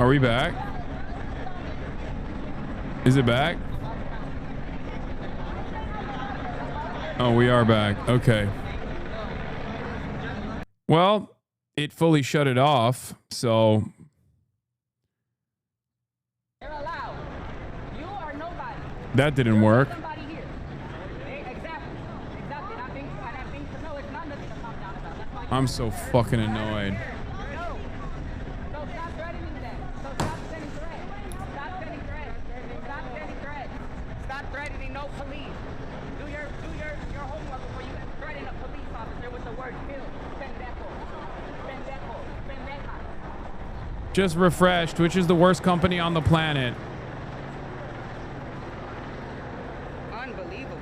Are we back? Is it back? Oh, we are back. Okay. Well, it fully shut it off, so... That didn't work. I'm so fucking annoyed. Stop threatening no police. Do your homework before you threaten a police officer with the word kill. Pendejo. Just refreshed, which is the worst company on the planet. Unbelievable.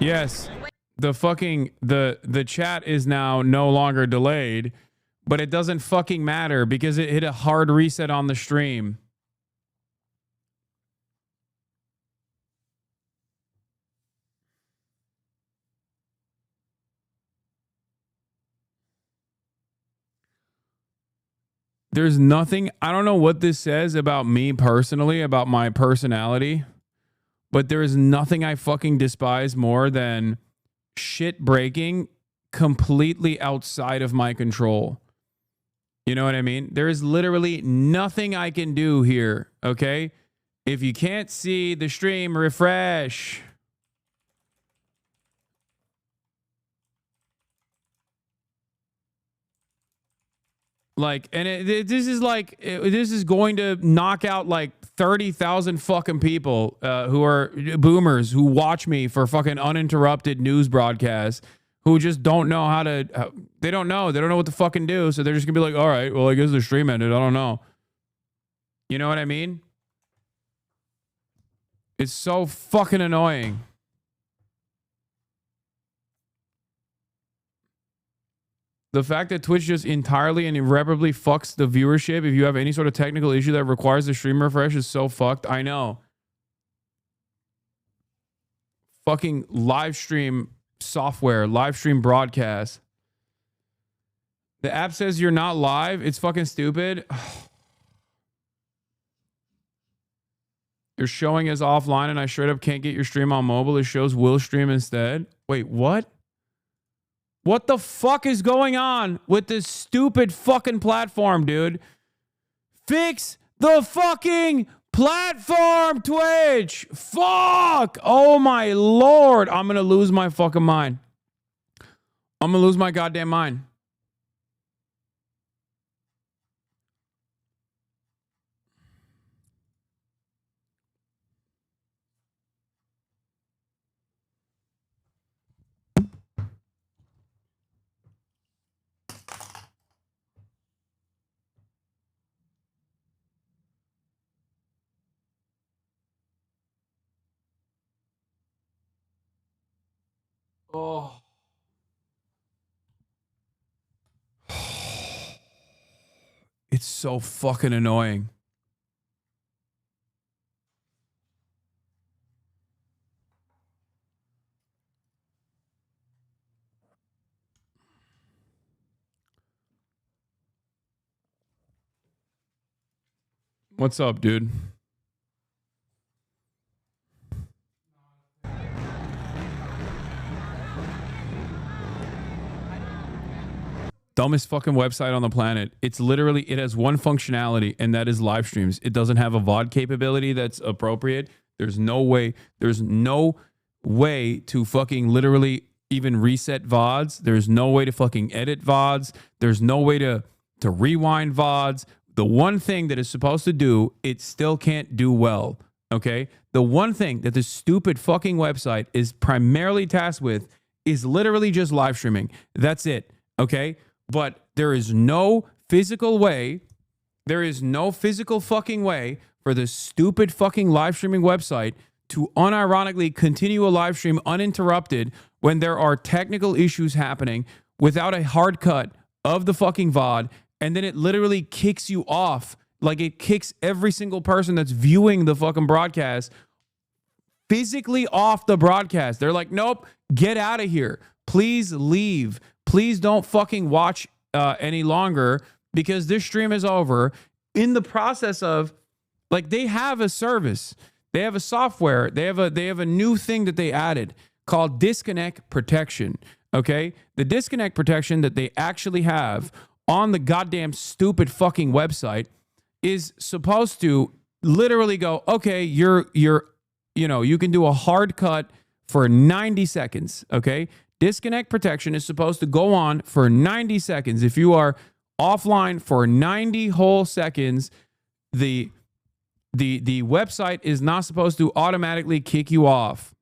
Yes, the fucking the chat is now no longer delayed, but it doesn't fucking matter because it hit a hard reset on the stream. There's nothing, I don't know what this says about me personally, about my personality. But there is nothing I fucking despise more than shit breaking completely outside of my control. You know what I mean? There is literally nothing I can do here, okay? If you can't see the stream, refresh. Like, and this is going to knock out like 30,000 fucking people who are boomers who watch me for fucking uninterrupted news broadcasts who just don't know how to, they don't know what to fucking do. So they're just gonna be like, all right, well, I guess the stream ended. I don't know. You know what I mean? It's so fucking annoying. The fact that Twitch just entirely and irreparably fucks the viewership if you have any sort of technical issue that requires the stream refresh is so fucked. I know. Fucking live stream software, live stream broadcast. The app says you're not live. It's fucking stupid. You're showing as offline and I straight up can't get your stream on mobile. It shows will stream instead. Wait, what? What the fuck is going on with this stupid fucking platform, dude? Fix the fucking platform, Twitch. Fuck. Oh my Lord. I'm going to lose my fucking mind. I'm going to lose my goddamn mind. Oh. It's so fucking annoying. What's up, dude? Dumbest fucking website on the planet. It's literally, it has one functionality and that is live streams. It doesn't have a VOD capability that's appropriate. There's no way to fucking literally even reset VODs. There's no way to fucking edit VODs. There's no way to rewind VODs. The one thing that it's supposed to do, it still can't do well. Okay? The one thing that this stupid fucking website is primarily tasked with is literally just live streaming. That's it. Okay? But there is no physical way, there is no physical fucking way for the stupid fucking live streaming website to unironically continue a live stream uninterrupted when there are technical issues happening without a hard cut of the fucking VOD, and then it literally kicks you off. Like, it kicks every single person that's viewing the fucking broadcast physically off the broadcast. They're like, nope, get out of here. Please leave. Please don't fucking watch any longer because this stream is over. In the process of, like, they have a service. They have a software. They have a new thing that they added called disconnect protection. Okay? The disconnect protection that they actually have on the goddamn stupid fucking website is supposed to literally go, okay, you can do a hard cut for 90 seconds. Okay? Disconnect protection is supposed to go on for 90 seconds. If you are offline for 90 whole seconds, the website is not supposed to automatically kick you off.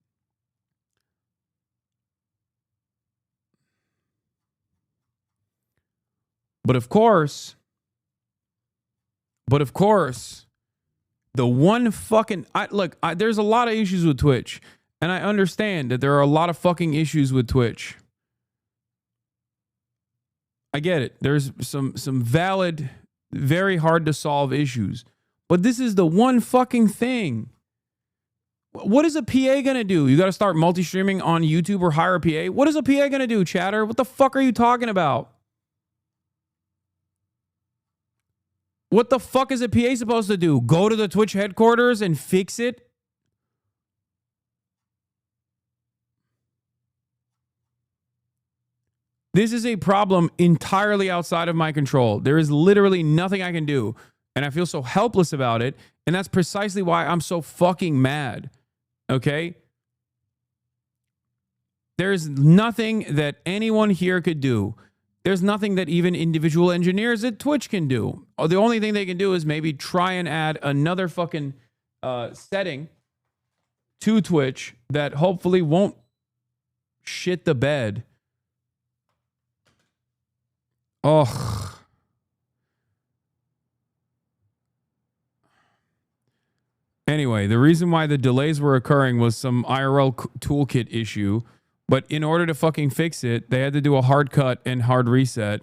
But of course, the one fucking there's a lot of issues with Twitch, and I understand that there are a lot of fucking issues with Twitch. I get it. There's some valid, very hard to solve issues. But this is the one fucking thing. What is a PA going to do? You got to start multi-streaming on YouTube or hire a PA? What is a PA going to do, chatter? What the fuck are you talking about? What the fuck is a PA supposed to do? Go to the Twitch headquarters and fix it? This is a problem entirely outside of my control. There is literally nothing I can do. And I feel so helpless about it. And that's precisely why I'm so fucking mad. Okay? There's nothing that anyone here could do. There's nothing that even individual engineers at Twitch can do. The only thing they can do is maybe try and add another fucking setting to Twitch that hopefully won't shit the bed. Ugh. Anyway, the reason why the delays were occurring was some IRL toolkit issue. But in order to fucking fix it, they had to do a hard cut and hard reset.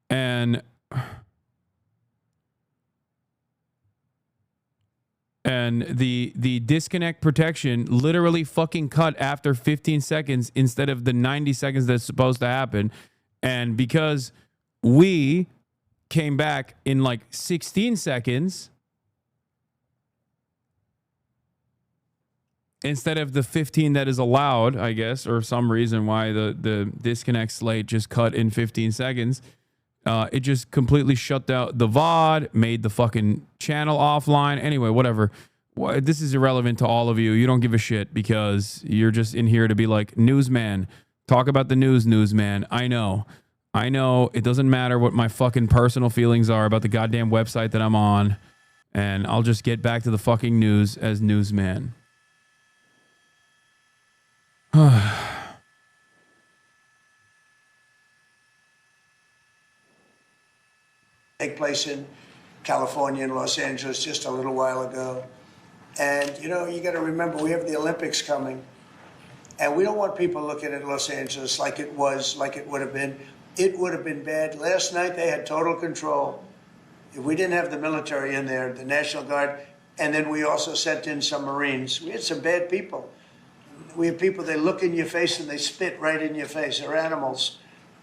And the disconnect protection literally fucking cut after 15 seconds instead of the 90 seconds that's supposed to happen. And because we came back in like 16 seconds instead of the 15 that is allowed, I guess, or some reason why the disconnect slate just cut in 15 seconds. It just completely shut down the VOD, made the fucking channel offline. Anyway, whatever. This is irrelevant to all of you. You don't give a shit because you're just in here to be like, newsman, talk about the news, newsman. I know. It doesn't matter what my fucking personal feelings are about the goddamn website that I'm on. And I'll just get back to the fucking news as newsman. Take place in California and Los Angeles just a little while ago. And, you got to remember, we have the Olympics coming. And we don't want people looking at Los Angeles like it would have been. It would have been bad. Last night, they had total control. If we didn't have the military in there, the National Guard, and then we also sent in some Marines. We had some bad people. We have people, they look in your face and they spit right in your face. They're animals.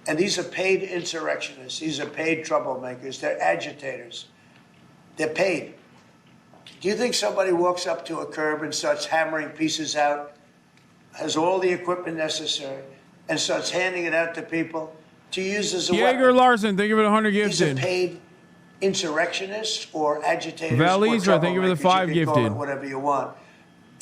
And these are paid insurrectionists. These are paid troublemakers. They're agitators. They're paid. Do you think somebody walks up to a curb and starts hammering pieces out, has all the equipment necessary, and starts handing it out to people to use as a weapon? Jaeger Larson, thank you for the 100 These gifted. are paid insurrectionists or agitators. Valisra, thank you for the 5 you can call it gifted. whatever you want.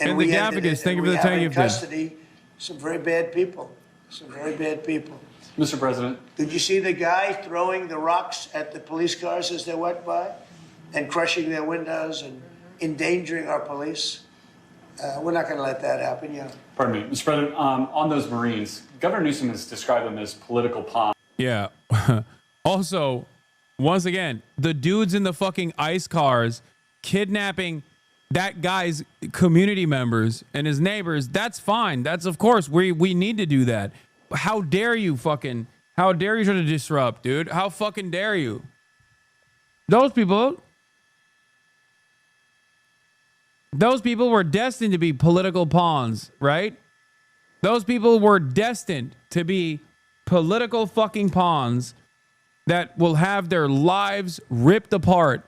And we the ended Gavagus, it, thank you and for the we 10 have in gifted. custody some very bad people. Some very bad people. Mr. President. Did you see the guy throwing the rocks at the police cars as they went by and crushing their windows and endangering our police? We're not going to let that happen, you know. Pardon me, Mr. President, on those Marines, Governor Newsom has described them as political pawns. Yeah. Also, once again, the dudes in the fucking ICE cars kidnapping that guy's community members and his neighbors, that's fine. That's, of course, we need to do that. How dare you how dare you try to disrupt, dude? How fucking dare you? Those people were destined to be political pawns, right? Those people were destined to be political fucking pawns that will have their lives ripped apart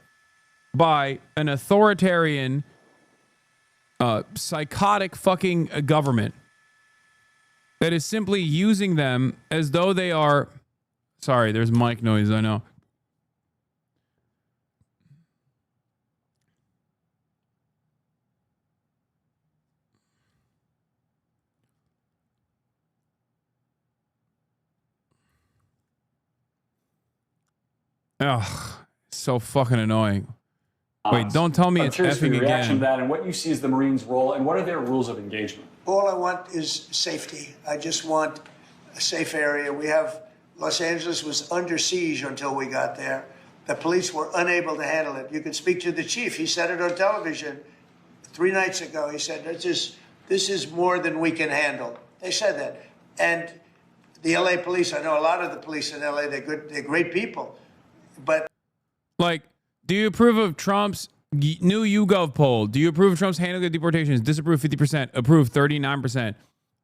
by an authoritarian, psychotic fucking government that is simply using them as though they are... Sorry, there's mic noise, I know. Ugh, so fucking annoying. Wait, don't tell me I'm it's curious for effing your reaction again. to that and what you see as the Marines' role and what are their rules of engagement? All I want is safety. I just want a safe area. Los Angeles was under siege until we got there. The police were unable to handle it. You can speak to the chief. He said it on television 3 nights ago. He said, this is more than we can handle. They said that. And the LA police, I know a lot of the police in LA, they're good, they're great people. But like, do you approve of Trump's new YouGov poll? Do you approve of Trump's handling of deportations? Disapprove 50%, approve 39%.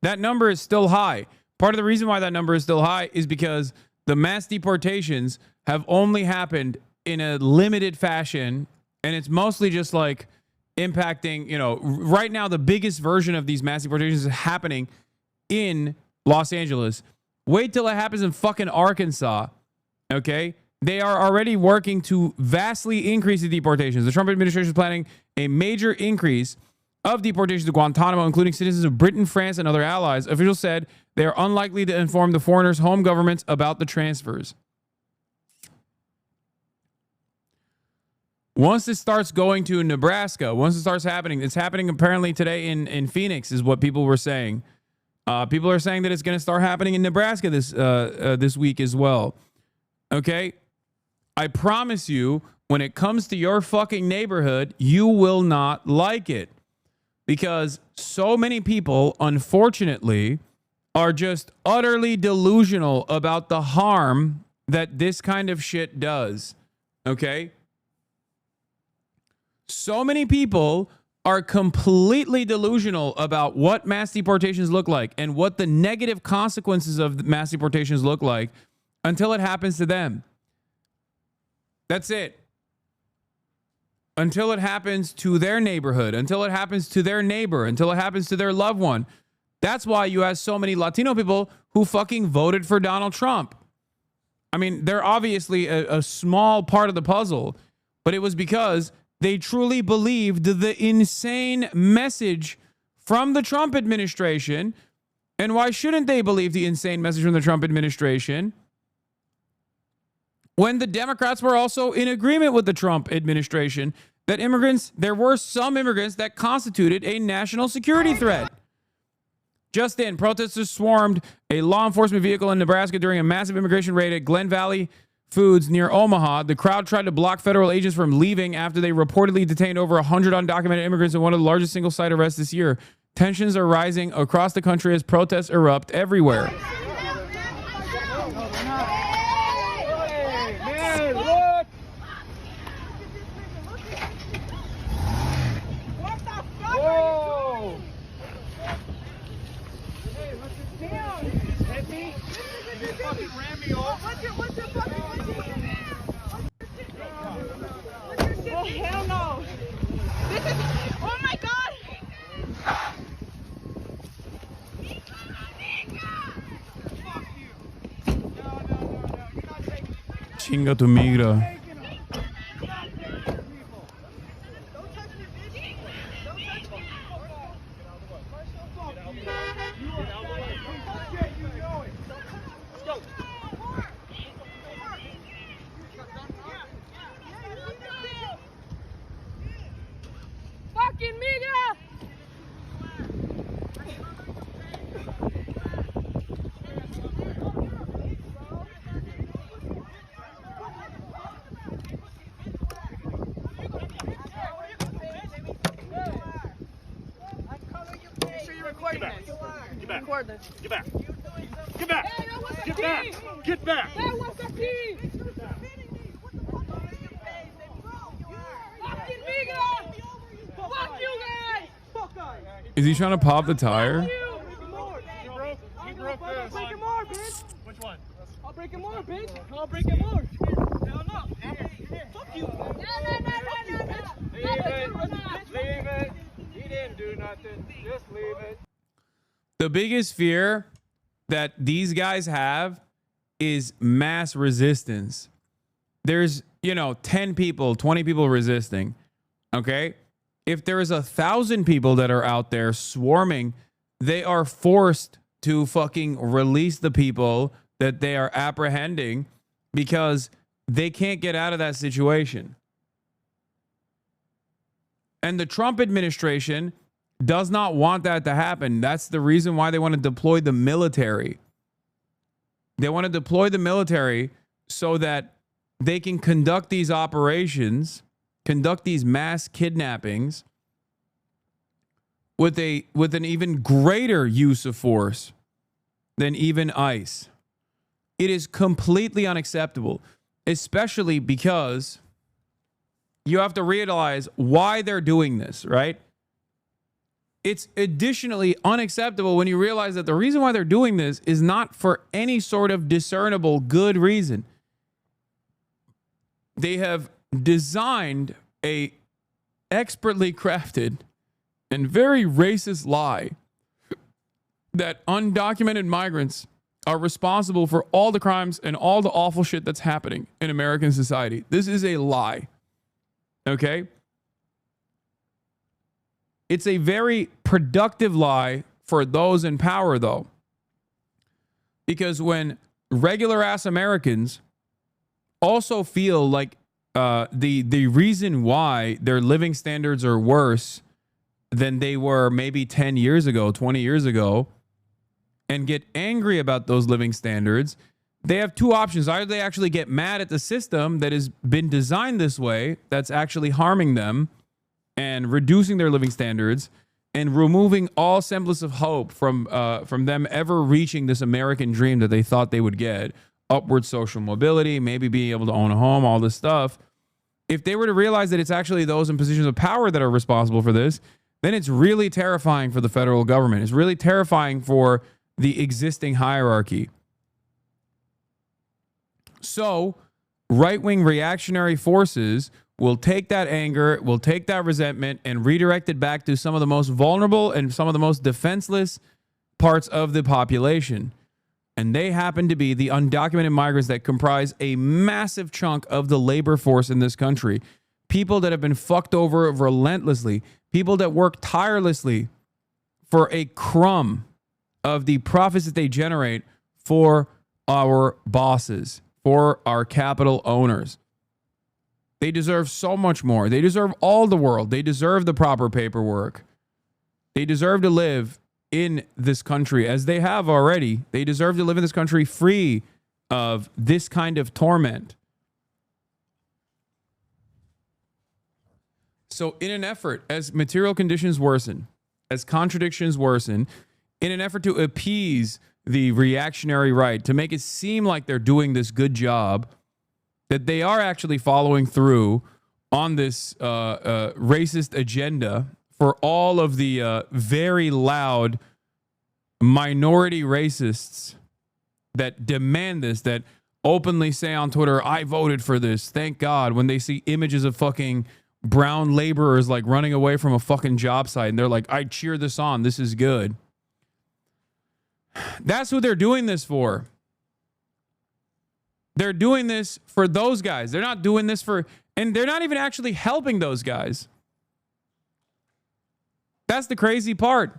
That number is still high. Part of the reason why that number is still high is because the mass deportations have only happened in a limited fashion, and it's mostly just like impacting, you know, right now the biggest version of these mass deportations is happening in Los Angeles. Wait till it happens in fucking Arkansas, okay? They are already working to vastly increase the deportations. The Trump administration is planning a major increase of deportations to Guantanamo, including citizens of Britain, France, and other allies. Officials said they are unlikely to inform the foreigners' home governments about the transfers. Once this starts going to Nebraska, once it starts happening, it's happening apparently today in Phoenix, is what people were saying. People are saying that it's going to start happening in Nebraska this week as well. Okay? I promise you, when it comes to your fucking neighborhood, you will not like it. Because so many people, unfortunately, are just utterly delusional about the harm that this kind of shit does. Okay? So many people are completely delusional about what mass deportations look like and what the negative consequences of mass deportations look like until it happens to them. That's it. Until it happens to their neighborhood, until it happens to their neighbor, until it happens to their loved one. That's why you have so many Latino people who fucking voted for Donald Trump. I mean, they're obviously a small part of the puzzle, but it was because they truly believed the insane message from the Trump administration. And why shouldn't they believe the insane message from the Trump administration when the Democrats were also in agreement with the Trump administration that there were some immigrants that constituted a national security threat? Just in, protesters swarmed a law enforcement vehicle in Nebraska during a massive immigration raid at Glen Valley Foods near Omaha. The crowd tried to block federal agents from leaving after they reportedly detained over 100 undocumented immigrants in one of the largest single-site arrests this year. Tensions are rising across the country as protests erupt everywhere. Oh, hell no. This is, oh my God. Chinga tu migra. back. Record this. Get back. Get back. Hey, that was a Get key. back. Get back. That was a key. Fucking nigga. Fuck you guys. Fuck guys. Is he trying to pop the tire? He broke this. I'll break him more, bitch. Which one? I'll break him more, bitch. I'll break him more. Hell no. Fuck you. No. Leave it. He didn't do nothing. Just leave it. The biggest fear that these guys have is mass resistance. There's, 10 people, 20 people resisting. Okay? If there is 1,000 people that are out there swarming, they are forced to fucking release the people that they are apprehending because they can't get out of that situation. And the Trump administration does not want that to happen. That's the reason why they want to deploy the military. They want to deploy the military so that they can conduct these operations, conduct these mass kidnappings with an even greater use of force than even ICE. It is completely unacceptable, especially because you have to realize why they're doing this, right? It's additionally unacceptable when you realize that the reason why they're doing this is not for any sort of discernible good reason. They have designed a expertly crafted and very racist lie that undocumented migrants are responsible for all the crimes and all the awful shit that's happening in American society. This is a lie. Okay? It's a very productive lie for those in power, though. Because when regular ass Americans also feel like the reason why their living standards are worse than they were maybe 10 years ago, 20 years ago, and get angry about those living standards, they have two options. Either they actually get mad at the system that has been designed this way, that's actually harming them and reducing their living standards and removing all semblance of hope from them ever reaching this American dream that they thought they would get. Upward social mobility, maybe being able to own a home, all this stuff. If they were to realize that it's actually those in positions of power that are responsible for this, then it's really terrifying for the federal government. It's really terrifying for the existing hierarchy. So, right-wing reactionary forces will take that anger, will take that resentment, and redirect it back to some of the most vulnerable and some of the most defenseless parts of the population. And they happen to be the undocumented migrants that comprise a massive chunk of the labor force in this country. People that have been fucked over relentlessly. People that work tirelessly for a crumb of the profits that they generate for our bosses, for our capital owners. They deserve so much more. They deserve all the world. They deserve the proper paperwork. They deserve to live in this country as they have already. They deserve to live in this country free of this kind of torment. So in an effort, as material conditions worsen, as contradictions worsen, in an effort to appease the reactionary right, to make it seem like they're doing this good job, that they are actually following through on this racist agenda for all of the very loud minority racists that demand this, that openly say on Twitter, I voted for this, thank God, when they see images of fucking brown laborers like running away from a fucking job site and they're like, I cheer this on, this is good. That's who they're doing this for. They're doing this for those guys. They're not doing this for, and they're not even actually helping those guys. That's the crazy part.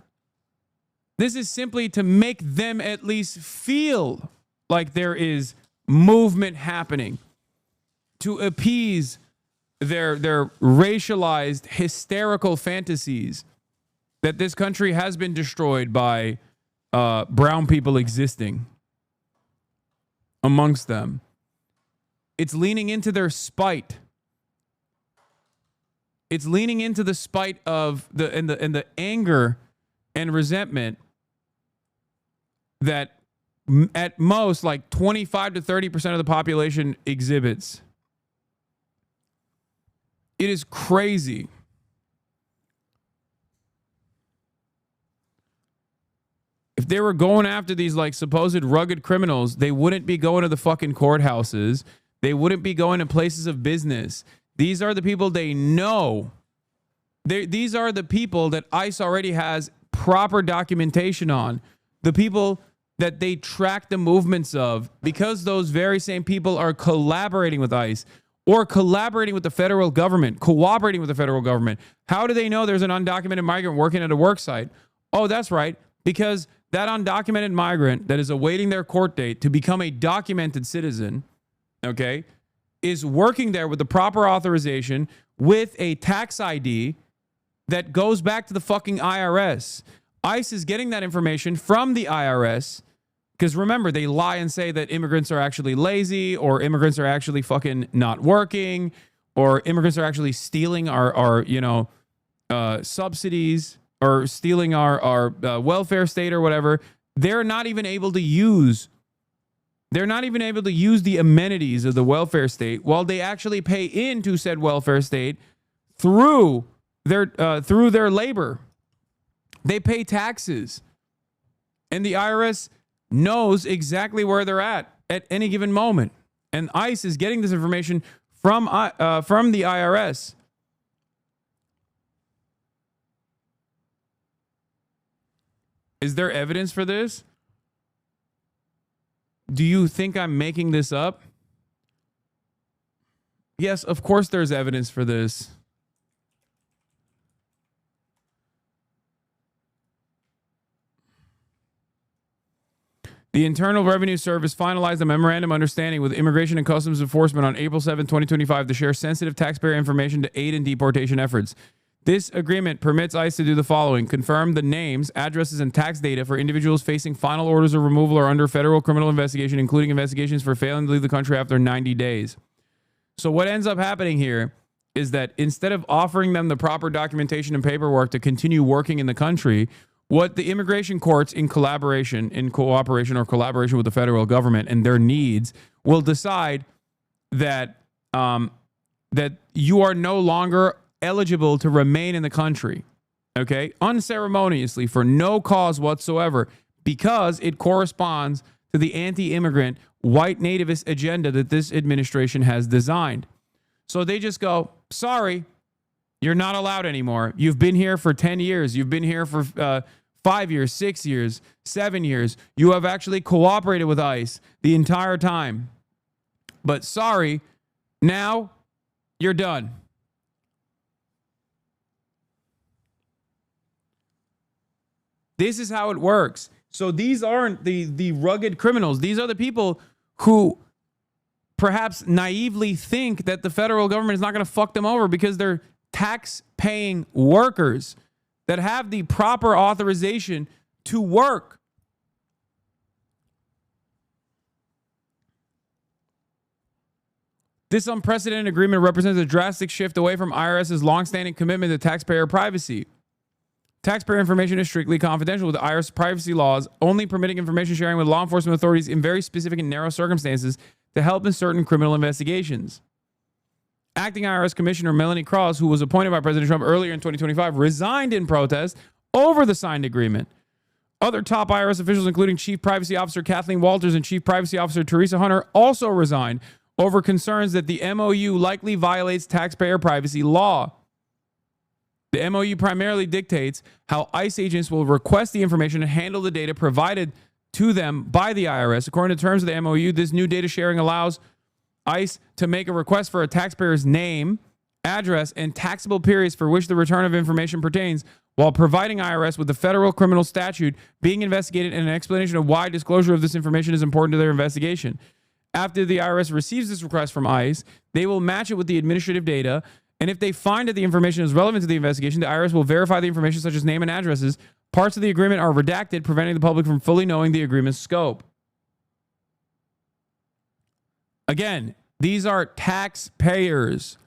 This is simply to make them at least feel like there is movement happening, to appease their racialized, hysterical fantasies that this country has been destroyed by brown people existing amongst them. It's leaning into their spite. It's leaning into the spite of the anger and resentment that at most like 25 to 30% of the population exhibits. It is crazy. If they were going after these like supposed rugged criminals, they wouldn't be going to the fucking courthouses. They wouldn't be going to places of business. These are the people they know. These are the people that ICE already has proper documentation on. The people that they track the movements of, because those very same people are collaborating with ICE or collaborating with the federal government, cooperating with the federal government. How do they know there's an undocumented migrant working at a work site? Oh, that's right. Because that undocumented migrant that is awaiting their court date to become a documented citizen, okay, is working there with the proper authorization with a tax ID that goes back to the fucking IRS. ICE is getting that information from the IRS because remember, they lie and say that immigrants are actually lazy or immigrants are actually fucking not working or immigrants are actually stealing our subsidies or stealing our welfare state or whatever. They're not even able to use the amenities of the welfare state while they actually pay into said welfare state through their labor. They pay taxes. And the IRS knows exactly where they're at any given moment. And ICE is getting this information from the IRS. Is there evidence for this? Do you think I'm making this up? Yes, of course there's evidence for this. The Internal Revenue Service finalized a memorandum of understanding with Immigration and Customs Enforcement on April 7, 2025 to share sensitive taxpayer information to aid in deportation efforts. This agreement permits ICE to do the following: confirm the names, addresses, and tax data for individuals facing final orders of removal or under federal criminal investigation, including investigations for failing to leave the country after 90 days. So what ends up happening here is that instead of offering them the proper documentation and paperwork to continue working in the country, what the immigration courts in cooperation with the federal government and their needs will decide that that you are no longer eligible to remain in the country, okay, unceremoniously for no cause whatsoever, because it corresponds to the anti-immigrant white nativist agenda that this administration has designed. So they just go, sorry, you're not allowed anymore. You've been here for 10 years. You've been here for 5 years, 6 years, 7 years. You have actually cooperated with ICE the entire time. But sorry, now you're done. This is how it works. So these aren't the rugged criminals. These are the people who perhaps naively think that the federal government is not going to fuck them over because they're tax-paying workers that have the proper authorization to work. This unprecedented agreement represents a drastic shift away from IRS's longstanding commitment to taxpayer privacy. Taxpayer information is strictly confidential, with IRS privacy laws only permitting information sharing with law enforcement authorities in very specific and narrow circumstances to help in certain criminal investigations. Acting IRS Commissioner Melanie Cross, who was appointed by President Trump earlier in 2025, resigned in protest over the signed agreement. Other top IRS officials, including Chief Privacy Officer Kathleen Walters and Chief Privacy Officer Teresa Hunter, also resigned over concerns that the MOU likely violates taxpayer privacy law. The MOU primarily dictates how ICE agents will request the information and handle the data provided to them by the IRS. According to terms of the MOU, this new data sharing allows ICE to make a request for a taxpayer's name, address, and taxable periods for which the return of information pertains, while providing IRS with the federal criminal statute being investigated and an explanation of why disclosure of this information is important to their investigation. After the IRS receives this request from ICE, they will match it with the administrative data, and if they find that the information is relevant to the investigation, the IRS will verify the information such as name and addresses. Parts of the agreement are redacted, preventing the public from fully knowing the agreement's scope. Again, these are taxpayers.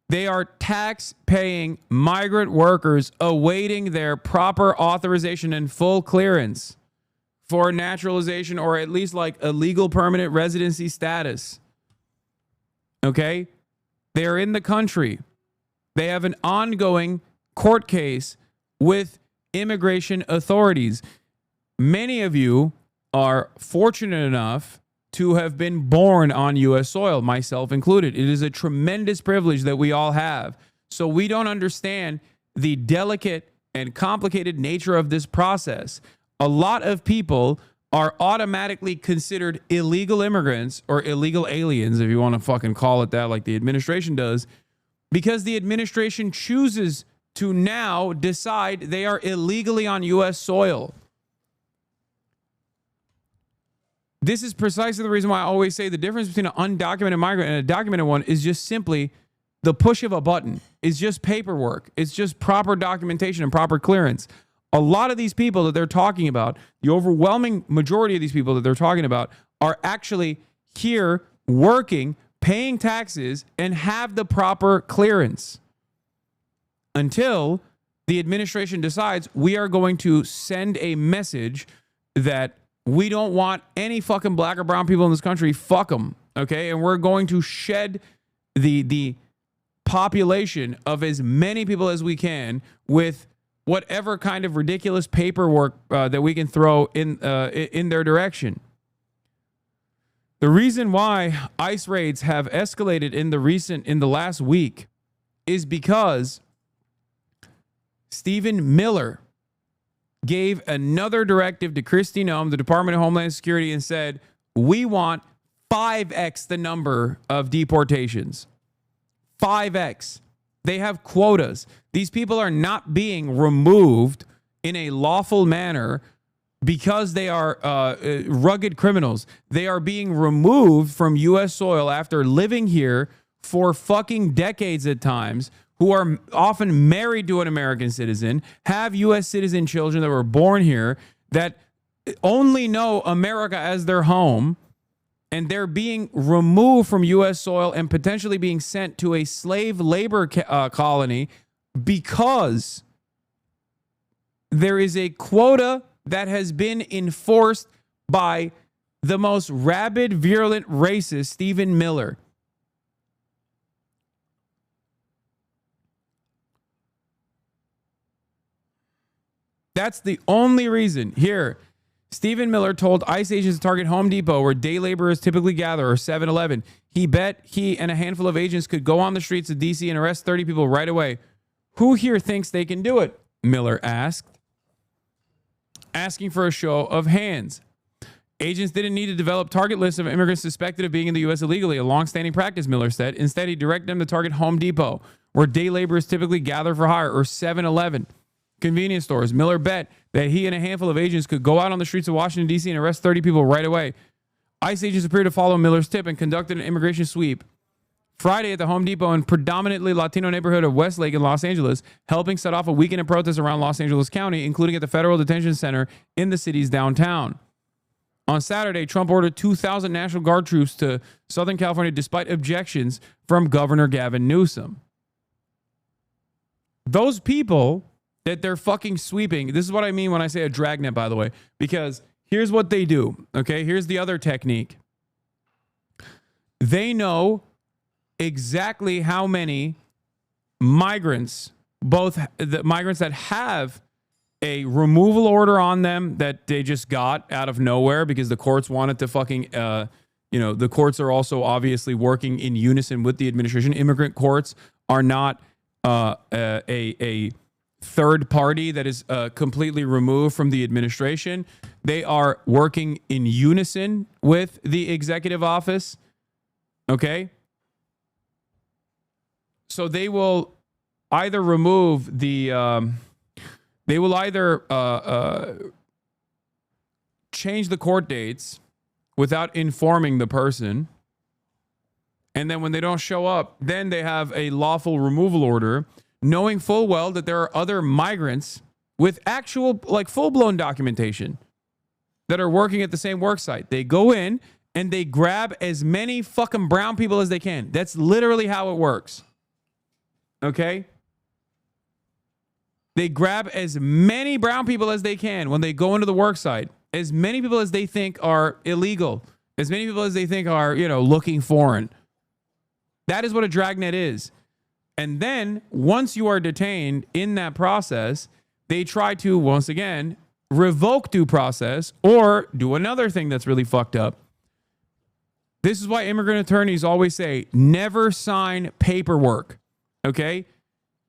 They are tax-paying migrant workers awaiting their proper authorization and full clearance. for naturalization or at least like a legal permanent residency status. Okay? They are in the country. They have an ongoing court case with immigration authorities. Many of you are fortunate enough to have been born on U.S. soil, myself included. It is a tremendous privilege that we all have. So we don't understand the delicate and complicated nature of this process. A lot of people are automatically considered illegal immigrants or illegal aliens, if you want to fucking call it that, like the administration does, because the administration chooses to now decide they are illegally on U.S. soil. This is precisely the reason why I always say the difference between an undocumented migrant and a documented one is just simply the push of a button. It's just paperwork. It's just proper documentation and proper clearance. A lot of these people that they're talking about, the overwhelming majority of these people that they're talking about, are actually here working, paying taxes, and have the proper clearance. Until the administration decides we are going to send a message that we don't want any fucking black or brown people in this country. Fuck them. Okay. And we're going to shed the population of as many people as we can with whatever kind of ridiculous paperwork that we can throw in their direction. The reason why ICE raids have escalated in the last week is because Stephen Miller gave another directive to Kristi Noem, the Department of Homeland Security, and said, we want 5x the number of deportations. 5x. They have quotas. These people are not being removed in a lawful manner because they are rugged criminals. They are being removed from U.S. soil after living here for fucking decades at times, who are often married to an American citizen, have U.S. citizen children that were born here, that only know America as their home, and they're being removed from U.S. soil and potentially being sent to a slave labor colony because there is a quota that has been enforced by the most rabid, virulent racist, Stephen Miller. That's the only reason. Here, Stephen Miller told ICE agents to target Home Depot, where day laborers typically gather, or 7-Eleven. He bet he and a handful of agents could go on the streets of D.C. and arrest 30 people right away. Who here thinks they can do it? Miller asked, asking for a show of hands. Agents didn't need to develop target lists of immigrants suspected of being in the U.S. illegally, a long-standing practice, Miller said. Instead, he directed them to target Home Depot, where day laborers typically gather for hire, or 7-Eleven. Convenience stores. Miller bet that he and a handful of agents could go out on the streets of Washington, D.C. and arrest 30 people right away. ICE agents appeared to follow Miller's tip and conducted an immigration sweep Friday at the Home Depot in predominantly Latino neighborhood of Westlake in Los Angeles, helping set off a weekend of protests around Los Angeles County, including at the Federal Detention Center in the city's downtown. On Saturday, Trump ordered 2,000 National Guard troops to Southern California despite objections from Governor Gavin Newsom. Those people that they're fucking sweeping. This is what I mean when I say a dragnet, by the way, because here's what they do. Okay, here's the other technique. They know exactly how many migrants, both the migrants that have a removal order on them that they just got out of nowhere because the courts wanted to fucking, the courts are also obviously working in unison with the administration. Immigrant courts are not a third party that is completely removed from the administration. They are working in unison with the executive office. Okay? So they will either remove the change the court dates without informing the person. And then when they don't show up, then they have a lawful removal order, knowing full well that there are other migrants with actual, like, full-blown documentation that are working at the same work site. They go in and they grab as many fucking brown people as they can. That's literally how it works. Okay? They grab as many brown people as they can when they go into the work site. as many people as they think are illegal, as many people as they think are, looking foreign. That is what a dragnet is. And then once you are detained in that process, they try to, once again, revoke due process or do another thing that's really fucked up. This is why immigrant attorneys always say, never sign paperwork. Okay?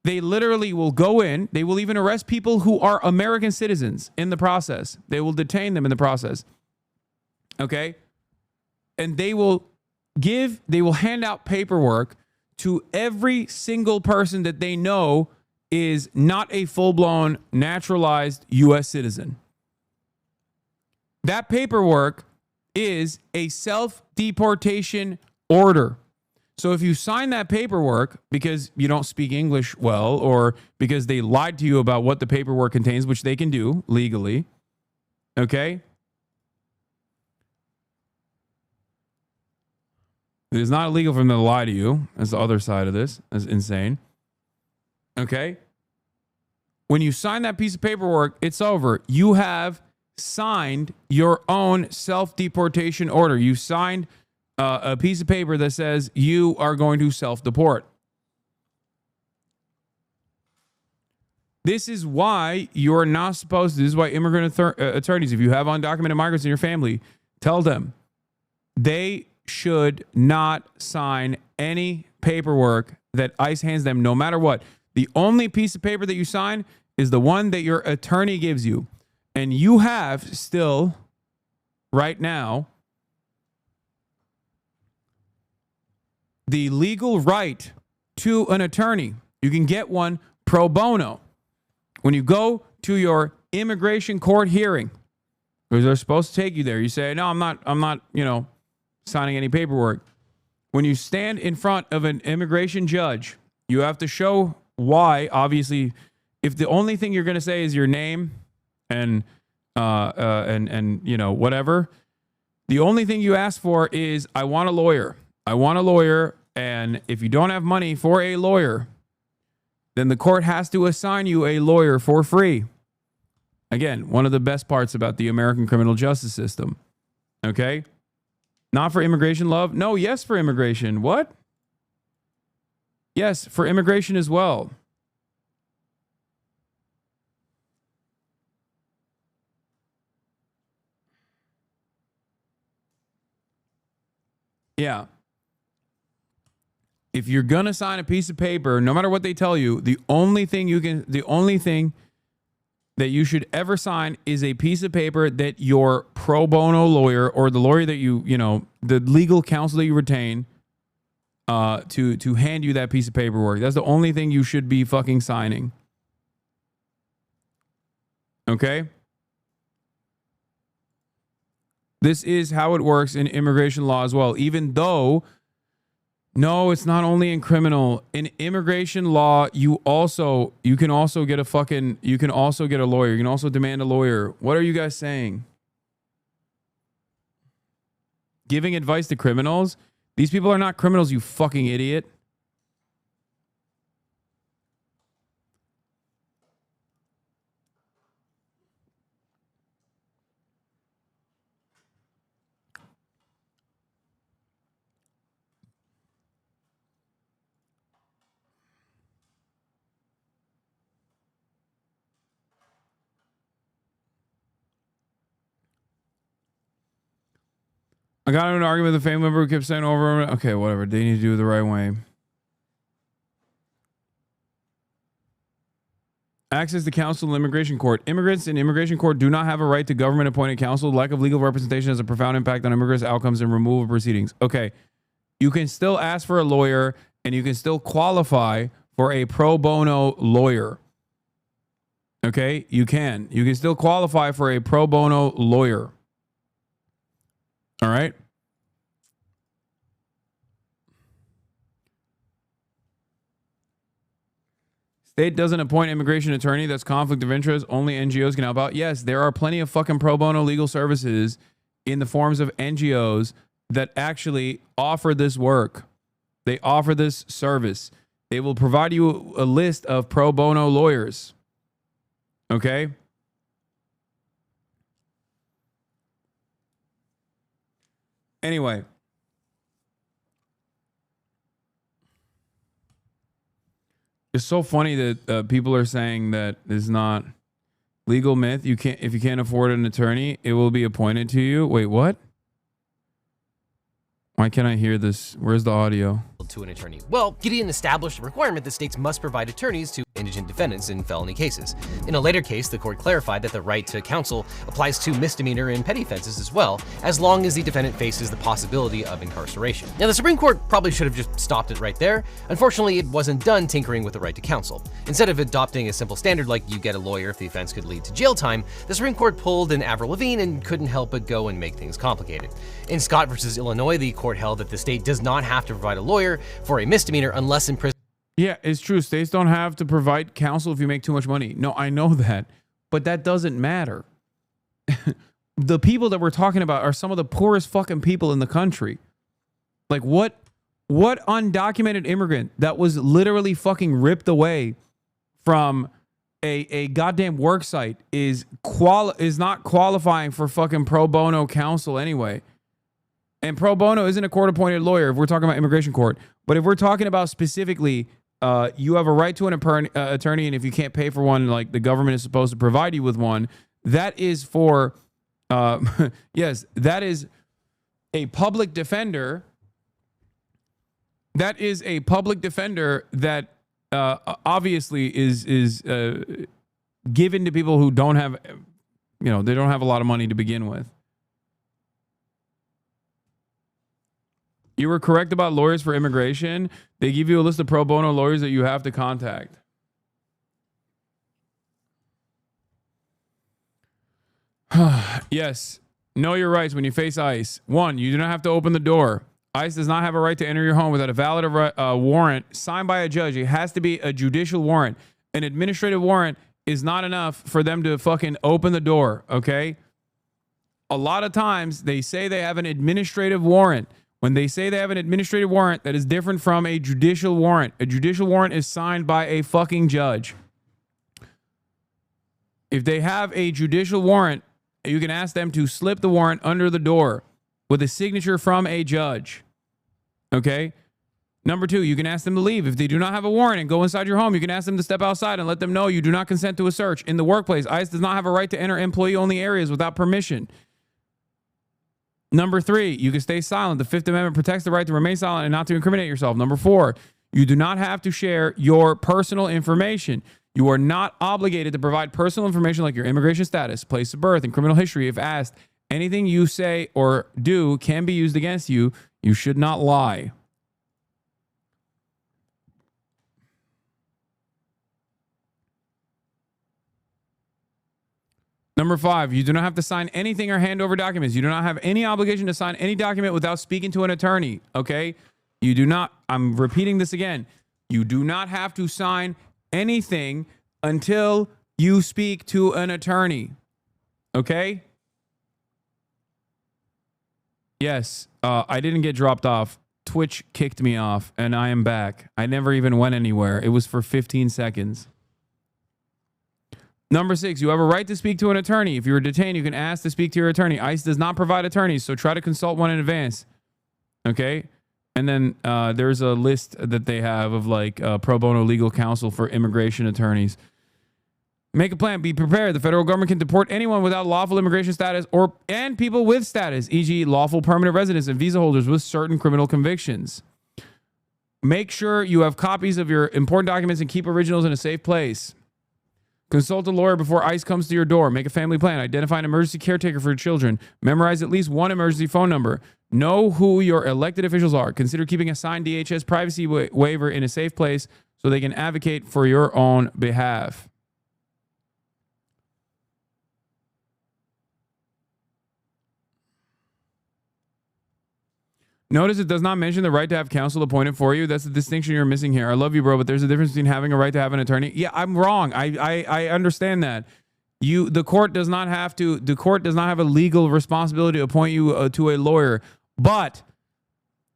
They literally will go in. They will even arrest people who are American citizens in the process. They will detain them in the process. Okay? And they will hand out paperwork to every single person that they know is not a full-blown naturalized U.S. citizen. That paperwork is a self-deportation order. So if you sign that paperwork because you don't speak English well or because they lied to you about what the paperwork contains, which they can do legally, okay? It is not illegal for them to lie to you. That's the other side of this. That's insane. Okay? When you sign that piece of paperwork, it's over. You have signed your own self-deportation order. You signed a piece of paper that says you are going to self-deport. This is why you're not supposed to. This is why immigrant attorneys, if you have undocumented migrants in your family, tell them they should not sign any paperwork that ICE hands them, no matter what. The only piece of paper that you sign is the one that your attorney gives you. And you have still, right now, the legal right to an attorney. You can get one pro bono. When you go to your immigration court hearing, because they're supposed to take you there, you say, no, I'm not, signing any paperwork. When you stand in front of an immigration judge, you have to show why. Obviously, if the only thing you're going to say is your name and whatever, the only thing you ask for is, I want a lawyer. I want a lawyer. And if you don't have money for a lawyer, then the court has to assign you a lawyer for free. Again, one of the best parts about the American criminal justice system. Okay? Not for immigration, love? No, yes, for immigration. What? Yes, for immigration as well. Yeah. If you're going to sign a piece of paper, no matter what they tell you, the only thing that you should ever sign is a piece of paper that your pro bono lawyer or the lawyer that the legal counsel that you retain to hand you that piece of paperwork. That's the only thing you should be fucking signing. Okay? This is how it works in immigration law as well. Even though, no, it's not only in criminal. In immigration law, you can also get a lawyer. You can also demand a lawyer. What are you guys saying? Giving advice to criminals? These people are not criminals, you fucking idiot. I got into an argument with a family member who kept saying over. Okay, whatever. They need to do it the right way. Access to counsel in immigration court. Immigrants in immigration court do not have a right to government-appointed counsel. Lack of legal representation has a profound impact on immigrants' outcomes and removal proceedings. Okay, you can still ask for a lawyer, and you can still qualify for a pro bono lawyer. Okay, you can. You can still qualify for a pro bono lawyer. All right. State doesn't appoint immigration attorney. That's conflict of interest. Only NGOs can help out. Yes, there are plenty of fucking pro bono legal services in the forms of NGOs that actually offer this work. They offer this service. They will provide you a list of pro bono lawyers. Okay? Anyway. It's so funny that people are saying that it's not legal myth. You can't, if you can't afford an attorney, it will be appointed to you. Wait, what? Why can't I hear this? Where's the audio? To an attorney. Well, Gideon established a requirement that states must provide attorneys to indigent defendants in felony cases. In a later case, the court clarified that the right to counsel applies to misdemeanor and petty offenses as well, as long as the defendant faces the possibility of incarceration. Now, the Supreme Court probably should have just stopped it right there. Unfortunately, it wasn't done tinkering with the right to counsel. Instead of adopting a simple standard like you get a lawyer if the offense could lead to jail time, the Supreme Court pulled an Avril Lavigne and couldn't help but go and make things complicated. In Scott versus Illinois, the court held that the state does not have to provide a lawyer for a misdemeanor unless in prison. Yeah, it's true. States don't have to provide counsel if you make too much money. No, I know that, but that doesn't matter. The people that we're talking about are some of the poorest fucking people in the country. Like what undocumented immigrant that was literally fucking ripped away from a goddamn work site is not qualifying for fucking pro bono counsel anyway. And pro bono isn't a court-appointed lawyer if we're talking about immigration court. But if we're talking about specifically, you have a right to an attorney, and if you can't pay for one, like the government is supposed to provide you with one, that is for, yes, that is a public defender. That is a public defender that obviously is given to people who don't have, they don't have a lot of money to begin with. You were correct about lawyers for immigration. They give you a list of pro bono lawyers that you have to contact. Yes. Know your rights when you face ICE. 1, you do not have to open the door. ICE does not have a right to enter your home without a valid warrant signed by a judge. It has to be a judicial warrant. An administrative warrant is not enough for them to fucking open the door, okay? A lot of times they say they have an administrative warrant. When they say they have an administrative warrant, that is different from a judicial warrant. A judicial warrant is signed by a fucking judge. If they have a judicial warrant, you can ask them to slip the warrant under the door with a signature from a judge. Okay? Number 2, you can ask them to leave. If they do not have a warrant and go inside your home, you can ask them to step outside and let them know you do not consent to a search. In the workplace, ICE does not have a right to enter employee-only areas without permission. Number 3, you can stay silent. The Fifth Amendment protects the right to remain silent and not to incriminate yourself. Number 4, you do not have to share your personal information. You are not obligated to provide personal information like your immigration status, place of birth, and criminal history if asked. Anything you say or do can be used against you. You should not lie. Number 5, you do not have to sign anything or hand over documents. You do not have any obligation to sign any document without speaking to an attorney, okay? You do not, I'm repeating this again. You do not have to sign anything until you speak to an attorney, okay? Yes, I didn't get dropped off. Twitch kicked me off, and I am back. I never even went anywhere. It was for 15 seconds. Number 6, you have a right to speak to an attorney. If you are detained, you can ask to speak to your attorney. ICE does not provide attorneys, so try to consult one in advance. Okay? And then there's a list that they have of like pro bono legal counsel for immigration attorneys. Make a plan. Be prepared. The federal government can deport anyone without lawful immigration status and people with status, e.g. lawful permanent residents and visa holders with certain criminal convictions. Make sure you have copies of your important documents and keep originals in a safe place. Consult a lawyer before ICE comes to your door. Make a family plan. Identify an emergency caretaker for your children. Memorize at least one emergency phone number. Know who your elected officials are. Consider keeping a signed DHS privacy waiver in a safe place so they can advocate for your own behalf. Notice it does not mention the right to have counsel appointed for you. That's the distinction you're missing here. I love you, bro, but there's a difference between having a right to have an attorney. Yeah, I'm wrong. I understand that. The court does not have a legal responsibility to appoint you to a lawyer, but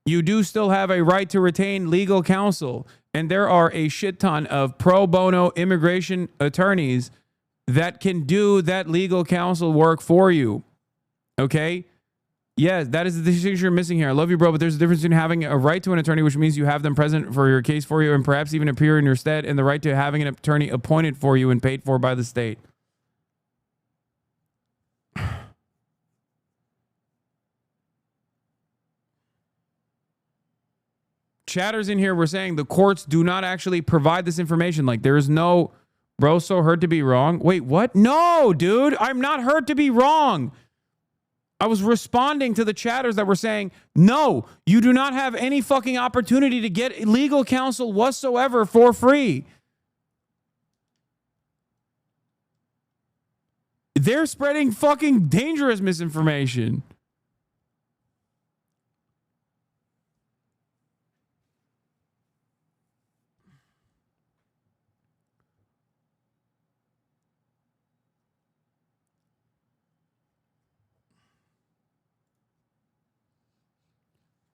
you do still have a right to retain legal counsel. And there are a shit ton of pro bono immigration attorneys that can do that legal counsel work for you. Okay? Yes, that is the distinction you're missing here. I love you, bro, but there's a difference in having a right to an attorney, which means you have them present for your case for you and perhaps even appear in your stead, and the right to having an attorney appointed for you and paid for by the state. Chatters in here were saying the courts do not actually provide this information. Like, there is no, bro, so hurt to be wrong. Wait, what? No, dude, I'm not hurt to be wrong. I was responding to the chatters that were saying, no, you do not have any fucking opportunity to get legal counsel whatsoever for free. They're spreading fucking dangerous misinformation.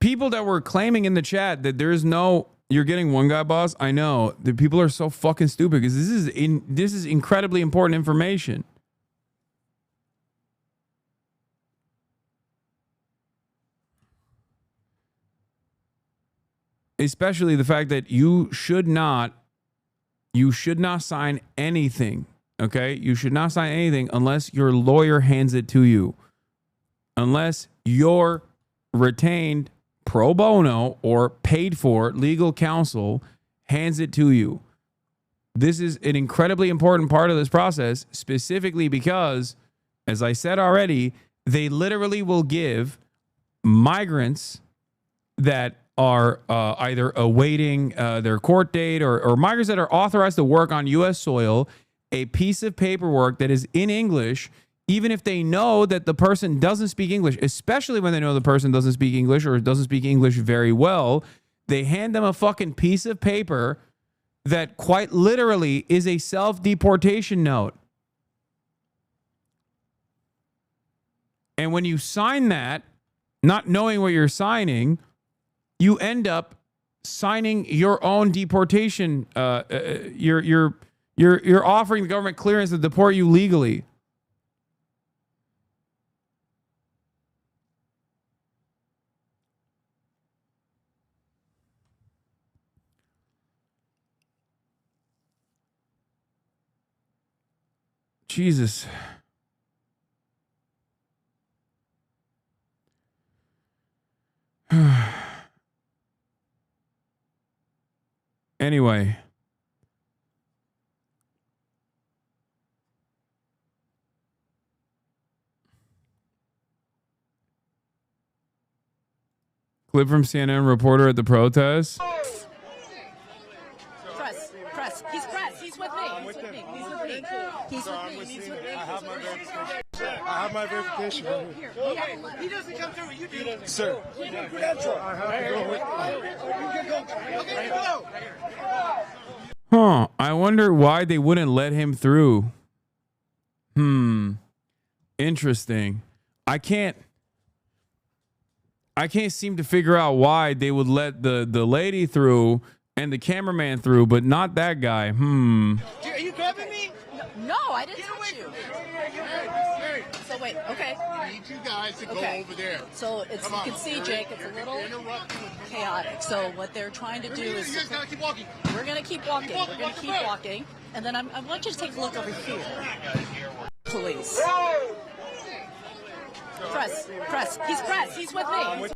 People that were claiming in the chat that there's no, you're getting one guy, boss. I know the people are so fucking stupid because this is incredibly important information. Especially the fact that you should not sign anything. Okay, you should not sign anything unless your lawyer hands it to you, unless you're retained pro bono or paid for legal counsel hands it to you. This is an incredibly important part of this process, specifically because, as I said already, they literally will give migrants that are either awaiting their court date or migrants that are authorized to work on U.S. soil a piece of paperwork that is in English, even if they know that the person doesn't speak English, especially when they know the person doesn't speak English or doesn't speak English very well. They hand them a fucking piece of paper that quite literally is a self-deportation note. And when you sign that, not knowing what you're signing, you end up signing your own deportation. You're offering the government clearance to deport you legally. Jesus. Anyway. Clip from CNN reporter at the protest. Press. He's press. He's with me. He's with me. He's with me. He's with me. I have my verification. Here. He doesn't come through. You do. Sir. I have to go with you. Huh. I wonder why they wouldn't let him through. Interesting. I can't seem to figure out why they would let the lady through and the cameraman through, but not that guy. Are you grabbing me? No, I didn't touch you. So wait, okay. I need you guys to go over there. So it's, you can see, Jake, it's a little chaotic. So what they're trying to do is... You guys gotta keep walking. We're going to keep walking. We're going to keep walking. And then I want you to take a look over here. Police. Press. He's press. He's with me.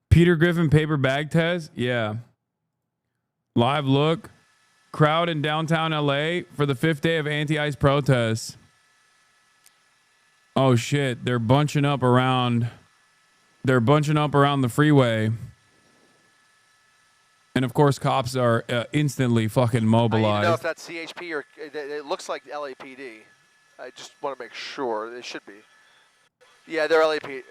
Peter Griffin paper bag test? Yeah. Live look. Crowd in downtown LA for the 5th day of anti-ICE protests. Oh shit, they're bunching up around the freeway. And of course cops are instantly fucking mobilized. I need to know if that's CHP or it looks like LAPD. I just want to make sure. It should be. Yeah, they're LAPD.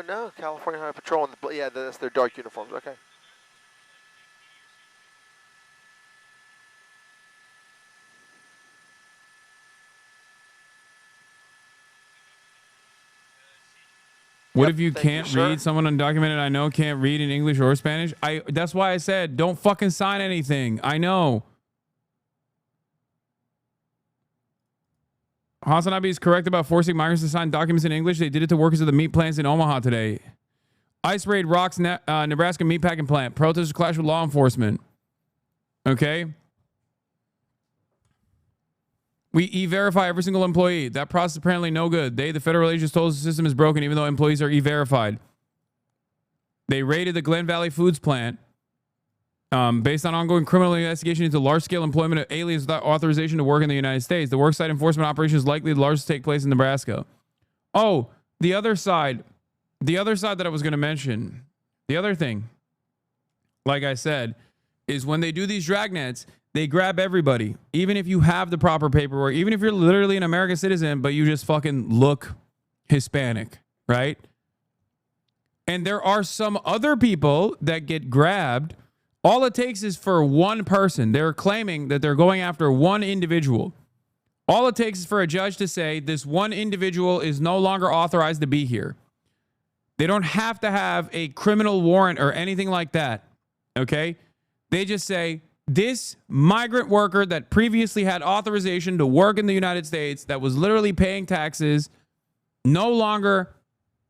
No, California Highway Patrol. Yeah, that's their dark uniforms. Okay. What if you can't read? Someone undocumented I know can't read in English or Spanish. That's why I said don't fucking sign anything. I know. Hasanabi is correct about forcing migrants to sign documents in English. They did it to workers of the meat plants in Omaha today. ICE raid rocks Nebraska meatpacking plant. Protesters clash with law enforcement. Okay. We e-verify every single employee. That process is apparently no good. The federal agents told us the system is broken even though employees are e-verified. They raided the Glen Valley Foods plant based on ongoing criminal investigation into large-scale employment of aliens without authorization to work in the United States. The worksite enforcement operation is likely the largest to take place in Nebraska. Oh, the other side that I was going to mention, the other thing, like I said, is when they do these dragnets, they grab everybody, even if you have the proper paperwork, even if you're literally an American citizen, but you just fucking look Hispanic, right? And there are some other people that get grabbed. All it takes is for one person. They're claiming that they're going after one individual. All it takes is for a judge to say this one individual is no longer authorized to be here. They don't have to have a criminal warrant or anything like that, okay? They just say, this migrant worker that previously had authorization to work in the United States, that was literally paying taxes, no longer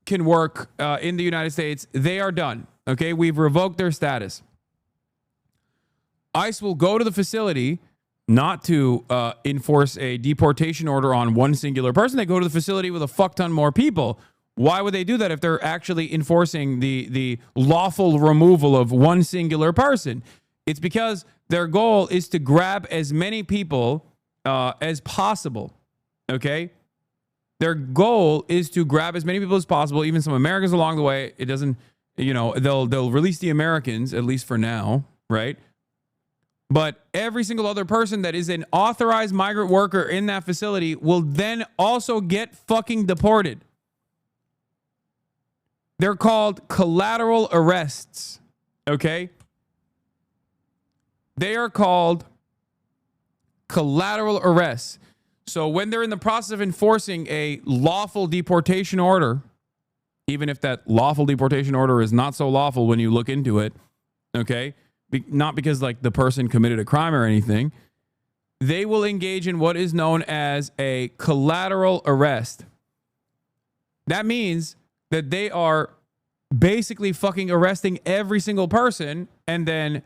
can work in the United States. They are done. Okay, we've revoked their status. ICE will go to the facility not to enforce a deportation order on one singular person. They go to the facility with a fuck ton more people. Why would they do that if they're actually enforcing the lawful removal of one singular person? It's because their goal is to grab as many people as possible, okay? Their goal is to grab as many people as possible, even some Americans along the way. It doesn't, they'll release the Americans, at least for now, right? But every single other person that is an authorized migrant worker in that facility will then also get fucking deported. They're called collateral arrests, okay? They are called collateral arrests. So when they're in the process of enforcing a lawful deportation order, even if that lawful deportation order is not so lawful when you look into it, okay? Not because like the person committed a crime or anything, they will engage in what is known as a collateral arrest. That means that they are basically fucking arresting every single person and then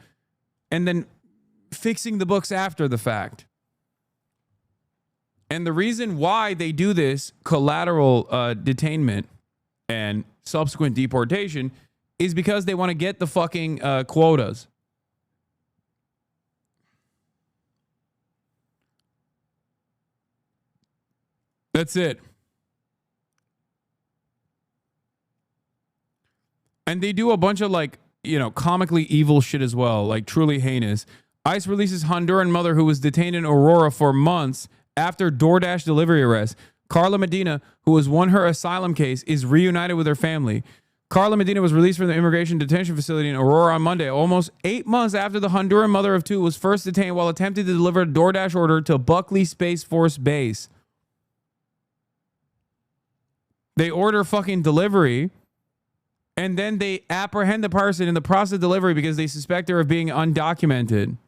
fixing the books after the fact. And the reason why they do this collateral detainment and subsequent deportation is because they want to get the fucking quotas. That's it. And they do a bunch of comically evil shit as well, like truly heinous. ICE releases Honduran mother who was detained in Aurora for months after DoorDash delivery arrest. Carla Medina, who has won her asylum case, is reunited with her family. Carla Medina was released from the immigration detention facility in Aurora on Monday, almost 8 months after the Honduran mother of two was first detained while attempting to deliver a DoorDash order to Buckley Space Force Base. They order fucking delivery, and then they apprehend the person in the process of delivery because they suspect her of being undocumented.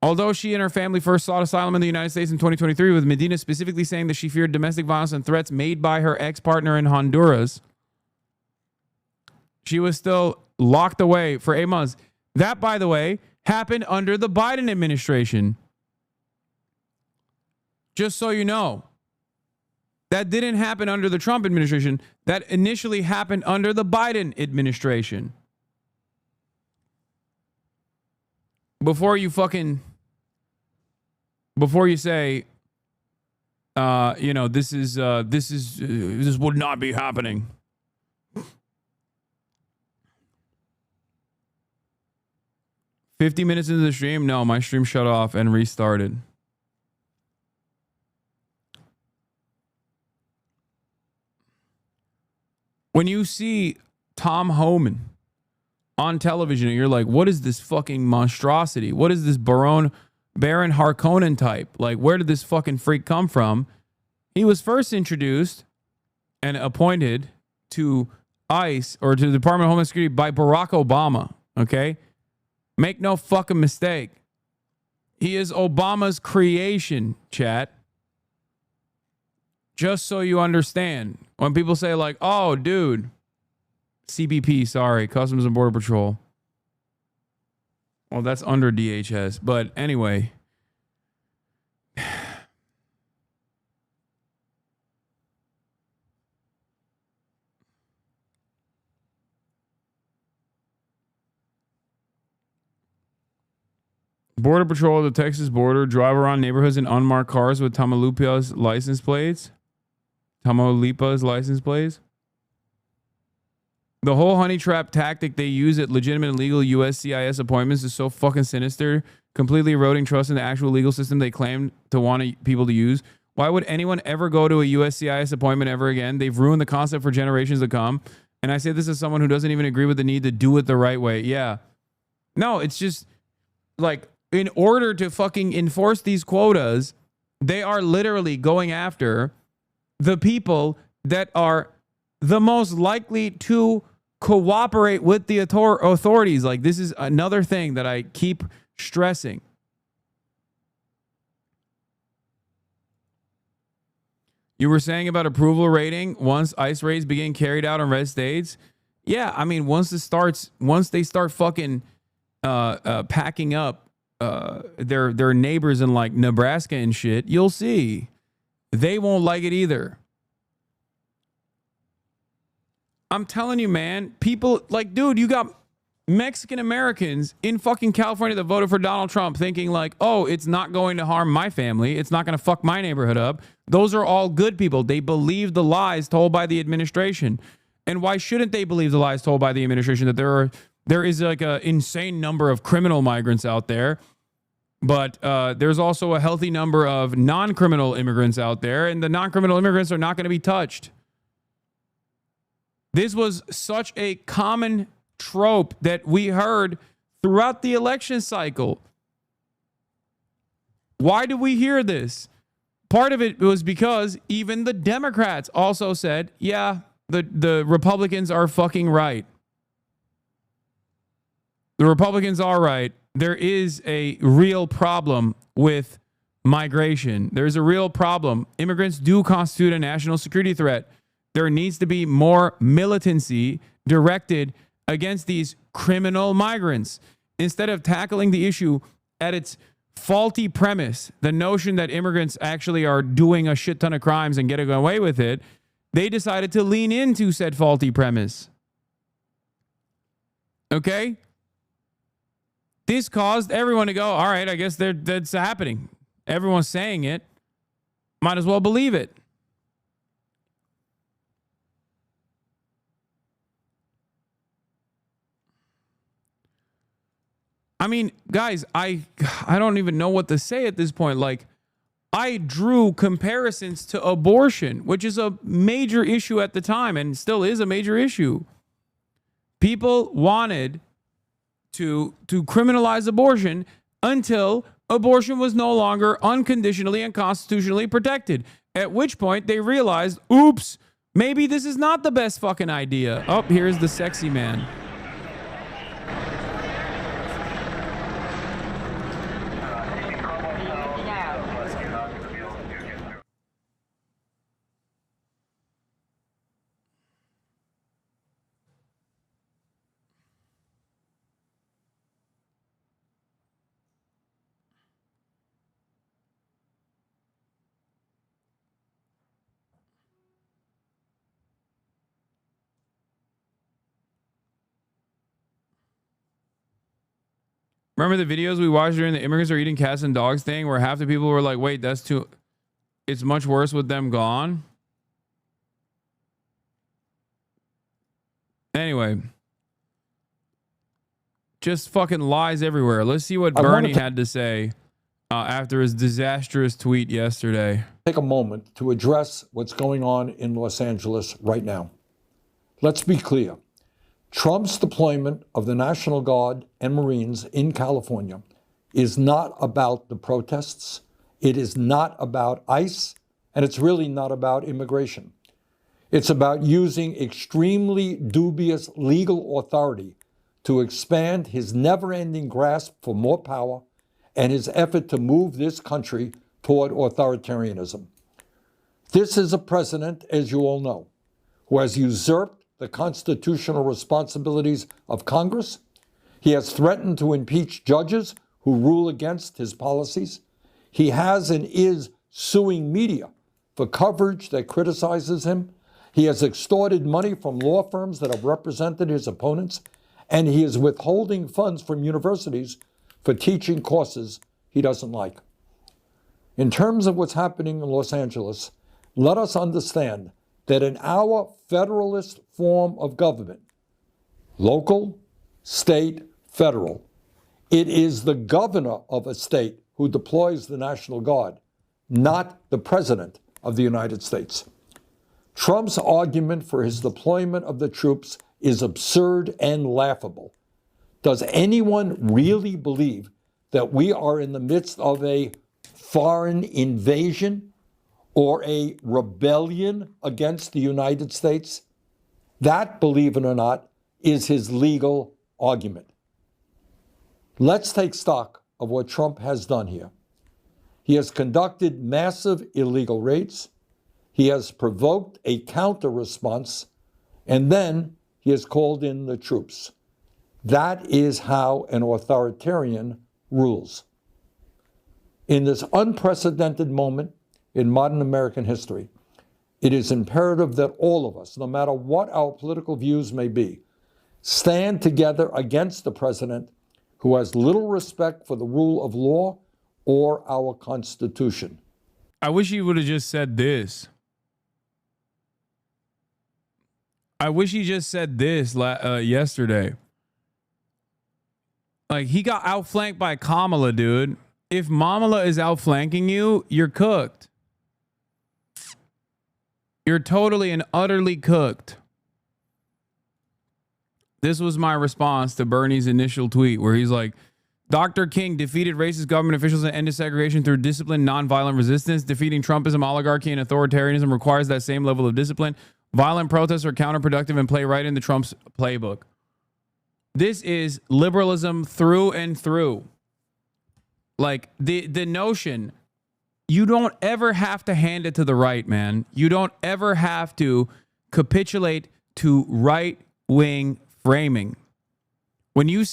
Although she and her family first sought asylum in the United States in 2023, with Medina specifically saying that she feared domestic violence and threats made by her ex-partner in Honduras, she was still locked away for 8 months. That, by the way, happened under the Biden administration. Just so you know. That didn't happen under the Trump administration. That initially happened under the Biden administration. Before you say, this would not be happening. "50 minutes into the stream, no, my stream shut off and restarted." When you see Tom Homan on television and you're like, what is this fucking monstrosity? What is this Baron Harkonnen type? Like, where did this fucking freak come from? He was first introduced and appointed to ICE or to the Department of Homeland Security by Barack Obama, okay? Make no fucking mistake. He is Obama's creation, chat. Just so you understand, when people say like, oh, dude, CBP, sorry, Customs and Border Patrol. Well, that's under DHS. But anyway. Border Patrol of the Texas border drive around neighborhoods in unmarked cars with Tamaulipas license plates. Tamaulipas license plates. The whole honey trap tactic they use at legitimate and legal USCIS appointments is so fucking sinister, completely eroding trust in the actual legal system they claim to want people to use. Why would anyone ever go to a USCIS appointment ever again? They've ruined the concept for generations to come. And I say this as someone who doesn't even agree with the need to do it the right way. Yeah. No, it's just like, in order to fucking enforce these quotas, they are literally going after the people that are the most likely to cooperate with the authorities. Like, this is another thing that I keep stressing. You were saying about approval rating once ICE raids begin carried out in red states. Yeah, I mean, once they start fucking packing up their neighbors in like Nebraska and shit, you'll see they won't like it either. I'm telling you, man, people like, dude, you got Mexican Americans in fucking California that voted for Donald Trump thinking like, oh, it's not going to harm my family. It's not going to fuck my neighborhood up. Those are all good people. They believe the lies told by the administration. And why shouldn't they believe the lies told by the administration that there is like an insane number of criminal migrants out there? But there's also a healthy number of non-criminal immigrants out there, and the non-criminal immigrants are not going to be touched. This was such a common trope that we heard throughout the election cycle. Why do we hear this? Part of it was because even the Democrats also said, yeah, the Republicans are fucking right. The Republicans are right. There is a real problem with migration. There's a real problem. Immigrants do constitute a national security threat. There needs to be more militancy directed against these criminal migrants. Instead of tackling the issue at its faulty premise, the notion that immigrants actually are doing a shit ton of crimes and getting away with it, they decided to lean into said faulty premise. Okay? This caused everyone to go, all right, I guess that's happening. Everyone's saying it. Might as well believe it. I mean, guys, I don't even know what to say at this point. Like, I drew comparisons to abortion, which is a major issue at the time and still is a major issue. People wanted to criminalize abortion until abortion was no longer unconditionally and constitutionally protected. At which point they realized, oops, maybe this is not the best fucking idea. Oh, here's the sexy man. Remember the videos we watched during the immigrants are eating cats and dogs thing where half the people were like, wait, that's too, it's much worse with them gone. Anyway, just fucking lies everywhere. Let's see what Bernie had to say after his disastrous tweet yesterday. Take a moment to address what's going on in Los Angeles right now. Let's be clear. Trump's deployment of the National Guard and Marines in California is not about the protests. It is not about ICE, and it's really not about immigration. It's about using extremely dubious legal authority to expand his never-ending grasp for more power and his effort to move this country toward authoritarianism. This is a president, as you all know, who has usurped the constitutional responsibilities of Congress. He has threatened to impeach judges who rule against his policies. He has and is suing media for coverage that criticizes him. He has extorted money from law firms that have represented his opponents, and he is withholding funds from universities for teaching courses he doesn't like. In terms of what's happening in Los Angeles, let us understand that in our federalist form of government, local, state, federal, it is the governor of a state who deploys the National Guard, not the President of the United States. Trump's argument for his deployment of the troops is absurd and laughable. Does anyone really believe that we are in the midst of a foreign invasion or a rebellion against the United States? That, believe it or not, is his legal argument. Let's take stock of what Trump has done here. He has conducted massive illegal raids. He has provoked a counter response, and then he has called in the troops. That is how an authoritarian rules. In this unprecedented moment in modern American history, it is imperative that all of us, no matter what our political views may be, stand together against the president who has little respect for the rule of law or our Constitution. I wish he would have just said this. I wish he just said this yesterday. Like, he got outflanked by Kamala, dude. If Kamala is outflanking you, you're cooked. You're totally and utterly cooked. This was my response to Bernie's initial tweet where he's like, Dr. King defeated racist government officials and ended segregation through disciplined, nonviolent resistance. Defeating Trumpism, oligarchy, and authoritarianism requires that same level of discipline. Violent protests are counterproductive and play right into Trump's playbook. This is liberalism through and through. Like, the notion, you don't ever have to hand it to the right, man. You don't ever have to capitulate to right-wing framing. When you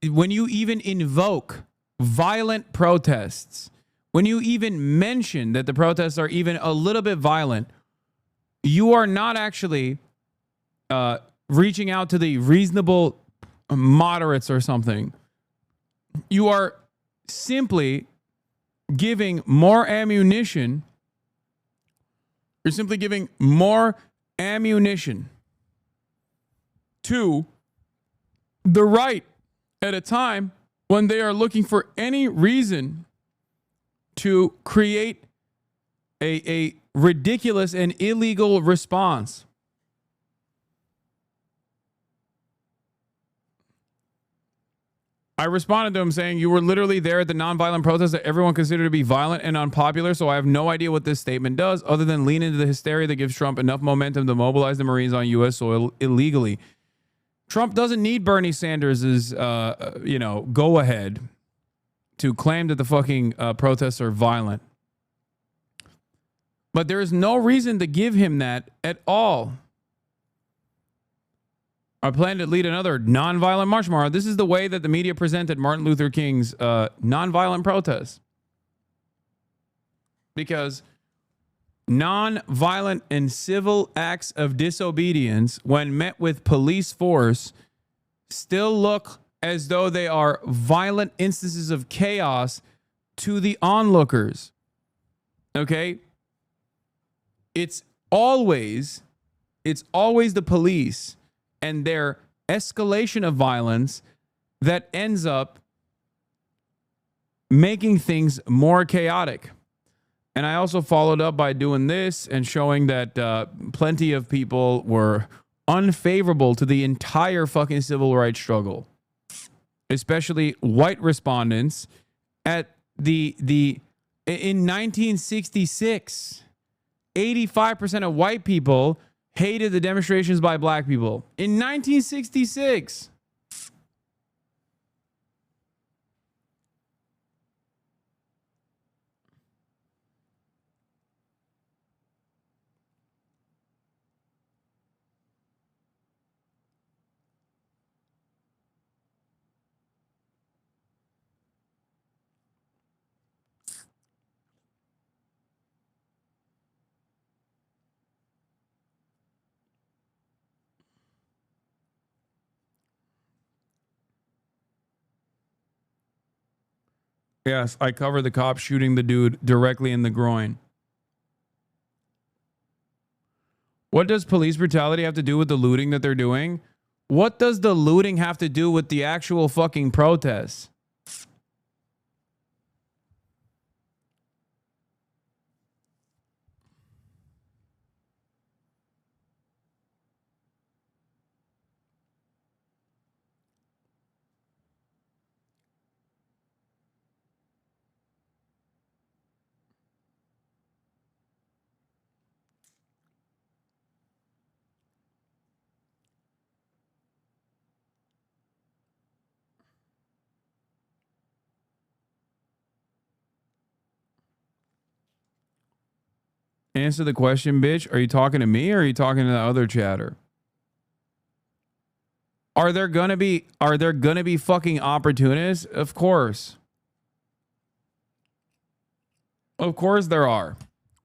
even invoke violent protests, when you even mention that the protests are even a little bit violent, you are not actually reaching out to the reasonable moderates or something. You are simply giving more ammunition. You're simply giving more ammunition to the right at a time when they are looking for any reason to create a ridiculous and illegal response. I responded to him saying, you were literally there at the nonviolent protest that everyone considered to be violent and unpopular, so I have no idea what this statement does other than lean into the hysteria that gives Trump enough momentum to mobilize the Marines on U.S. soil illegally. Trump doesn't need Bernie Sanders' go ahead to claim that the fucking protests are violent. But there is no reason to give him that at all. I plan to lead another nonviolent march tomorrow. This is the way that the media presented Martin Luther King's nonviolent protest. Because nonviolent and civil acts of disobedience, when met with police force, still look as though they are violent instances of chaos to the onlookers. Okay? It's always the police and their escalation of violence that ends up making things more chaotic. And I also followed up by doing this and showing that plenty of people were unfavorable to the entire fucking civil rights struggle, especially white respondents at in 1966, 85% of white people hated the demonstrations by black people. In 1966. Yes, I cover the cop shooting the dude directly in the groin. What does police brutality have to do with the looting that they're doing? What does the looting have to do with the actual fucking protests? Answer the question, bitch. Are you talking to me or are you talking to the other chatter? Are there gonna be fucking opportunists? Of course. Of course there are.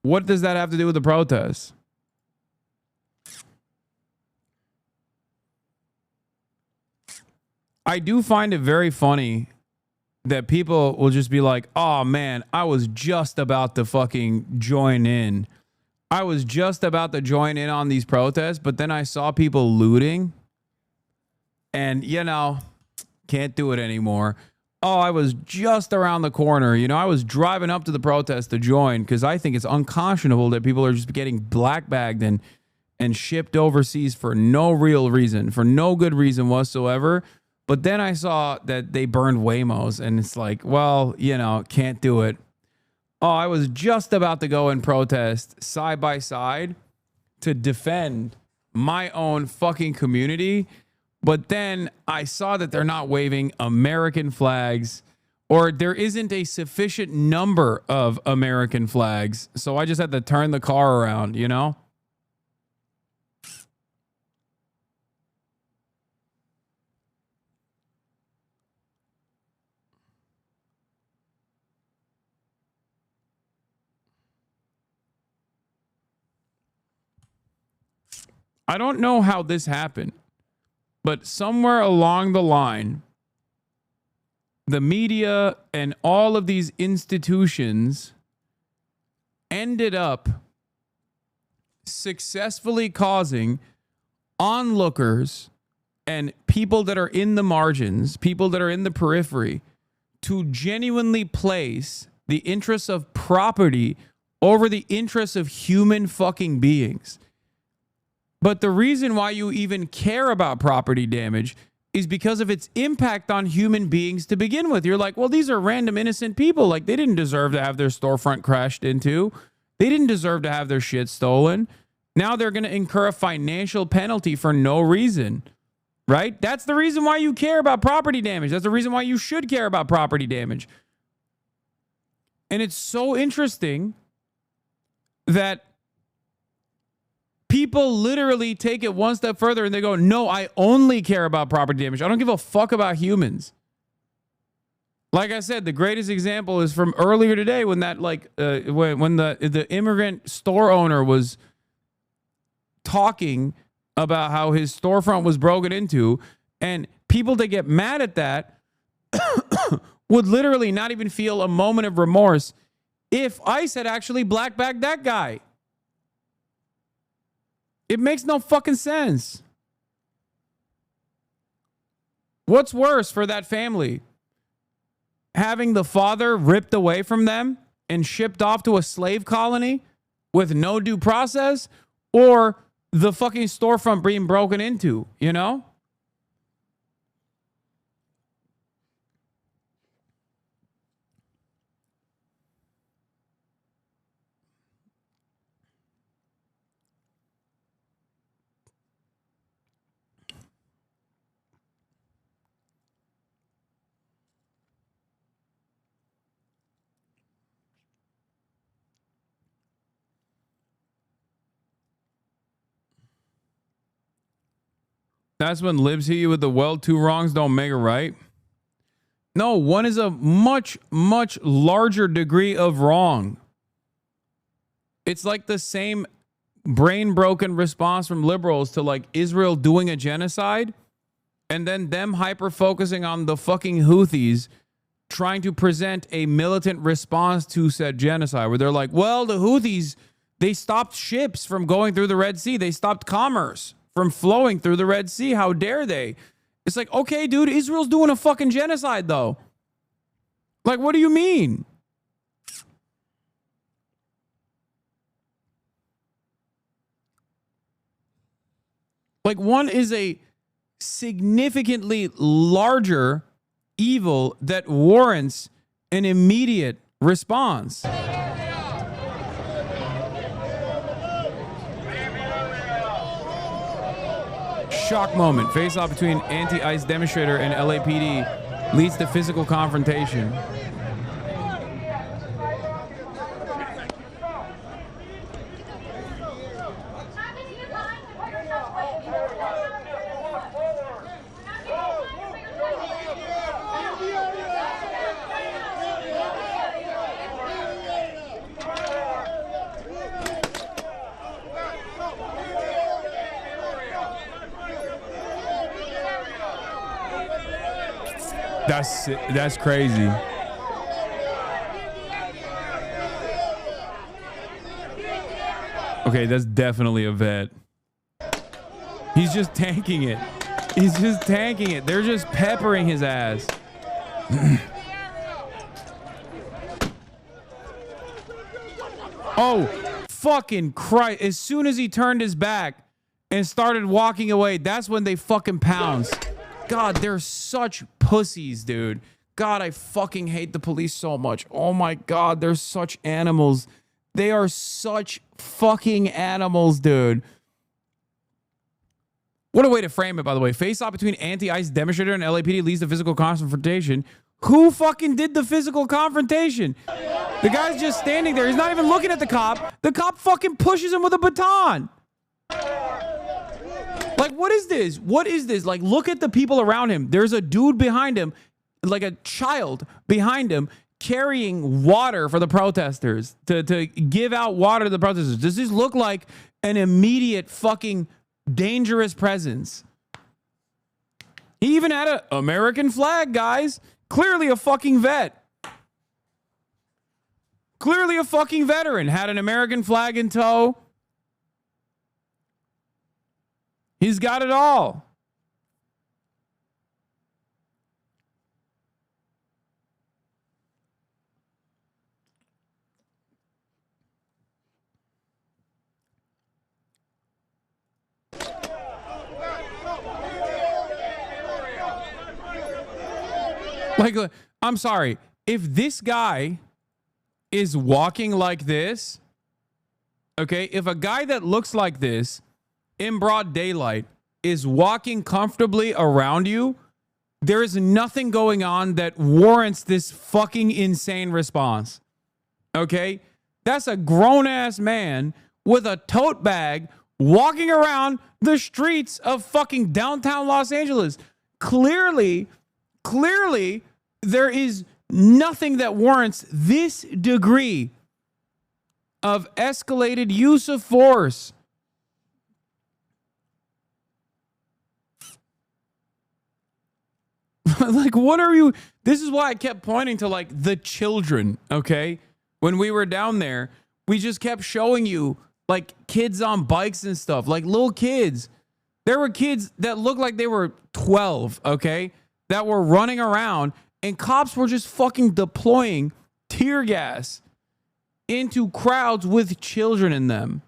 What does that have to do with the protests? I do find it very funny that people will just be like, oh man, I was just about to fucking join in. I was just about to join in on these protests, but then I saw people looting and, you know, can't do it anymore. Oh, I was just around the corner. You know, I was driving up to the protest to join because I think it's unconscionable that people are just getting blackbagged and shipped overseas for no real reason, for no good reason whatsoever. But then I saw that they burned Waymos, and it's like, well, you know, can't do it. Oh, I was just about to go and protest side by side to defend my own fucking community. But then I saw that they're not waving American flags, or there isn't a sufficient number of American flags. So I just had to turn the car around, you know? I don't know how this happened, but somewhere along the line, the media and all of these institutions ended up successfully causing onlookers and people that are in the margins, people that are in the periphery, to genuinely place the interests of property over the interests of human fucking beings. But the reason why you even care about property damage is because of its impact on human beings to begin with. You're like, well, these are random innocent people. Like, they didn't deserve to have their storefront crashed into. They didn't deserve to have their shit stolen. Now they're going to incur a financial penalty for no reason, right? That's the reason why you care about property damage. That's the reason why you should care about property damage. And it's so interesting that people literally take it one step further and they go, no, I only care about property damage. I don't give a fuck about humans. Like I said, the greatest example is from earlier today when that when the immigrant store owner was talking about how his storefront was broken into, and people that get mad at that would literally not even feel a moment of remorse if ICE had actually blackbagged that guy. It makes no fucking sense. What's worse for that family? Having the father ripped away from them and shipped off to a slave colony with no due process, or the fucking storefront being broken into, you know? That's when libs hit you with the, well, two wrongs don't make a right. No, one is a much, much larger degree of wrong. It's like the same brain broken response from liberals to like Israel doing a genocide and then them hyper focusing on the fucking Houthis trying to present a militant response to said genocide, where they're like, well, the Houthis, they stopped ships from going through the Red Sea. They stopped commerce from flowing through the Red Sea. How dare they? It's like, okay, dude, Israel's doing a fucking genocide, though. Like, what do you mean? Like, one is a significantly larger evil that warrants an immediate response. Shock moment. Face off between anti-ICE demonstrator and LAPD leads to physical confrontation. That's crazy. Okay, that's definitely a vet. He's just tanking it. He's just tanking it. They're just peppering his ass. Oh, fucking Christ. As soon as he turned his back and started walking away, that's when they fucking pounced. God, they're such pussies, dude. God, I fucking hate the police so much. Oh my God, they're such animals. They are such fucking animals, dude. What a way to frame it, by the way. Face off between anti-ICE demonstrator and LAPD leads to physical confrontation. Who fucking did the physical confrontation? The guy's just standing there. He's not even looking at the cop. The cop fucking pushes him with a baton. Like, what is this? What is this? Like, look at the people around him. There's a dude behind him, like a child behind him, carrying water for the protesters, to give out water to the protesters. Does this look like an immediate fucking dangerous presence? He even had an American flag, guys. Clearly a fucking vet. Clearly a fucking veteran. Had an American flag in tow. He's got it all. Like, I'm sorry. If this guy is walking like this, okay, if a guy that looks like this in broad daylight is walking comfortably around you, there is nothing going on that warrants this fucking insane response. Okay? That's a grown-ass man with a tote bag walking around the streets of fucking downtown Los Angeles. Clearly, there is nothing that warrants this degree of escalated use of force. Like, what are you? This is why I kept pointing to, like, the children, okay? When we were down there, we just kept showing you, like, kids on bikes and stuff, like little kids. There were kids that looked like they were 12, okay, that were running around, and cops were just fucking deploying tear gas into crowds with children in them.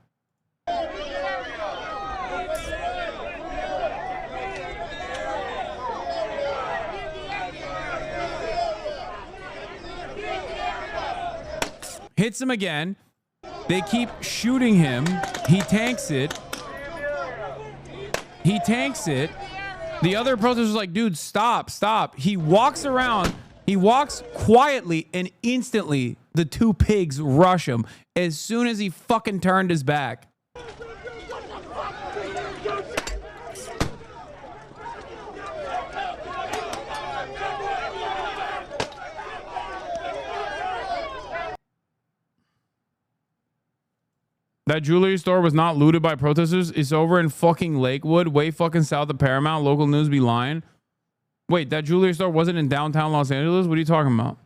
Hits him again. They keep shooting him. He tanks it. He tanks it. The other protesters are like, dude, stop, stop. He walks around. He walks quietly, and instantly the two pigs rush him as soon as he fucking turned his back. That jewelry store was not looted by protesters. It's over in fucking Lakewood, way fucking south of Paramount. Local news be lying. Wait, that jewelry store wasn't in downtown Los Angeles? What are you talking about?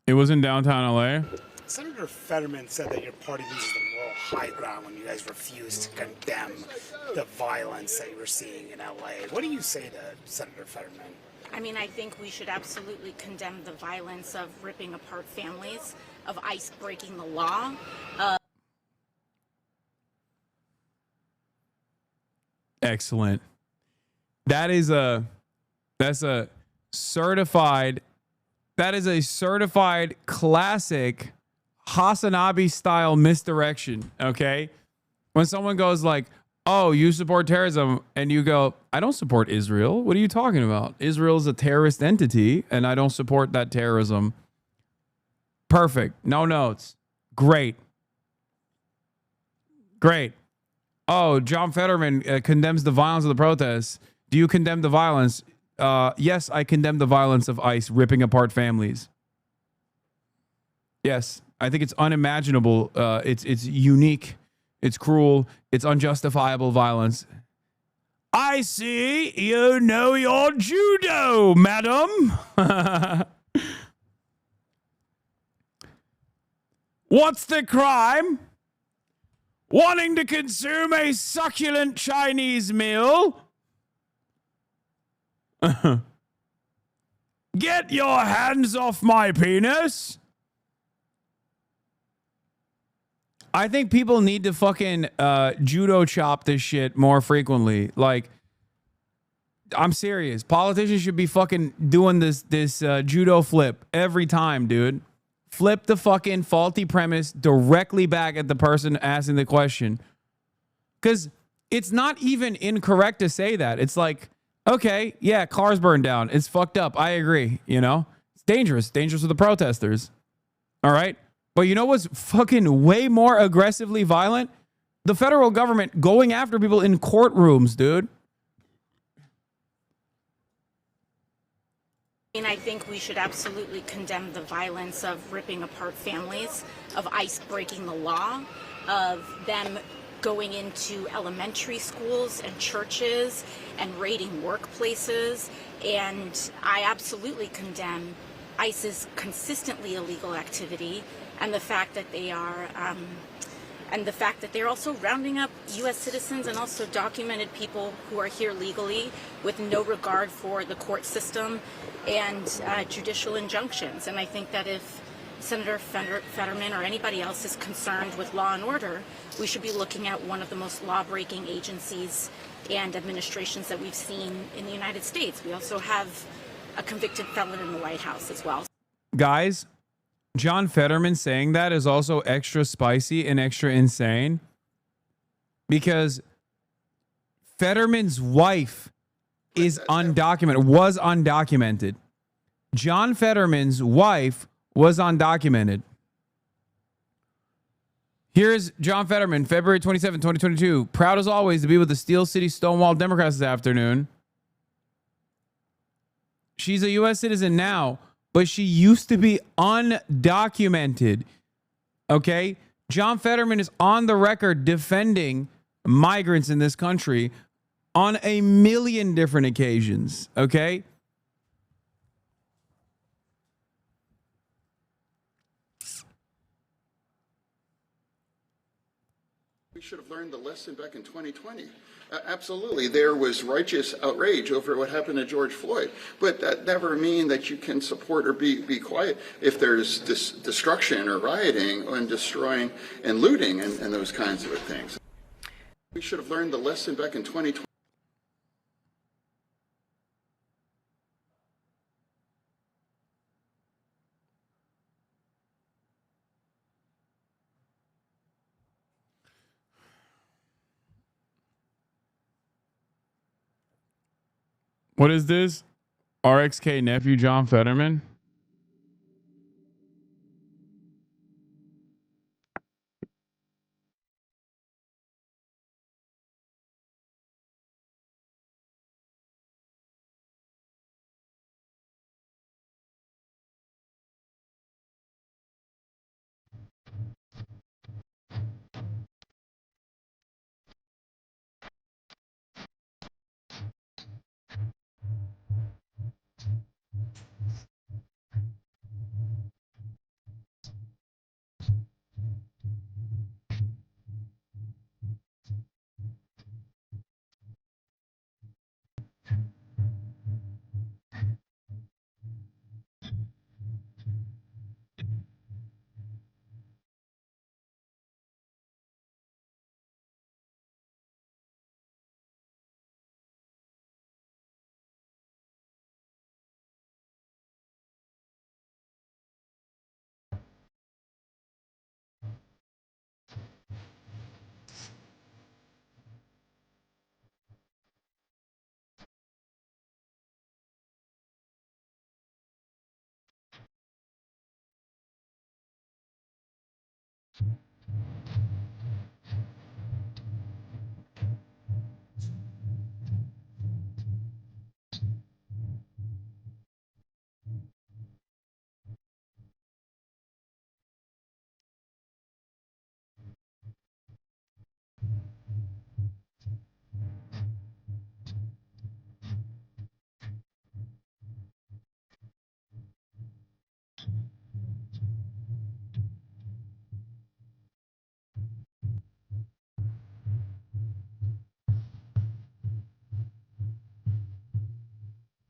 It was in downtown LA? Senator Fetterman said that your party loses the moral high ground when you guys refuse to condemn the violence that you were seeing in LA. What do you say to Senator Fetterman? I mean, I think we should absolutely condemn the violence of ripping apart families, of ICE breaking the law. Excellent. That's a certified classic Hasanabi style misdirection. Okay. When someone goes like, oh, you support terrorism, and you go, I don't support Israel. What are you talking about? Israel is a terrorist entity, and I don't support that terrorism. Perfect. No notes. Great. Great. Oh, John Fetterman condemns the violence of the protests. Do you condemn the violence? Yes, I condemn the violence of ICE ripping apart families. Yes, I think it's unimaginable. It's unique. It's cruel. It's unjustifiable violence. I see you know your judo, madam. What's the crime? Wanting to consume a succulent Chinese meal? Get your hands off my penis. I think people need to fucking judo chop this shit more frequently. Like, I'm serious. Politicians should be fucking doing this judo flip every time, dude. Flip the fucking faulty premise directly back at the person asking the question. Because it's not even incorrect to say that. It's like, okay, yeah, cars burned down. It's fucked up. I agree, you know? It's dangerous. Dangerous for the protesters. All right? But you know what's fucking way more aggressively violent? The federal government going after people in courtrooms, dude. I mean, I think we should absolutely condemn the violence of ripping apart families, of ICE breaking the law, of them going into elementary schools and churches and raiding workplaces. And I absolutely condemn ICE's consistently illegal activity and the fact that they are they're also rounding up U.S. citizens and also documented people who are here legally with no regard for the court system and judicial injunctions. And I think that if Senator Fetterman or anybody else is concerned with law and order, we should be looking at one of the most law-breaking agencies and administrations that we've seen in the United States. We also have a convicted felon in the White House as well. Guys, John Fetterman saying that is also extra spicy and extra insane because Fetterman's wife was undocumented. John Fetterman's wife was undocumented. Here's John Fetterman, February 27, 2022. Proud as always to be with the Steel City Stonewall Democrats this afternoon. She's a U.S. citizen now, but she used to be undocumented. Okay? John Fetterman is on the record defending migrants in this country on a million different occasions. Okay? We should have learned the lesson back in 2020. Absolutely, there was righteous outrage over what happened to George Floyd, but that never means that you can support or be quiet if there's destruction or rioting and destroying and looting and those kinds of things. We should have learned the lesson back in 2020. What is this? RXK nephew John Fetterman?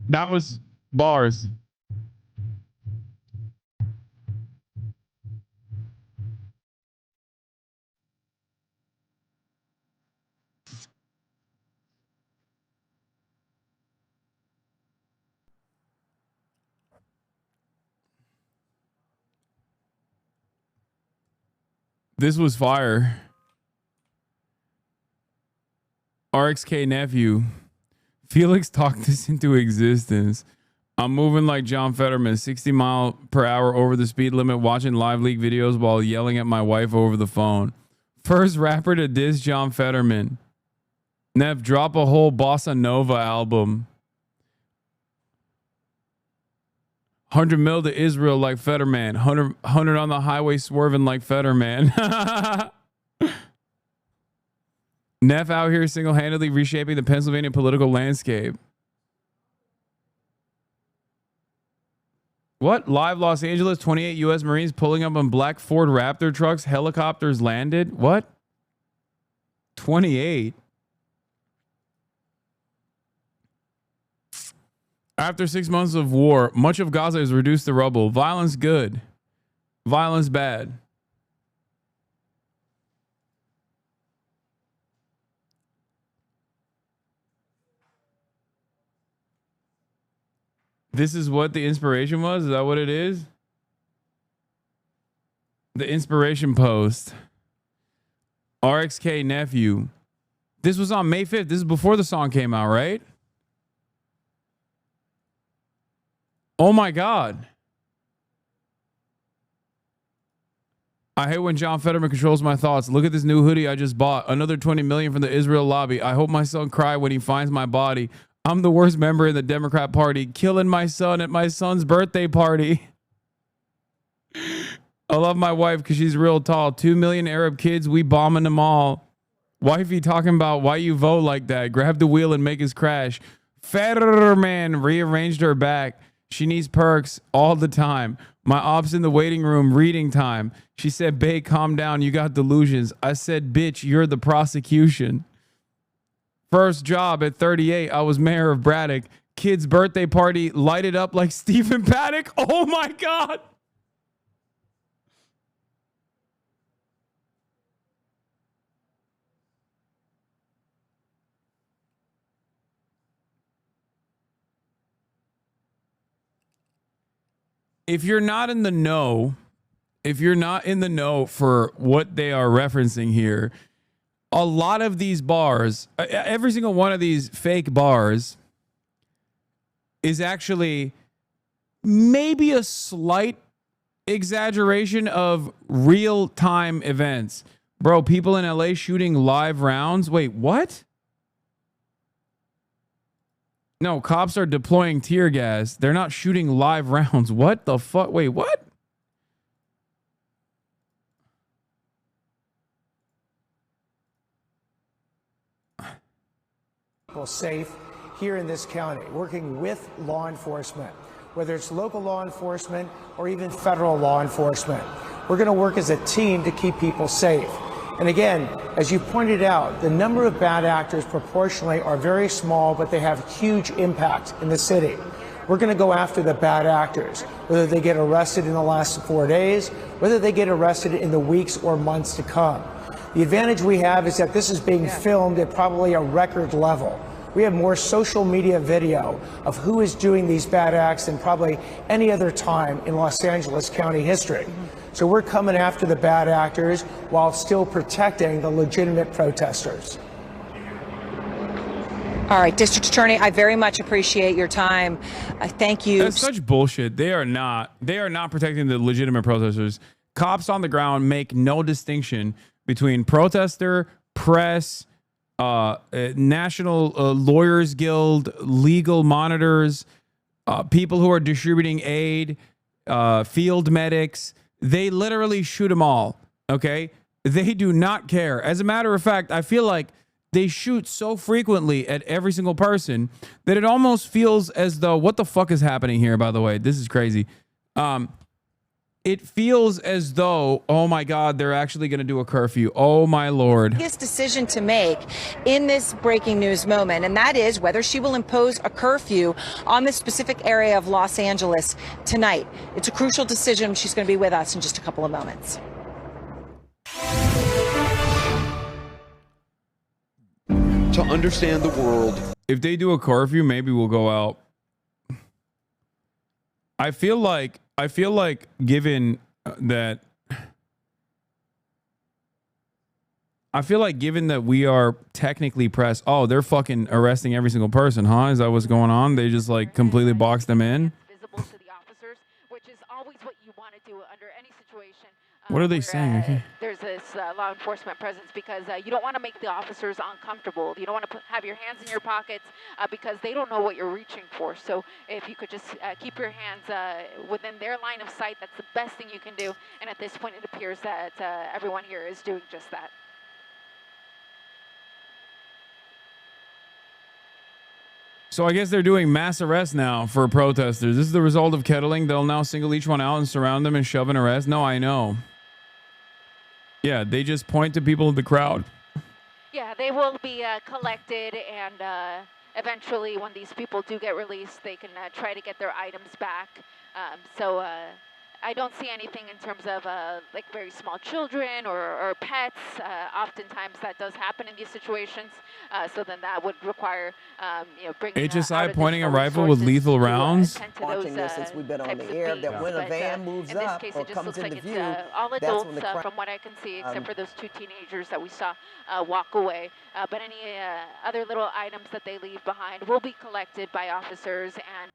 That was bars. This was fire. RXK nephew. Felix talked this into existence. I'm moving like John Fetterman, 60 mph over the speed limit, watching live leak videos while yelling at my wife over the phone. First rapper to diss John Fetterman. Nev, drop a whole Bossa Nova album. 100 mil to Israel like Fetterman. 100 on the highway swerving like Fetterman. Neff out here single-handedly reshaping the Pennsylvania political landscape. What? Live Los Angeles, 28 U.S. Marines pulling up on black Ford Raptor trucks. Helicopters landed. What? 28. After 6 months of war, much of Gaza is reduced to rubble. Violence good. Violence bad. This is what the inspiration was? Is that what it is? The inspiration post. RXK nephew. This was on May 5th. This is before the song came out, right? Oh my God. I hate when John Fetterman controls my thoughts. Look at this new hoodie I just bought. Another 20 million from the Israel lobby. I hope my son cry when he finds my body. I'm the worst member in the Democrat Party. Killing my son at my son's birthday party. I love my wife because she's real tall. 2 million Arab kids. We bombing them all. Wifey talking about why you vote like that. Grab the wheel and make us crash. Fetterman rearranged her back. She needs perks all the time. My ops in the waiting room, reading time. She said, babe, calm down. You got delusions. I said, bitch, you're the prosecution. First job at 38, I was mayor of Braddock. Kid's birthday party lighted up like Stephen Paddock. Oh my God. If you're not in the know, for what they are referencing here, a lot of these bars, every single one of these fake bars is actually maybe a slight exaggeration of real-time events. Bro, people in LA shooting live rounds. Wait, what? No, cops are deploying tear gas. They're not shooting live rounds. What the fuck? Wait, what? People safe here in this county, working with law enforcement, whether it's local law enforcement or even federal law enforcement. We're going to work as a team to keep people safe. And again, as you pointed out, the number of bad actors proportionally are very small, but they have huge impact in the city. We're going to go after the bad actors, whether they get arrested in the last 4 days, whether they get arrested in the weeks or months to come. The advantage we have is that this is being filmed at probably a record level. We have more social media video of who is doing these bad acts than probably any other time in Los Angeles County history. So we're coming after the bad actors while still protecting the legitimate protesters. All right, District Attorney, I very much appreciate your time. I thank you. That's such bullshit. They are not protecting the legitimate protesters. cops on the ground make no distinction between protester, press, National Lawyers Guild, legal monitors, people who are distributing aid, field medics. They literally shoot them all, okay? They do not care. As a matter of fact, I feel like they shoot so frequently at every single person that it almost feels as though, what the fuck is happening here, by the way? This is crazy. It feels as though, oh my God, they're actually going to do a curfew. Oh my Lord. Biggest decision to make in this breaking news moment, and that is whether she will impose a curfew on this specific area of Los Angeles tonight. It's a crucial decision. She's going to be with us in just a couple of moments. To understand the world. If they do a curfew, maybe we'll go out. I feel like given that we are technically pressed, oh, they're fucking arresting every single person, huh? Is that what's going on? They just like completely box them in? Visible to the officers, which is always what you want to do under any situation. What are they saying? Okay. There's this law enforcement presence because you don't want to make the officers uncomfortable. You don't want to have your hands in your pockets because they don't know what you're reaching for. So if you could just keep your hands within their line of sight, that's the best thing you can do. And at this point, it appears that everyone here is doing just that. So I guess they're doing mass arrests now for protesters. This is the result of kettling. They'll now single each one out and surround them and shove and arrest. No, I know. Yeah, they just point to people in the crowd. Yeah, they will be collected, and eventually when these people do get released, they can try to get their items back. So I don't see anything in terms of like very small children or pets. Oftentimes that does happen in these situations. So then that would require, bringing HSI pointing a rifle with lethal rounds. Watching this since we've been on the air, that when a van moves up or comes into view, all that's adults when the from what I can see, except for those two teenagers that we saw walk away. But any other little items that they leave behind will be collected by officers. And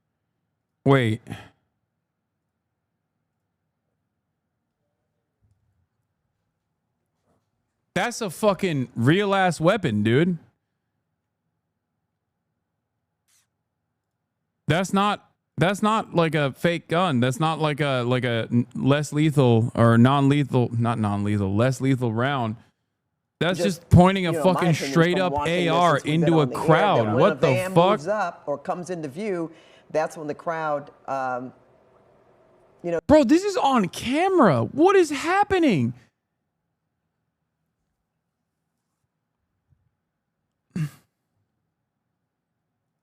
wait. That's a fucking real ass weapon, dude. That's not like a fake gun. That's not like a less lethal or less lethal round. That's just pointing a fucking straight up AR into a crowd. What the fuck? Moves up or comes into view, that's when the crowd, Bro, this is on camera. What is happening?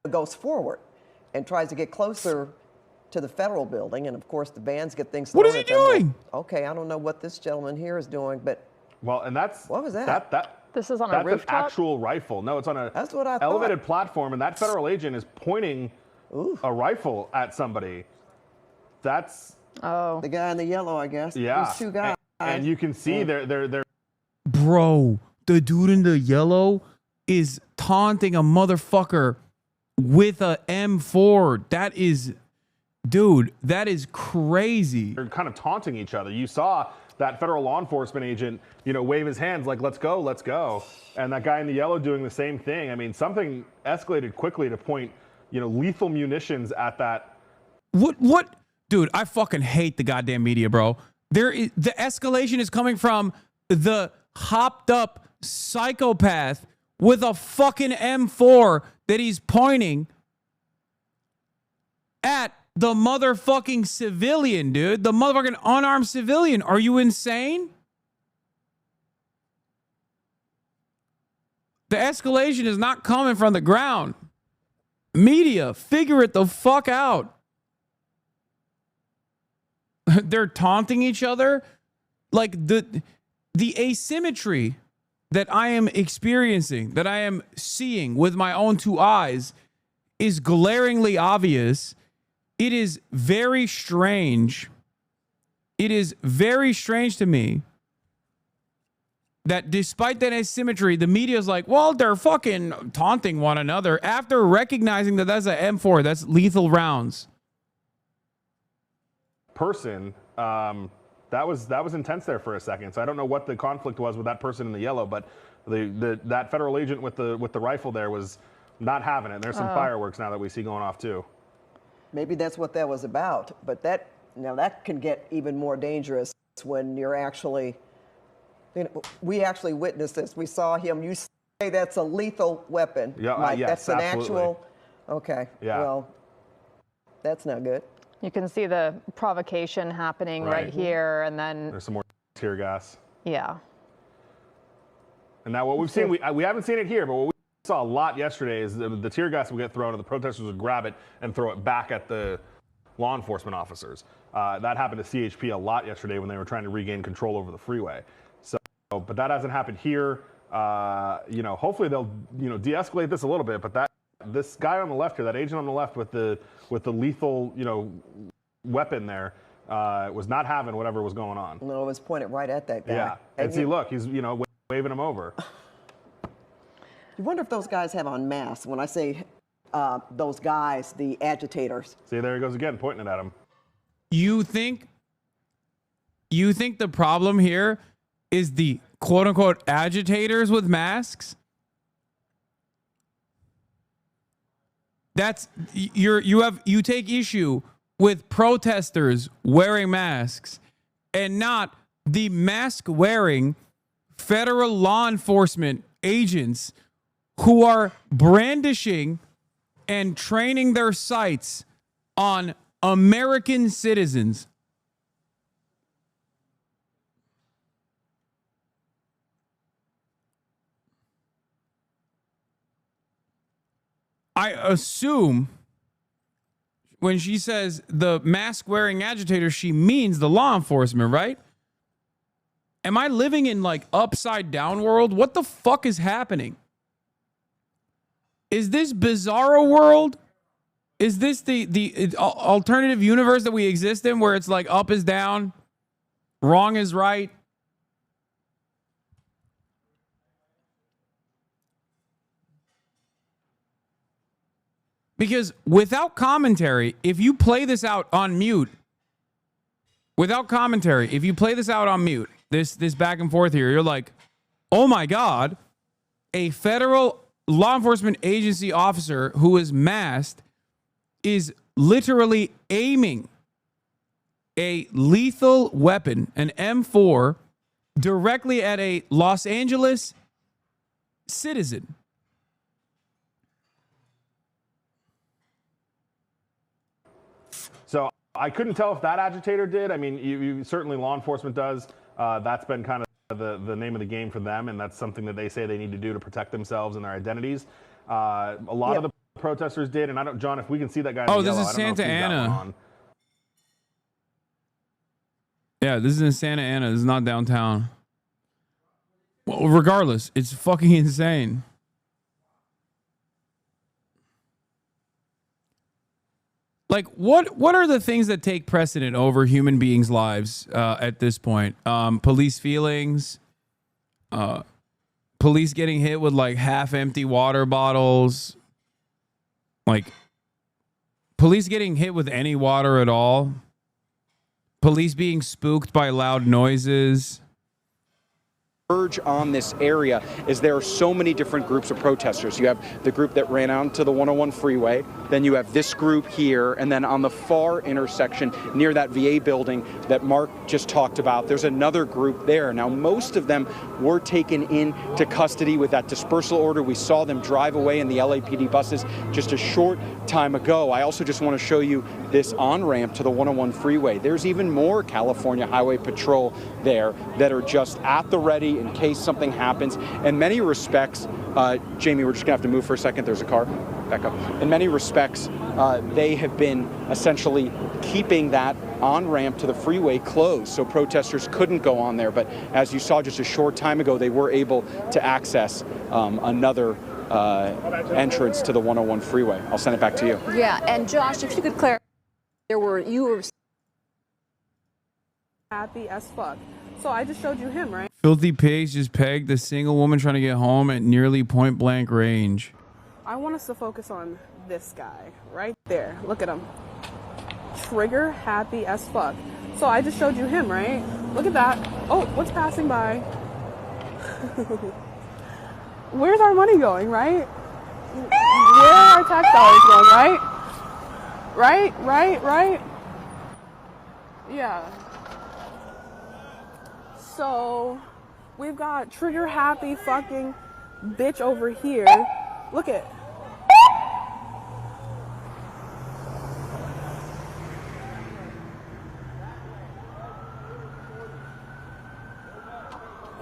goes forward and tries to get closer to the federal building, and of course the bands get things. What is he doing? Okay, I don't know what this gentleman here is doing, but and that's what was that? This is on that's a rooftop. An actual rifle. No, it's on a that's what I elevated thought. platform, and that federal agent is pointing a rifle at somebody. That's the guy in the yellow, I guess. Yeah, There's two guys, and you can see they're. Bro, the dude in the yellow is taunting a motherfucker with a M4. That is, dude, that is crazy. They're kind of taunting each other. You saw that federal law enforcement agent, wave his hands like, let's go, let's go. And that guy in the yellow doing the same thing. I mean, something escalated quickly to point, lethal munitions at that. What? Dude, I fucking hate the goddamn media, bro. The escalation is coming from the hopped up psychopath with a fucking M4 that he's pointing at the motherfucking civilian, dude. The motherfucking unarmed civilian. Are you insane? The escalation is not coming from the ground. Media, figure it the fuck out. They're taunting each other. Like the asymmetry that I am experiencing, that I am seeing with my own two eyes is glaringly obvious. It is very strange. It is very strange to me that despite that asymmetry, the media is like, well, they're fucking taunting one another after recognizing that that's an M4, that's lethal rounds. Person That was intense there for a second. So I don't know what the conflict was with that person in the yellow, but that federal agent with the rifle there was not having it. There's some fireworks now that we see going off too. Maybe that's what that was about. But that can get even more dangerous when you're actually, we actually witnessed this. We saw him. You say that's a lethal weapon. Yeah, Mike. yes, That's an absolutely. actual, okay. Yeah. Well, that's not good. You can see the provocation happening right here, and then there's some more tear gas. Yeah. And now what we've seen, we haven't seen it here, but what we saw a lot yesterday is the tear gas would get thrown and the protesters would grab it and throw it back at the law enforcement officers. That happened to CHP a lot yesterday when they were trying to regain control over the freeway. So, but that hasn't happened here. Hopefully they'll, de-escalate this a little bit, but this guy on the left here, that agent on the left with the lethal, weapon there, was not having whatever was going on. No, it was pointed right at that guy. Yeah, and see, look, he's, waving him over. You wonder if those guys have on masks. When I say those guys, the agitators. See, there he goes again, pointing it at him. You think the problem here is the quote unquote agitators with masks? That's you take issue with protesters wearing masks and not the mask wearing federal law enforcement agents who are brandishing and training their sights on American citizens. I assume when she says the mask-wearing agitator, she means the law enforcement, right? Am I living in like upside down world? What the fuck is happening? Is this bizarro world? Is this the alternative universe that we exist in where it's like up is down, wrong is right? Because without commentary, if you play this out on mute, this back and forth here, you're like, oh my God, a federal law enforcement agency officer who is masked is literally aiming a lethal weapon, an M4, directly at a Los Angeles citizen. So I couldn't tell if that agitator did. I mean, you certainly law enforcement does. That's been kind of the name of the game for them, and that's something that they say they need to do to protect themselves and their identities. A lot of the protesters did, and I don't, John, if we can see that guy. Oh, this is Santa Ana. Yeah, this is in Santa Ana. This is not downtown. Well, regardless, it's fucking insane. Like, what are the things that take precedent over human beings' lives at this point? Police feelings, police getting hit with like half-empty water bottles, like police getting hit with any water at all, police being spooked by loud noises. Urge on this area is there are so many different groups of protesters. You have the group that ran out to the 101 freeway, then you have this group here, and then on the far intersection near that VA building that Mark just talked about, there's another group there. Now, most of them were taken into custody with that dispersal order. We saw them drive away in the LAPD buses just a short time ago. I also just want to show you this on-ramp to the 101 freeway. There's even more California Highway Patrol there that are just at the ready in case something happens. In many respects, Jamie, we're just gonna have to move for a second. There's a car. Back up. In many respects, they have been essentially keeping that on-ramp to the freeway closed, so protesters couldn't go on there. But as you saw just a short time ago, they were able to access another entrance to the 101 freeway. I'll send it back to you. Yeah, and Josh, if you could clarify, you were happy as fuck. So I just showed you him, right? Filthy pigs just pegged a single woman trying to get home at nearly point blank range. I want us to focus on this guy right there. Look at him. Trigger happy as fuck. So I just showed you him, right? Look at that. Oh, what's passing by? Where's our money going, right? Where are our tax dollars going, right? Right? Yeah. So, we've got trigger happy fucking bitch over here. Look at.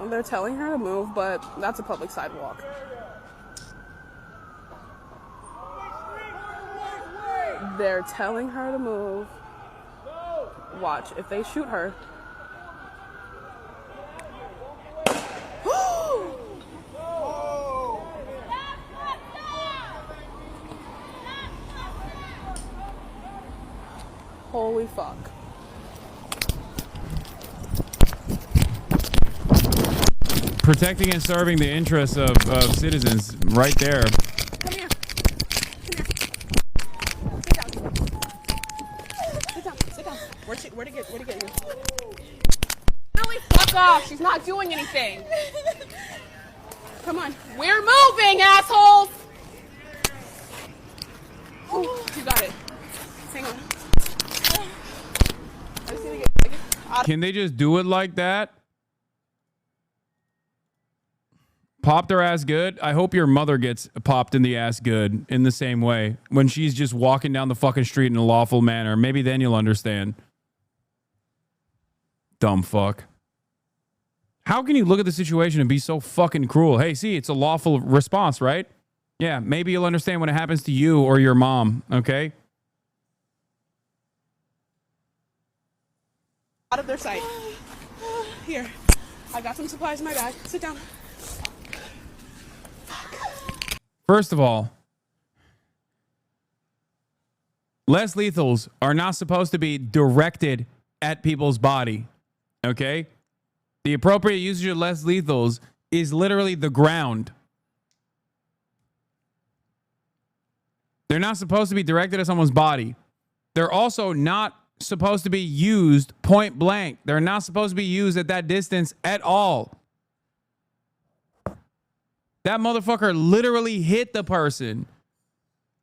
They're telling her to move, but that's a public sidewalk. They're telling her to move. Watch, if they shoot her. Holy fuck. Protecting and serving the interests of citizens right there. Come here. Sit down. Where'd it get you? Really fuck off. She's not doing anything. Come on. We're moving, assholes. Ooh, you got it. Hang on. I just need to get out. Can they just do it like that? Pop their ass good. I hope your mother gets popped in the ass good in the same way when she's just walking down the fucking street in a lawful manner. Maybe then you'll understand. Dumb fuck. How can you look at the situation and be so fucking cruel? Hey, see, it's a lawful response, right? Yeah, maybe you'll understand when it happens to you or your mom, okay? Out of their sight. Here. I got some supplies in my bag. Sit down. First of all, less lethals are not supposed to be directed at people's body, okay? The appropriate usage of less lethals is literally the ground. They're not supposed to be directed at someone's body. They're also not supposed to be used point blank. They're not supposed to be used at that distance at all. That motherfucker literally hit the person.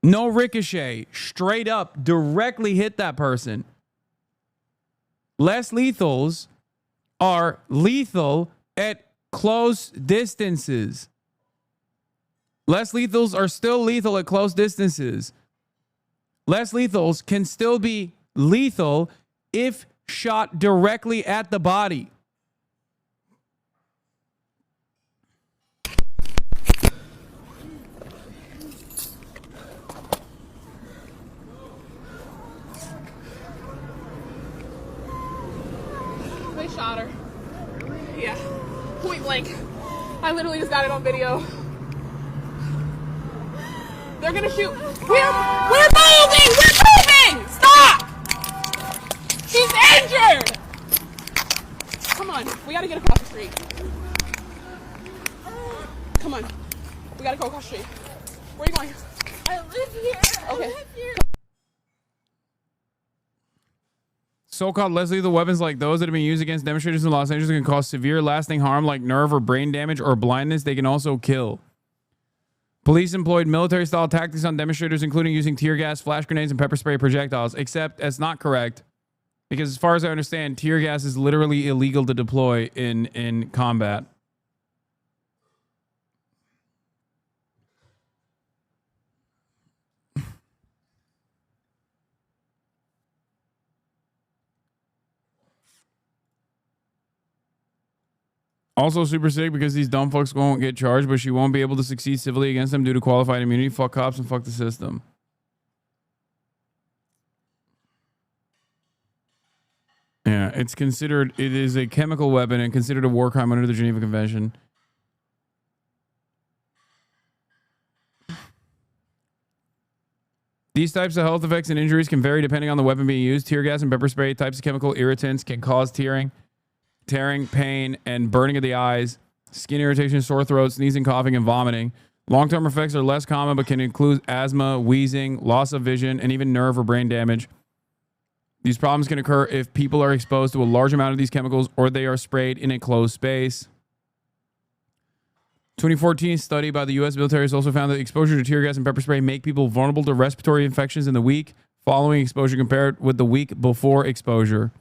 No ricochet. Straight up, directly hit that person. Less lethals are lethal at close distances. Less lethals are still lethal at close distances. Less lethals can still be lethal if shot directly at the body. They shot her. Yeah. Point blank. I literally just got it on video. They're gonna shoot. We're moving! We're moving! Stop! She's injured! Come on. We gotta get across the street. Come on. We gotta go across the street. Where are you going? I live here. Okay. I live here. So-called less lethal weapons like those that have been used against demonstrators in Los Angeles can cause severe lasting harm like nerve or brain damage or blindness. They can also kill. Police employed military-style tactics on demonstrators, including using tear gas, flash grenades, and pepper spray projectiles, except that's not correct. Because as far as I understand, tear gas is literally illegal to deploy in combat. Also super sick because these dumb fucks won't get charged, but she won't be able to succeed civilly against them due to qualified immunity. Fuck cops and fuck the system. Yeah, it is a chemical weapon and considered a war crime under the Geneva Convention. These types of health effects and injuries can vary depending on the weapon being used. Tear gas and pepper spray types of chemical irritants can cause tearing, pain, and burning of the eyes, skin irritation, sore throat, sneezing, coughing, and vomiting. Long-term effects are less common but can include asthma, wheezing, loss of vision, and even nerve or brain damage. These problems can occur if people are exposed to a large amount of these chemicals or they are sprayed in a closed space. 2014 study by the U.S. military has also found that exposure to tear gas and pepper spray make people vulnerable to respiratory infections in the week following exposure compared with the week before exposure.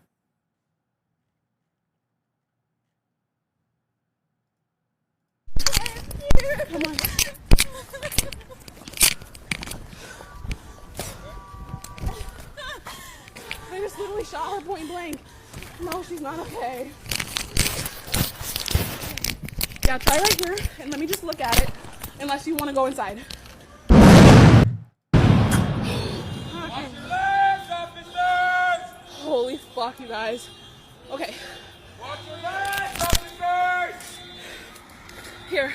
Come on. I just literally shot her point blank. No, she's not okay. Yeah, try right here, and let me just look at it, unless you want to go inside. Holy fuck, you guys. Okay. Watch your legs, officers! Here.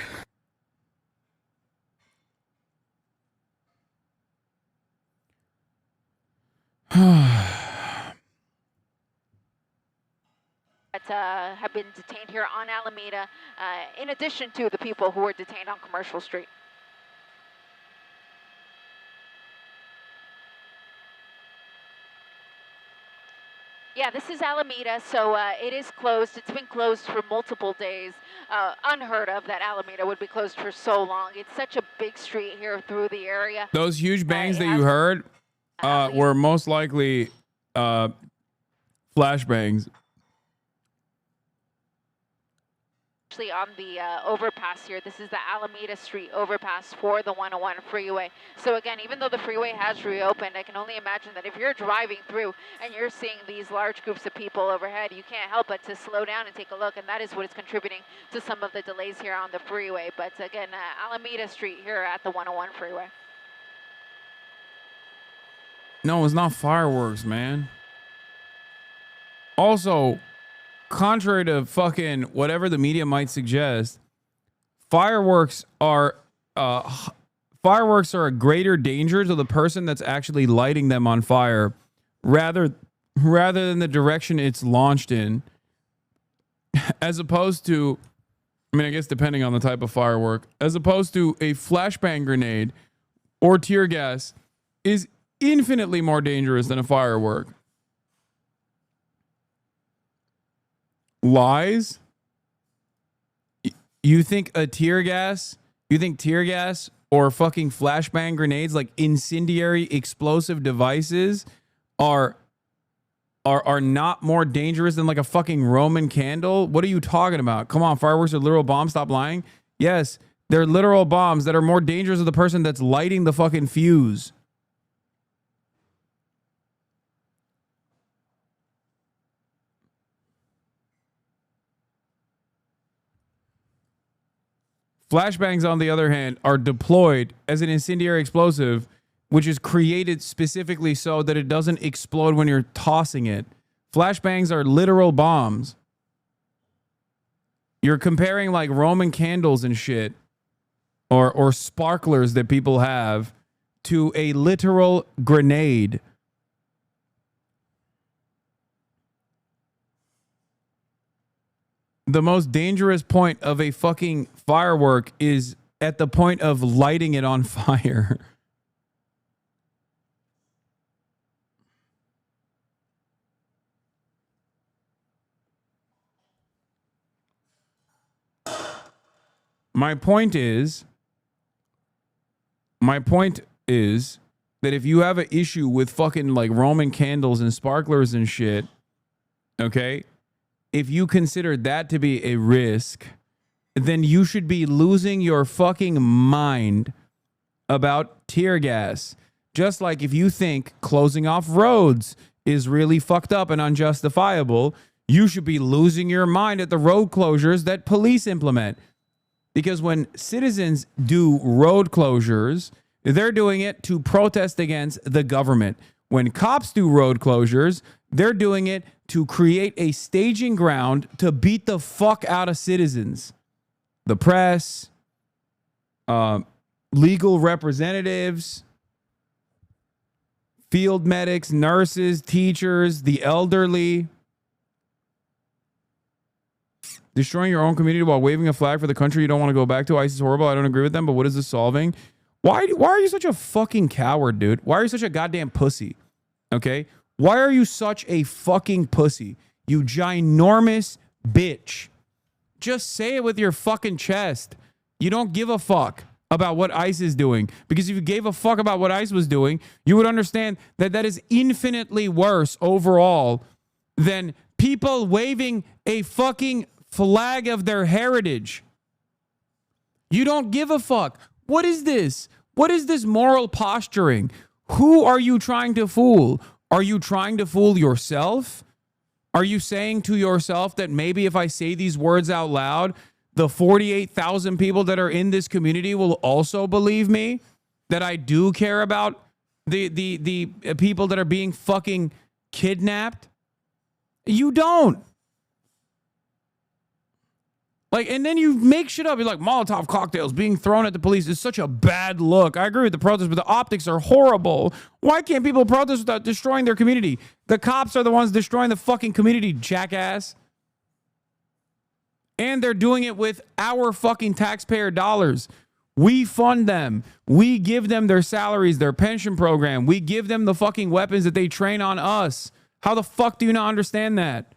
That have been detained here on Alameda, in addition to the people who were detained on Commercial Street. Yeah, this is Alameda, so it is closed. It's been closed for multiple days. Unheard of that Alameda would be closed for so long. It's such a big street here through the area. Those huge bangs that you heard were most likely flashbangs. Actually on the overpass here. This is the Alameda Street overpass for the 101 freeway. So again, even though the freeway has reopened, I can only imagine that if you're driving through and you're seeing these large groups of people overhead, you can't help but to slow down and take a look, and that is what is contributing to some of the delays here on the freeway. But again, Alameda Street here at the 101 freeway. No, it's not fireworks, man. Also, contrary to fucking whatever the media might suggest, fireworks are a greater danger to the person that's actually lighting them on fire rather than the direction it's launched in, as opposed to, I mean, I guess depending on the type of firework, as opposed to a flashbang grenade or tear gas is infinitely more dangerous than a firework. Lies? You think tear gas or fucking flashbang grenades, like incendiary explosive devices, are not more dangerous than like a fucking Roman candle? What are you talking about? Come on, fireworks are literal bombs. Stop lying. Yes, they're literal bombs that are more dangerous to the person that's lighting the fucking fuse. Flashbangs, on the other hand, are deployed as an incendiary explosive, which is created specifically so that it doesn't explode when you're tossing it. Flashbangs are literal bombs. You're comparing like Roman candles and shit, or sparklers that people have, to a literal grenade. The most dangerous point of a fucking firework is at the point of lighting it on fire. My point is that if you have an issue with fucking like Roman candles and sparklers and shit, okay? If you consider that to be a risk, then you should be losing your fucking mind about tear gas. Just like if you think closing off roads is really fucked up and unjustifiable, you should be losing your mind at the road closures that police implement. Because when citizens do road closures, they're doing it to protest against the government. When cops do road closures, they're doing it to create a staging ground to beat the fuck out of citizens. The press, legal representatives, field medics, nurses, teachers, the elderly. Destroying your own community while waving a flag for the country you don't want to go back to. ISIS is horrible. I don't agree with them, but what is this solving? Why are you such a fucking coward, dude? Why are you such a goddamn pussy? Okay? Why are you such a fucking pussy? You ginormous bitch. Just say it with your fucking chest. You don't give a fuck about what ICE is doing. Because if you gave a fuck about what ICE was doing, you would understand that that is infinitely worse overall than people waving a fucking flag of their heritage. You don't give a fuck. What is this? What is this moral posturing? Who are you trying to fool? Are you trying to fool yourself? Are you saying to yourself that maybe if I say these words out loud, the 48,000 people that are in this community will also believe me? That I do care about the people that are being fucking kidnapped? You don't. Like, and then you make shit up. You're like, Molotov cocktails being thrown at the police is such a bad look. I agree with the protest, but the optics are horrible. Why can't people protest without destroying their community? The cops are the ones destroying the fucking community, jackass. And they're doing it with our fucking taxpayer dollars. We fund them. We give them their salaries, their pension program. We give them the fucking weapons that they train on us. How the fuck do you not understand that?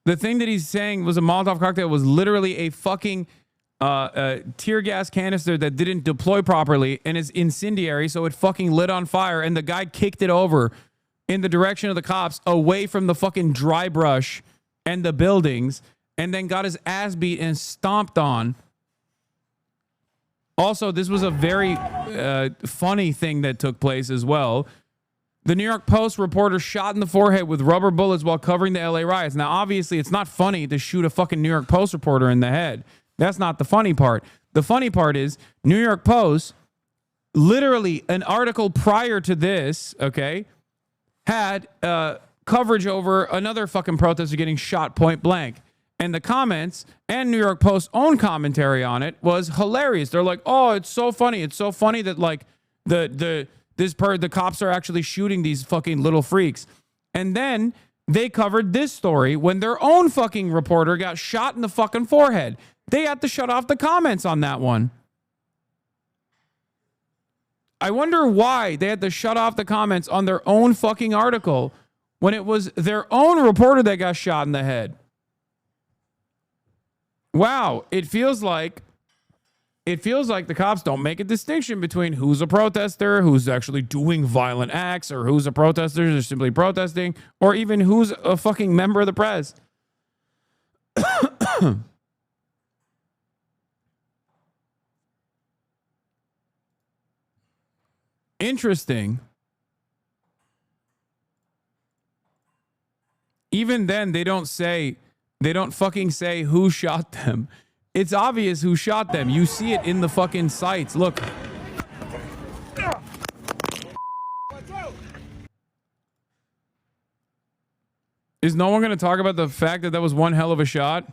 The thing that he's saying was a Molotov cocktail was literally a fucking tear gas canister that didn't deploy properly and is incendiary, so it fucking lit on fire, and the guy kicked it over in the direction of the cops away from the fucking dry brush and the buildings, and then got his ass beat and stomped on. Also, this was a very funny thing that took place as well. The New York Post reporter shot in the forehead with rubber bullets while covering the LA riots. Now, obviously, it's not funny to shoot a fucking New York Post reporter in the head. That's not the funny part. The funny part is New York Post, literally an article prior to this, okay, had coverage over another fucking protester getting shot point blank. And the comments and New York Post's own commentary on it was hilarious. They're like, oh, it's so funny. It's so funny that like the cops are actually shooting these fucking little freaks. And then they covered this story when their own fucking reporter got shot in the fucking forehead. They had to shut off the comments on that one. I wonder why they had to shut off the comments on their own fucking article when it was their own reporter that got shot in the head. Wow, it feels like the cops don't make a distinction between who's a protester, who's actually doing violent acts, or who's a protester who's simply protesting, or even who's a fucking member of the press. Interesting. Even then, they don't fucking say who shot them. It's obvious who shot them. You see it in the fucking sights. Look. Is no one going to talk about the fact that that was one hell of a shot?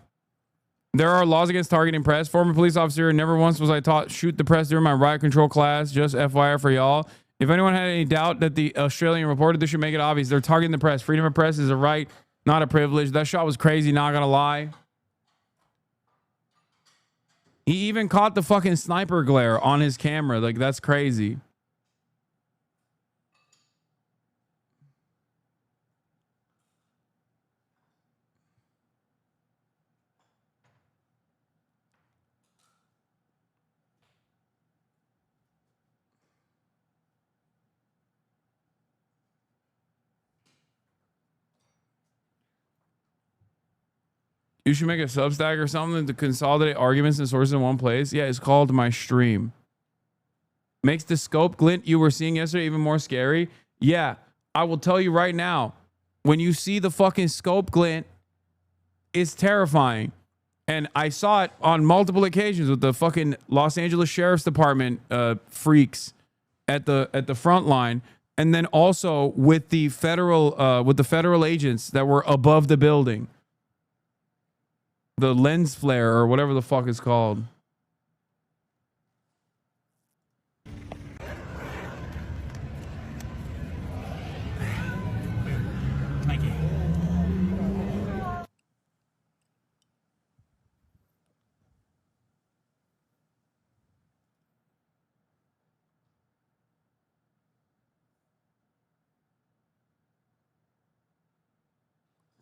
There are laws against targeting press. Former police officer, never once was I taught shoot the press during my riot control class. Just FYI for y'all. If anyone had any doubt that the Australian reported, this should make it obvious. They're targeting the press. Freedom of press is a right, not a privilege. That shot was crazy, not going to lie. He even caught the fucking sniper glare on his camera. Like, that's crazy. You should make a Substack or something to consolidate arguments and sources in one place. Yeah, it's called My Stream. Makes the scope glint you were seeing yesterday even more scary. Yeah, I will tell you right now, when you see the fucking scope glint, it's terrifying. And I saw it on multiple occasions with the fucking Los Angeles Sheriff's Department freaks at the front line, and then also with the federal agents that were above the building. The lens flare or whatever the fuck it's called.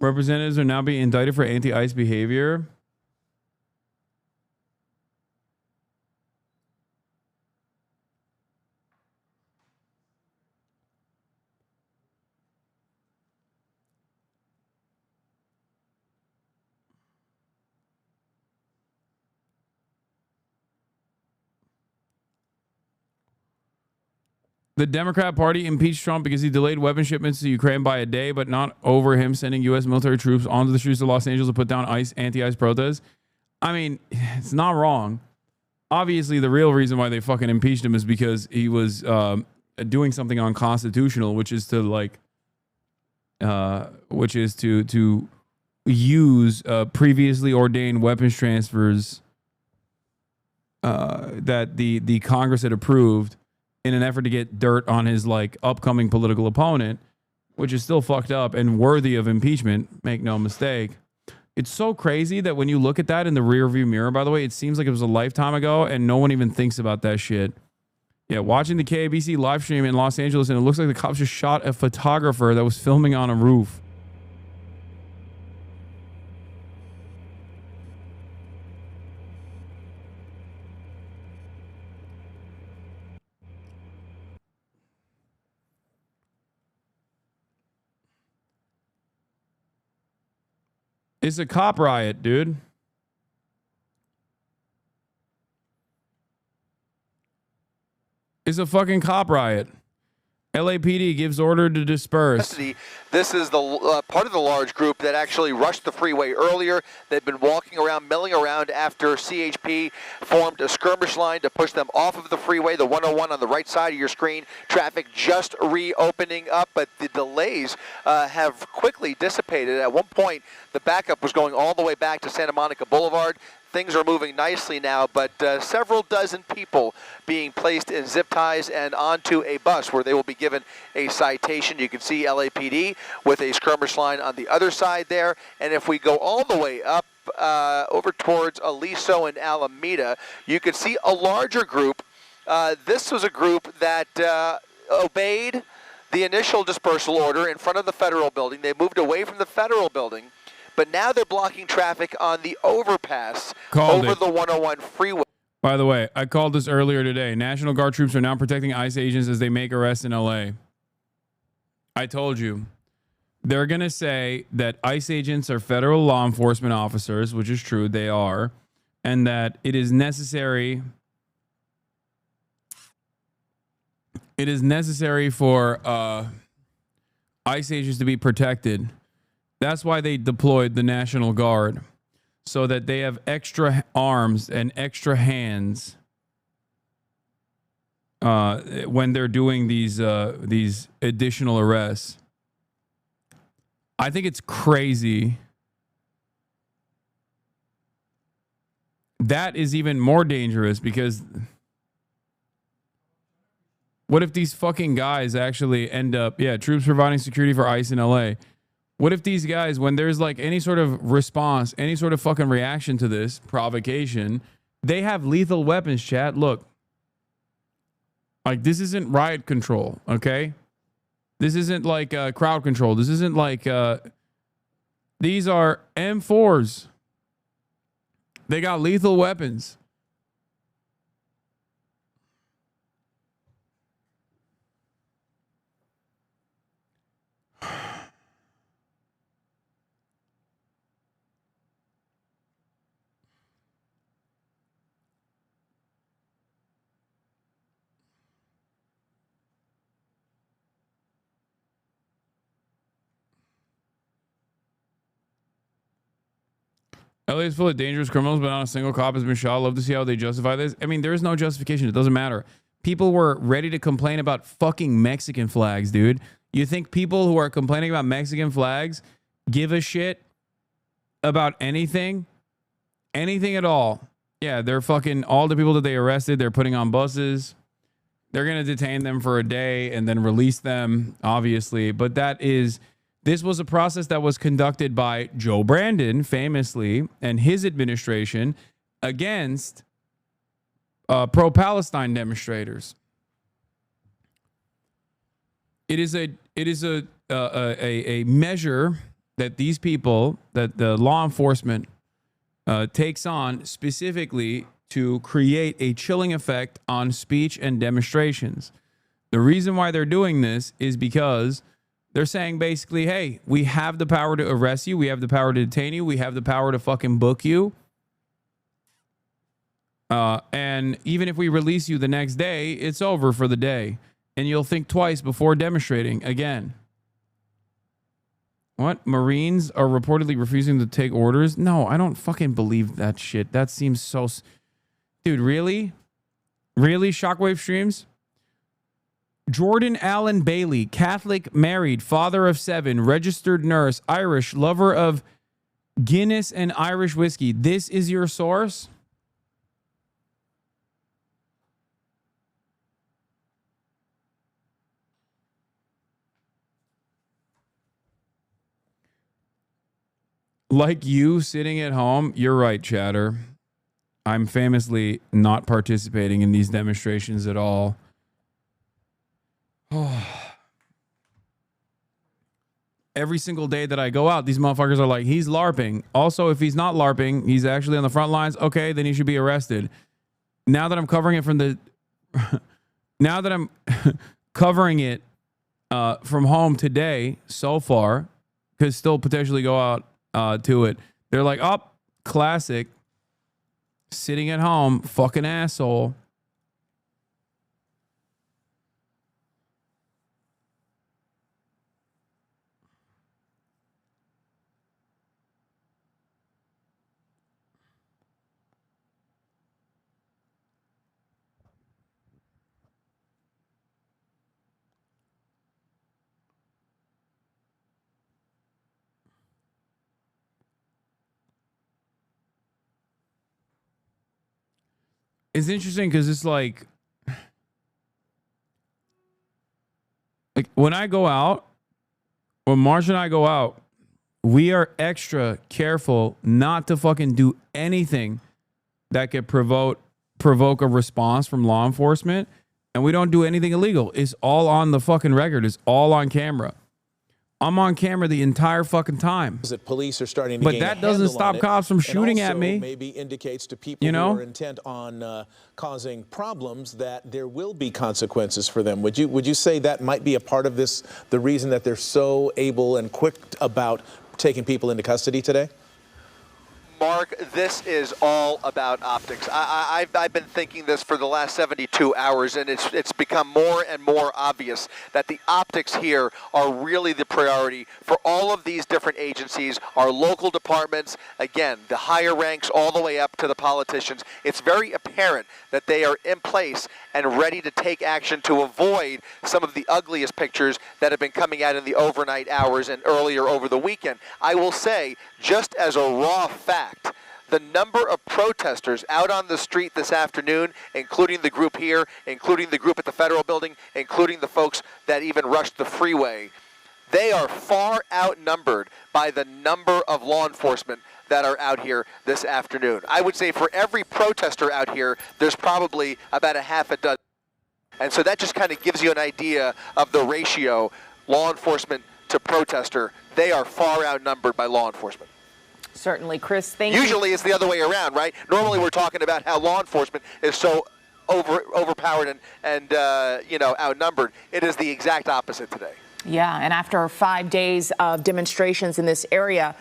Representatives are now being indicted for anti-ICE behavior. The Democrat Party impeached Trump because he delayed weapon shipments to Ukraine by a day, but not over him sending U.S. military troops onto the streets of Los Angeles to put down anti-ICE protests. I mean, it's not wrong. Obviously, the real reason why they fucking impeached him is because he was doing something unconstitutional, which is to use previously ordained weapons transfers that the Congress had approved in an effort to get dirt on his upcoming political opponent, which is still fucked up and worthy of impeachment. Make no mistake. It's so crazy that when you look at that in the rearview mirror, by the way, it seems like it was a lifetime ago and no one even thinks about that shit. Yeah, watching the KABC live stream in Los Angeles, and it looks like the cops just shot a photographer that was filming on a roof. It's a cop riot, dude. It's a fucking cop riot. LAPD gives order to disperse. This is the part of the large group that actually rushed the freeway earlier. They've been walking around, milling around after CHP formed a skirmish line to push them off of the freeway, the 101 on the right side of your screen. Traffic just reopening up, but the delays have quickly dissipated. At one point, the backup was going all the way back to Santa Monica Boulevard. Things are moving nicely now, but several dozen people being placed in zip ties and onto a bus where they will be given a citation. You can see LAPD with a skirmish line on the other side there. And if we go all the way up over towards Aliso and Alameda, you can see a larger group. This was a group that obeyed the initial dispersal order in front of the federal building. They moved away from the federal building, but now they're blocking traffic on the overpass over the 101 freeway. By the way, I called this earlier today. National Guard troops are now protecting ICE agents as they make arrests in LA. I told you. They're going to say that ICE agents are federal law enforcement officers, which is true, they are, and that it is necessary for ICE agents to be protected. That's why they deployed the National Guard, so that they have extra arms and extra hands when they're doing these additional arrests. I think it's crazy. That is even more dangerous because what if these fucking guys actually end up, troops providing security for ICE in LA. What if these guys, when there's any sort of response, any sort of fucking reaction to this provocation, they have lethal weapons, chat. Look, this isn't riot control, okay? This isn't crowd control. This isn't these are M4s. They got lethal weapons. LA is full of dangerous criminals, but not a single cop has been shot. I love to see how they justify this. I mean, there is no justification. It doesn't matter. People were ready to complain about fucking Mexican flags, dude. You think people who are complaining about Mexican flags give a shit about anything? Anything at all? Yeah, they're fucking all the people that they arrested, they're putting on buses. They're going to detain them for a day and then release them, obviously. But this was a process that was conducted by Joe Brandon, famously, and his administration against pro-Palestine demonstrators. It is a measure that these people, that the law enforcement takes on specifically to create a chilling effect on speech and demonstrations. The reason why they're doing this is because they're saying basically, hey, we have the power to arrest you. We have the power to detain you. We have the power to fucking book you. And even if we release you the next day, it's over for the day. And you'll think twice before demonstrating again. What? Marines are reportedly refusing to take orders? No, I don't fucking believe that shit. That seems so... Dude, really? Really, Shockwave Streams? Jordan Allen Bailey, Catholic, married, father of 7, registered nurse, Irish, lover of Guinness and Irish whiskey. This is your source? Like you sitting at home, you're right, chatter. I'm famously not participating in these demonstrations at all. Every single day that I go out, these motherfuckers are like, he's LARPing. Also, if he's not LARPing, he's actually on the front lines. Okay, then he should be arrested. Now that I'm covering it from the... now that I'm covering it from home today so far, could still potentially go out to it. They're like, oh, classic. Sitting at home, fucking asshole. It's interesting because it's like when I go out, when Marsh and I go out, we are extra careful not to fucking do anything that could provoke a response from law enforcement. And we don't do anything illegal. It's all on the fucking record. It's all on camera. I'm on camera the entire fucking time. That police are starting to but gain that a doesn't handle stop on it, cops from and shooting at also me. Maybe indicates to people You know? who are intent on causing problems that there will be consequences for them. Would you say that might be a part of this, the reason that they're so able and quick about taking people into custody today? Mark, this is all about optics. I've been thinking this for the last 72 hours, and it's become more and more obvious that the optics here are really the priority for all of these different agencies, our local departments, again, the higher ranks all the way up to the politicians. It's very apparent that they are in place and ready to take action to avoid some of the ugliest pictures that have been coming out in the overnight hours and earlier over the weekend. I will say, just as a raw fact, the number of protesters out on the street this afternoon, including the group here, including the group at the federal building, including the folks that even rushed the freeway, they are far outnumbered by the number of law enforcement that are out here this afternoon. I would say for every protester out here, there's probably about a half a dozen. And so that just kind of gives you an idea of the ratio, law enforcement to protester. They are far outnumbered by law enforcement. Certainly, Chris, thank you. Usually it's the other way around, right? Normally we're talking about how law enforcement is so overpowered and outnumbered. It is the exact opposite today. Yeah, and after 5 days of demonstrations in this area,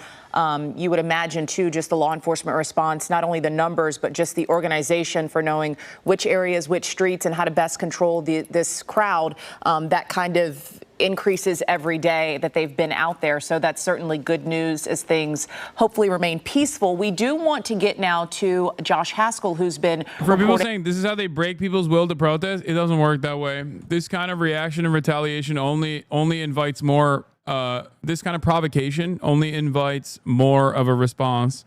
you would imagine, too, just the law enforcement response, not only the numbers, but just the organization for knowing which areas, which streets, and how to best control this crowd. That kind of increases every day that they've been out there. So that's certainly good news as things hopefully remain peaceful. We do want to get now to Josh Haskell, who's been For people saying this is how they break people's will to protest, it doesn't work that way. This kind of reaction and retaliation only invites more. This kind of provocation only invites more of a response.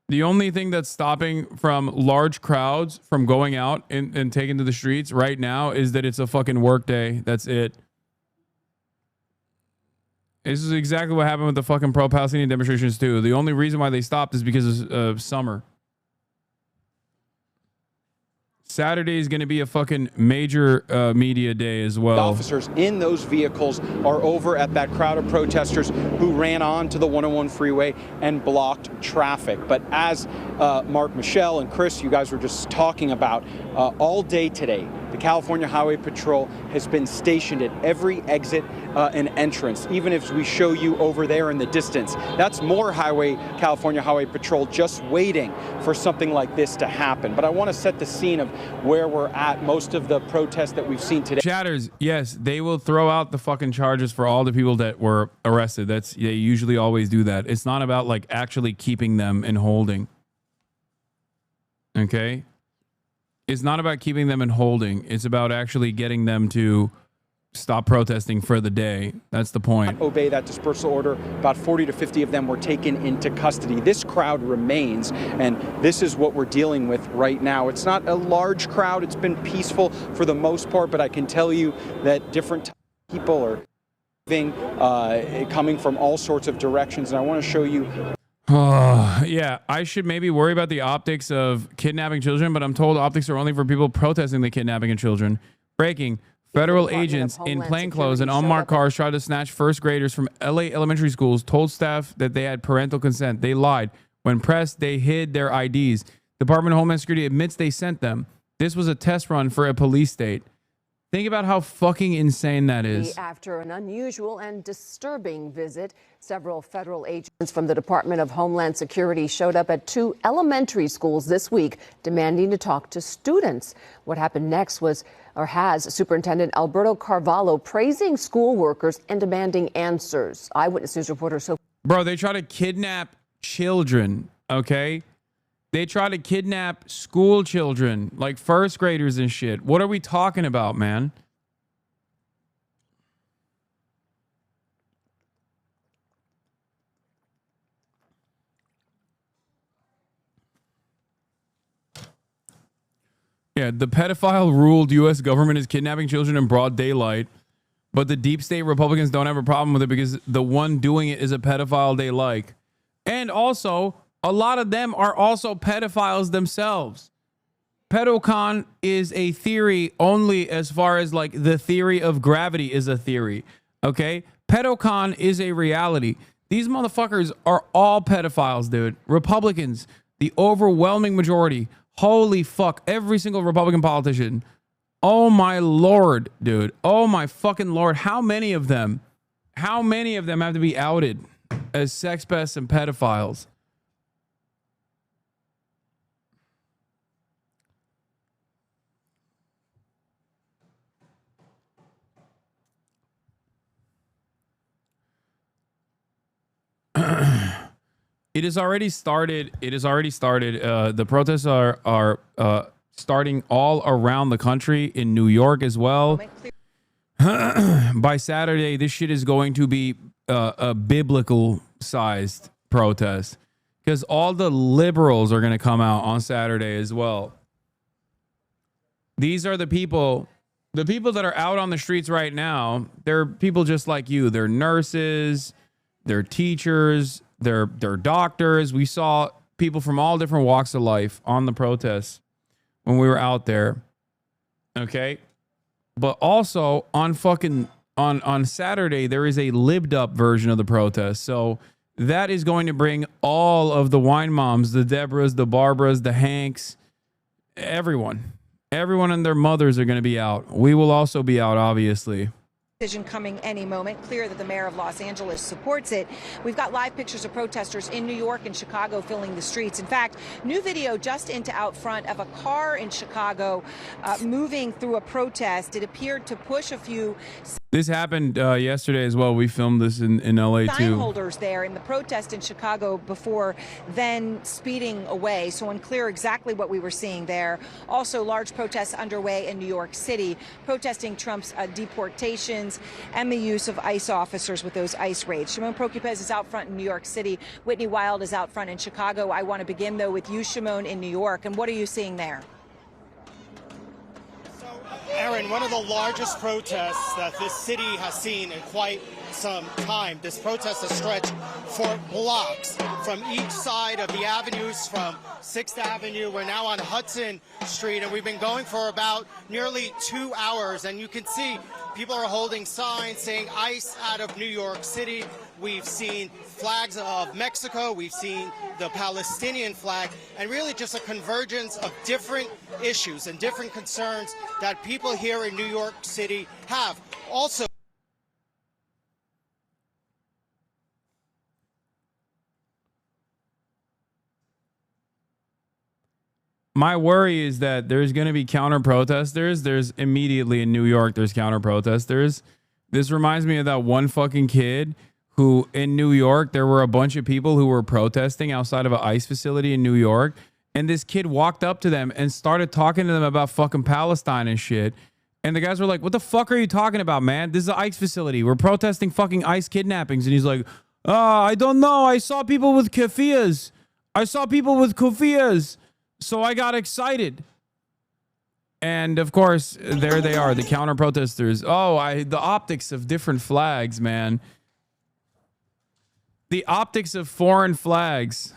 The only thing that's stopping from large crowds from going out and taking to the streets right now is that it's a fucking work day. That's it. This is exactly what happened with the fucking pro-Palestinian demonstrations too. The only reason why they stopped is because of summer. Saturday is going to be a fucking major media day as well. Officers in those vehicles are over at that crowd of protesters who ran onto the 101 freeway and blocked traffic. But as Mark, Michelle, and Chris, you guys were just talking about, all day today, the California Highway Patrol has been stationed at every exit and entrance, even if we show you over there in the distance. That's more California Highway Patrol just waiting for something like this to happen. But I want to set the scene of where we're at. Most of the protests that we've seen today. Chatters, yes, they will throw out the fucking charges for all the people that were arrested. They usually always do that. It's not about like actually keeping them in holding. Okay? It's not about keeping them in holding. It's about actually getting them to stop protesting for the day. That's the point. Obey that dispersal order. About 40 to 50 of them were taken into custody. This crowd remains, and this is what we're dealing with right now. It's not a large crowd. It's been peaceful for the most part, but I can tell you that different people are coming from all sorts of directions, and I want to show you. Yeah, I should maybe worry about the optics of kidnapping children, but I'm told optics are only for people protesting the kidnapping of children. Breaking. Federal agents in plainclothes and unmarked cars tried to snatch first graders from LA elementary schools, told staff that they had parental consent. They lied. When pressed, they hid their IDs. Department of Homeland Security admits they sent them. This was a test run for a police state. Think about how fucking insane that is. After an unusual and disturbing visit, several federal agents from the Department of Homeland Security showed up at 2 elementary schools this week demanding to talk to students. What happened next has Superintendent Alberto Carvalho praising school workers and demanding answers. Eyewitness News reporter Bro, they try to kidnap children, okay? They try to kidnap school children, like first graders and shit. What are we talking about, man? Yeah, the pedophile-ruled U.S. government is kidnapping children in broad daylight, but the deep state Republicans don't have a problem with it because the one doing it is a pedophile they like. And also, a lot of them are also pedophiles themselves. Pedocon is a theory only as far as like the theory of gravity is a theory. Okay? Pedocon is a reality. These motherfuckers are all pedophiles, dude. Republicans, the overwhelming majority. Holy fuck. Every single Republican politician. Oh my lord, dude. Oh my fucking lord. How many of them have to be outed as sex pests and pedophiles? It has already started. The protests are starting all around the country, in New York as well. By Saturday, this shit is going to be a biblical-sized protest because all the liberals are going to come out on Saturday as well. These are the people that are out on the streets right now. They're people just like you. They're nurses, they're teachers, they're doctors. We saw people from all different walks of life on the protests when we were out there. Okay? But also on Saturday, there is a libbed up version of the protest. So that is going to bring all of the wine moms, the Deborahs, the Barbaras, the Hanks, everyone and their mothers are going to be out. We will also be out, obviously. Decision coming any moment. Clear that the mayor of Los Angeles supports it. We've got live pictures of protesters in New York and Chicago filling the streets. In fact, new video just into out front of a car in Chicago moving through a protest. It appeared to push a few. This happened yesterday as well. We filmed this in LA sign too. Holders there in the protest in Chicago before then speeding away. So unclear exactly what we were seeing there. Also, large protests underway in New York City, protesting Trump's deportations and the use of ICE officers with those ICE raids. Shimon Prokupez is out front in New York City. Whitney Wild is out front in Chicago. I want to begin, though, with you, Shimon, in New York. And what are you seeing there? Aaron, one of the largest protests that this city has seen in quite some time. This protest has stretched for blocks from each side of the avenues, from 6th Avenue. We're now on Hudson Street, and we've been going for about nearly 2 hours. And you can see people are holding signs saying ICE out of New York City. We've seen flags of Mexico. We've seen the Palestinian flag, and really just a convergence of different issues and different concerns that people here in New York City have. Also, my worry is that there's going to be counter protesters. There's immediately in New York, there's counter protesters. This reminds me of that one fucking kid who in New York, there were a bunch of people who were protesting outside of an ICE facility in New York. And this kid walked up to them and started talking to them about fucking Palestine and shit. And the guys were like, what the fuck are you talking about, man? This is an ICE facility. We're protesting fucking ICE kidnappings. And he's like, I don't know. I saw people with keffiyehs. So I got excited. And of course, there they are, the counter protesters. The optics of different flags, man. The optics of foreign flags.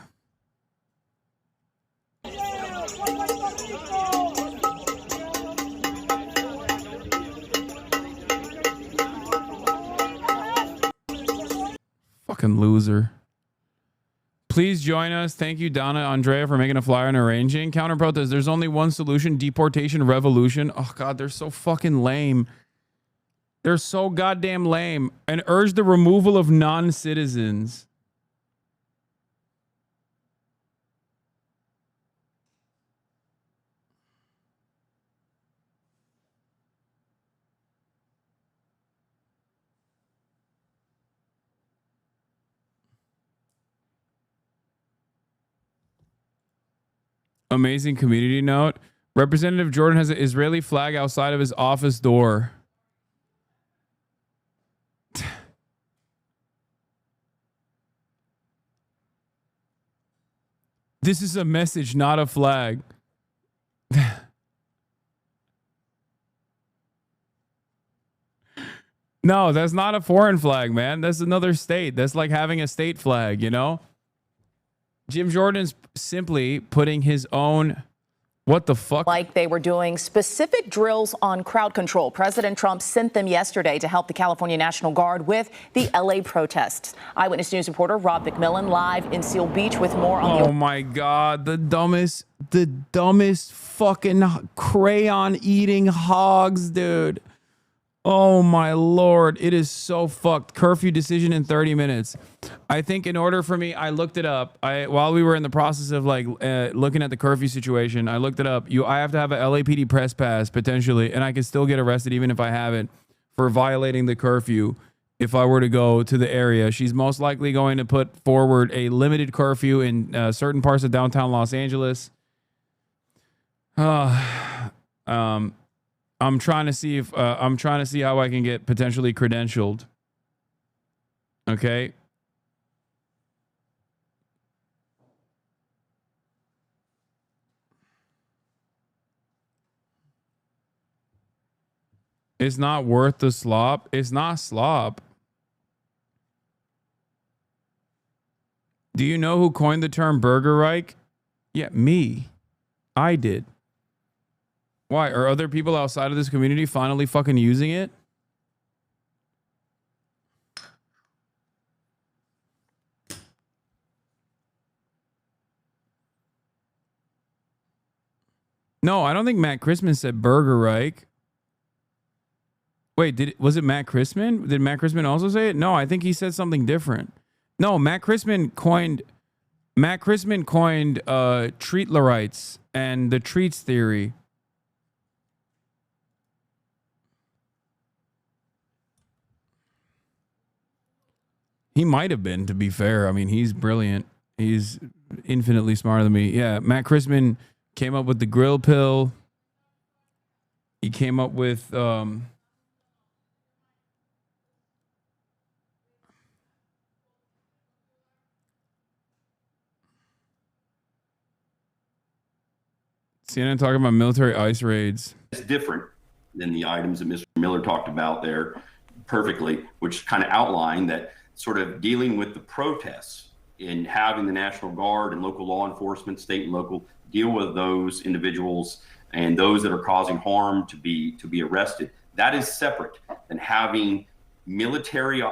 Fucking loser. Please join us. Thank you, Donna Andrea, for making a flyer and arranging. Counter protest. There's only one solution. Deportation revolution. Oh, God, they're so fucking lame. They're so goddamn lame. And urge the removal of non-citizens. Amazing community note. Representative Jordan has an Israeli flag outside of his office door. This is a message, not a flag. No, that's not a foreign flag, man. That's another state. That's like having a state flag, you know? Jim Jordan's simply putting his own, what the fuck? Like they were doing specific drills on crowd control. President Trump sent them yesterday to help the California National Guard with the LA protests. Eyewitness News reporter Rob McMillan live in Seal Beach with more on Oh my God, the dumbest fucking crayon eating hogs, dude. Oh my Lord, it is so fucked. Curfew decision in 30 minutes. I think in order for me, I looked it up. While we were in the process of looking at the curfew situation, I looked it up. I have to have a LAPD press pass potentially, and I can still get arrested even if I haven't for violating the curfew. If I were to go to the area, she's most likely going to put forward a limited curfew in certain parts of downtown Los Angeles. I'm trying to see how I can get potentially credentialed. Okay. It's not worth the slop. It's not slop. Do you know who coined the term Burger Reich? Yeah, me. I did. Why? Are other people outside of this community finally fucking using it? No, I don't think Matt Christman said Burger Reich. Wait, was it Matt Christman? Did Matt Christman also say it? No, I think he said something different. No, Matt Christman coined treatlerites and the treats theory. He might have been, to be fair. I mean, he's brilliant. He's infinitely smarter than me. Yeah, Matt Christman came up with the grill pill. He came up with CNN talking about military ICE raids. It's different. than the items that Mr. Miller talked about there perfectly, which kind of outlined that sort of dealing with the protests and having the National Guard and local law enforcement, state and local, deal with those individuals and those that are causing harm to be arrested. That is separate than having military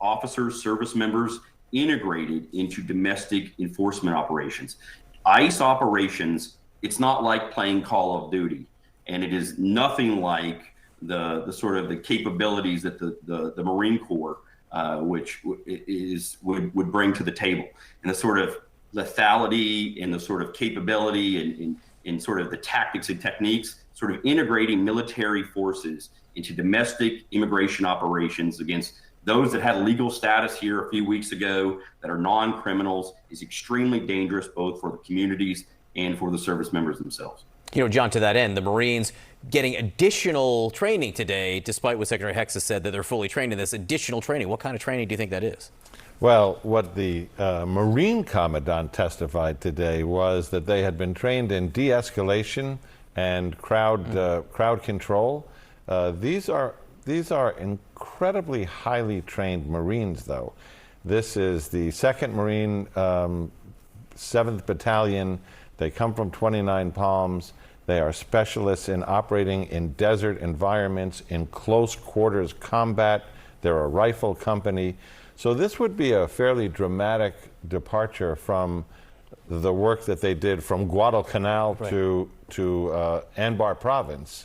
officers, service members integrated into domestic enforcement operations. ICE operations, it's not like playing Call of Duty, and it is nothing like the sort of the capabilities that the Marine Corps, which would bring to the table, and the sort of lethality and the sort of capability and sort of the tactics and techniques, sort of integrating military forces into domestic immigration operations against those that had legal status here a few weeks ago that are non-criminals is extremely dangerous, both for the communities and for the service members themselves. You know, John, to that end, the Marines getting additional training today, despite what Secretary Hex has said that they're fully trained in this additional training. What kind of training do you think that is? Well, what the Marine Commandant testified today was that they had been trained in de-escalation and crowd control. These are incredibly highly trained Marines, though. This is the 2nd Marine 7th Battalion. They come from 29 Palms. They are specialists in operating in desert environments, in close quarters combat. They're a rifle company. So this would be a fairly dramatic departure from the work that they did from Guadalcanal to Anbar Province.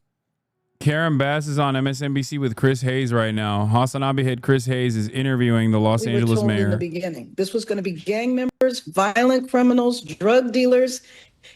Karen Bass is on MSNBC with Chris Hayes right now. Hasanabi head Chris Hayes is interviewing the Los Angeles told mayor. In the beginning, this was going to be gang members, violent criminals, drug dealers.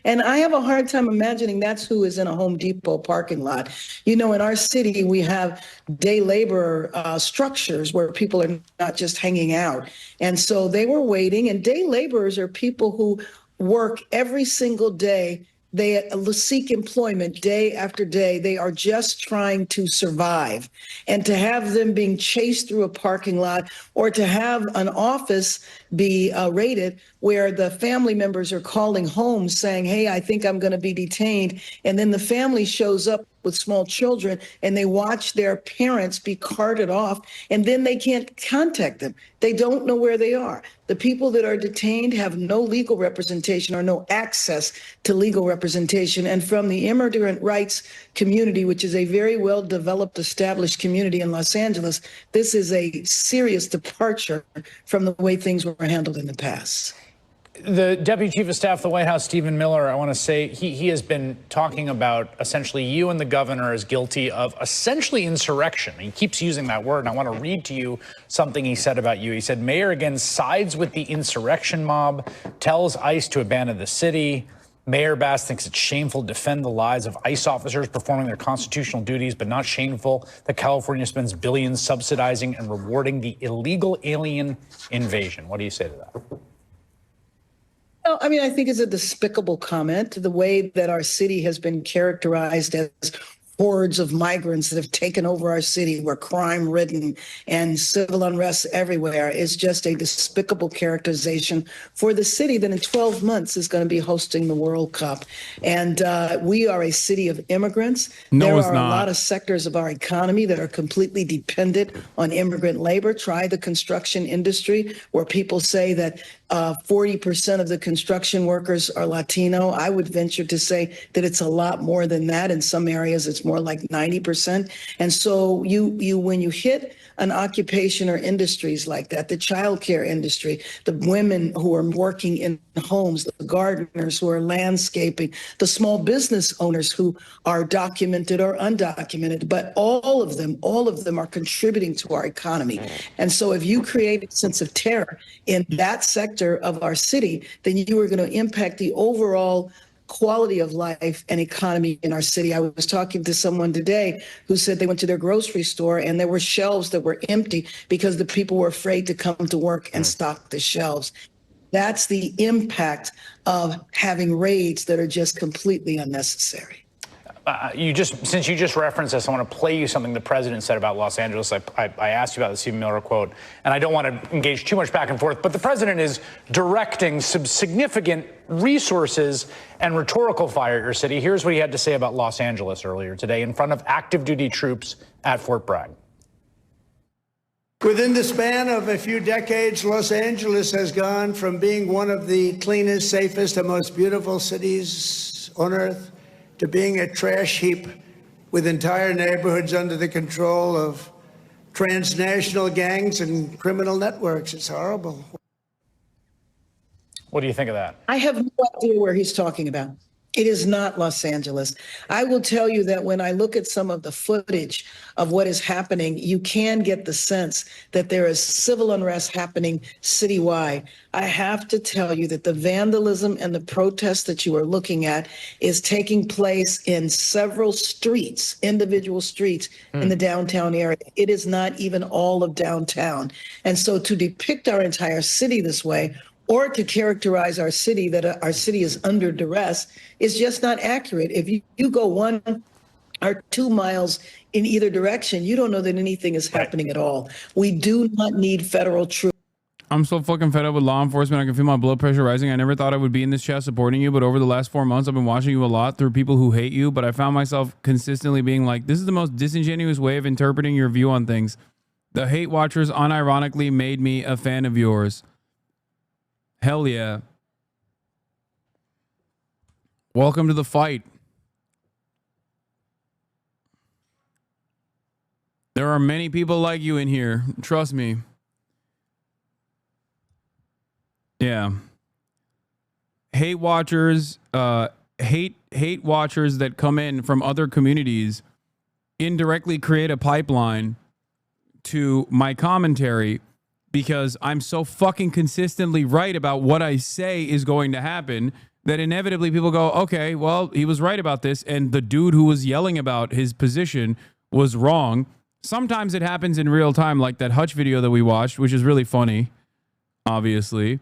And I have a hard time imagining that's who is in a Home Depot parking lot. You know, in our city, we have day labor structures where people are not just hanging out. And so they were waiting. And day laborers are people who work every single day. They seek employment day after day. They are just trying to survive. And to have them being chased through a parking lot, or to have an office be raided where the family members are calling home saying, hey, I think I'm going to be detained. And then the family shows up with small children and they watch their parents be carted off, and then they can't contact them. They don't know where they are. The people that are detained have no legal representation or no access to legal representation. And from the immigrant rights community, which is a very well developed, established community in Los Angeles, this is a serious departure from the way things were handled in the past. The Deputy Chief of Staff of the White House, Stephen Miller, I want to say he has been talking about essentially you and the governor as guilty of essentially insurrection. He keeps using that word, and I want to read to you something he said about you. He said, Mayor again sides with the insurrection mob, tells ICE to abandon the city. Mayor Bass thinks it's shameful to defend the lives of ICE officers performing their constitutional duties, but not shameful that California spends billions subsidizing and rewarding the illegal alien invasion. What do you say to that? No, I mean, I think it's a despicable comment. The way that our city has been characterized as hordes of migrants that have taken over our city, we're crime-ridden and civil unrest everywhere, is just a despicable characterization for the city that in 12 months is going to be hosting the World Cup. And we are a city of immigrants. There are a lot of sectors of our economy that are completely dependent on immigrant labor. Try the construction industry, where people say that 40% of the construction workers are Latino. I would venture to say that it's a lot more than that. In some areas, it's more like 90%. And so when you hit an occupation or industries like that, the childcare industry, the women who are working in homes, the gardeners who are landscaping, the small business owners who are documented or undocumented, but all of them are contributing to our economy. And so if you create a sense of terror in that sector of our city, then you are going to impact the overall quality of life and economy in our city. I was talking to someone today who said they went to their grocery store and there were shelves that were empty because the people were afraid to come to work and stock the shelves. That's the impact of having raids that are just completely unnecessary. since you just referenced this, I want to play you something the president said about Los Angeles. I asked you about the Stephen Miller quote, and I don't want to engage too much back and forth, but the president is directing some significant resources and rhetorical fire at your city. Here's what he had to say about Los Angeles earlier today in front of active duty troops at Fort Bragg. Within the span of a few decades, Los Angeles has gone from being one of the cleanest, safest, and most beautiful cities on earth to being a trash heap with entire neighborhoods under the control of transnational gangs and criminal networks. It's horrible. What do you think of that? I have no idea where he's talking about. It is not Los Angeles. I will tell you that when I look at some of the footage of what is happening, you can get the sense that there is civil unrest happening citywide. I have to tell you that the vandalism and the protests that you are looking at is taking place in several streets, individual streets in the downtown area. It is not even all of downtown. And so to depict our entire city this way, or to characterize our city that our city is under duress is just not accurate. If you go 1 or 2 miles in either direction, you don't know that anything is happening at all. We do not need federal troops. I'm so fucking fed up with law enforcement. I can feel my blood pressure rising. I never thought I would be in this chat supporting you, but over the last 4 months, I've been watching you a lot through people who hate you, but I found myself consistently being like, this is the most disingenuous way of interpreting your view on things. The hate watchers unironically made me a fan of yours. Hell yeah. Welcome to the fight. There are many people like you in here. Trust me. Yeah. Hate watchers, hate watchers that come in from other communities indirectly create a pipeline to my commentary because I'm so fucking consistently right about what I say is going to happen that inevitably people go, okay, well, he was right about this, and the dude who was yelling about his position was wrong. Sometimes it happens in real time, like that Hutch video that we watched, which is really funny, obviously.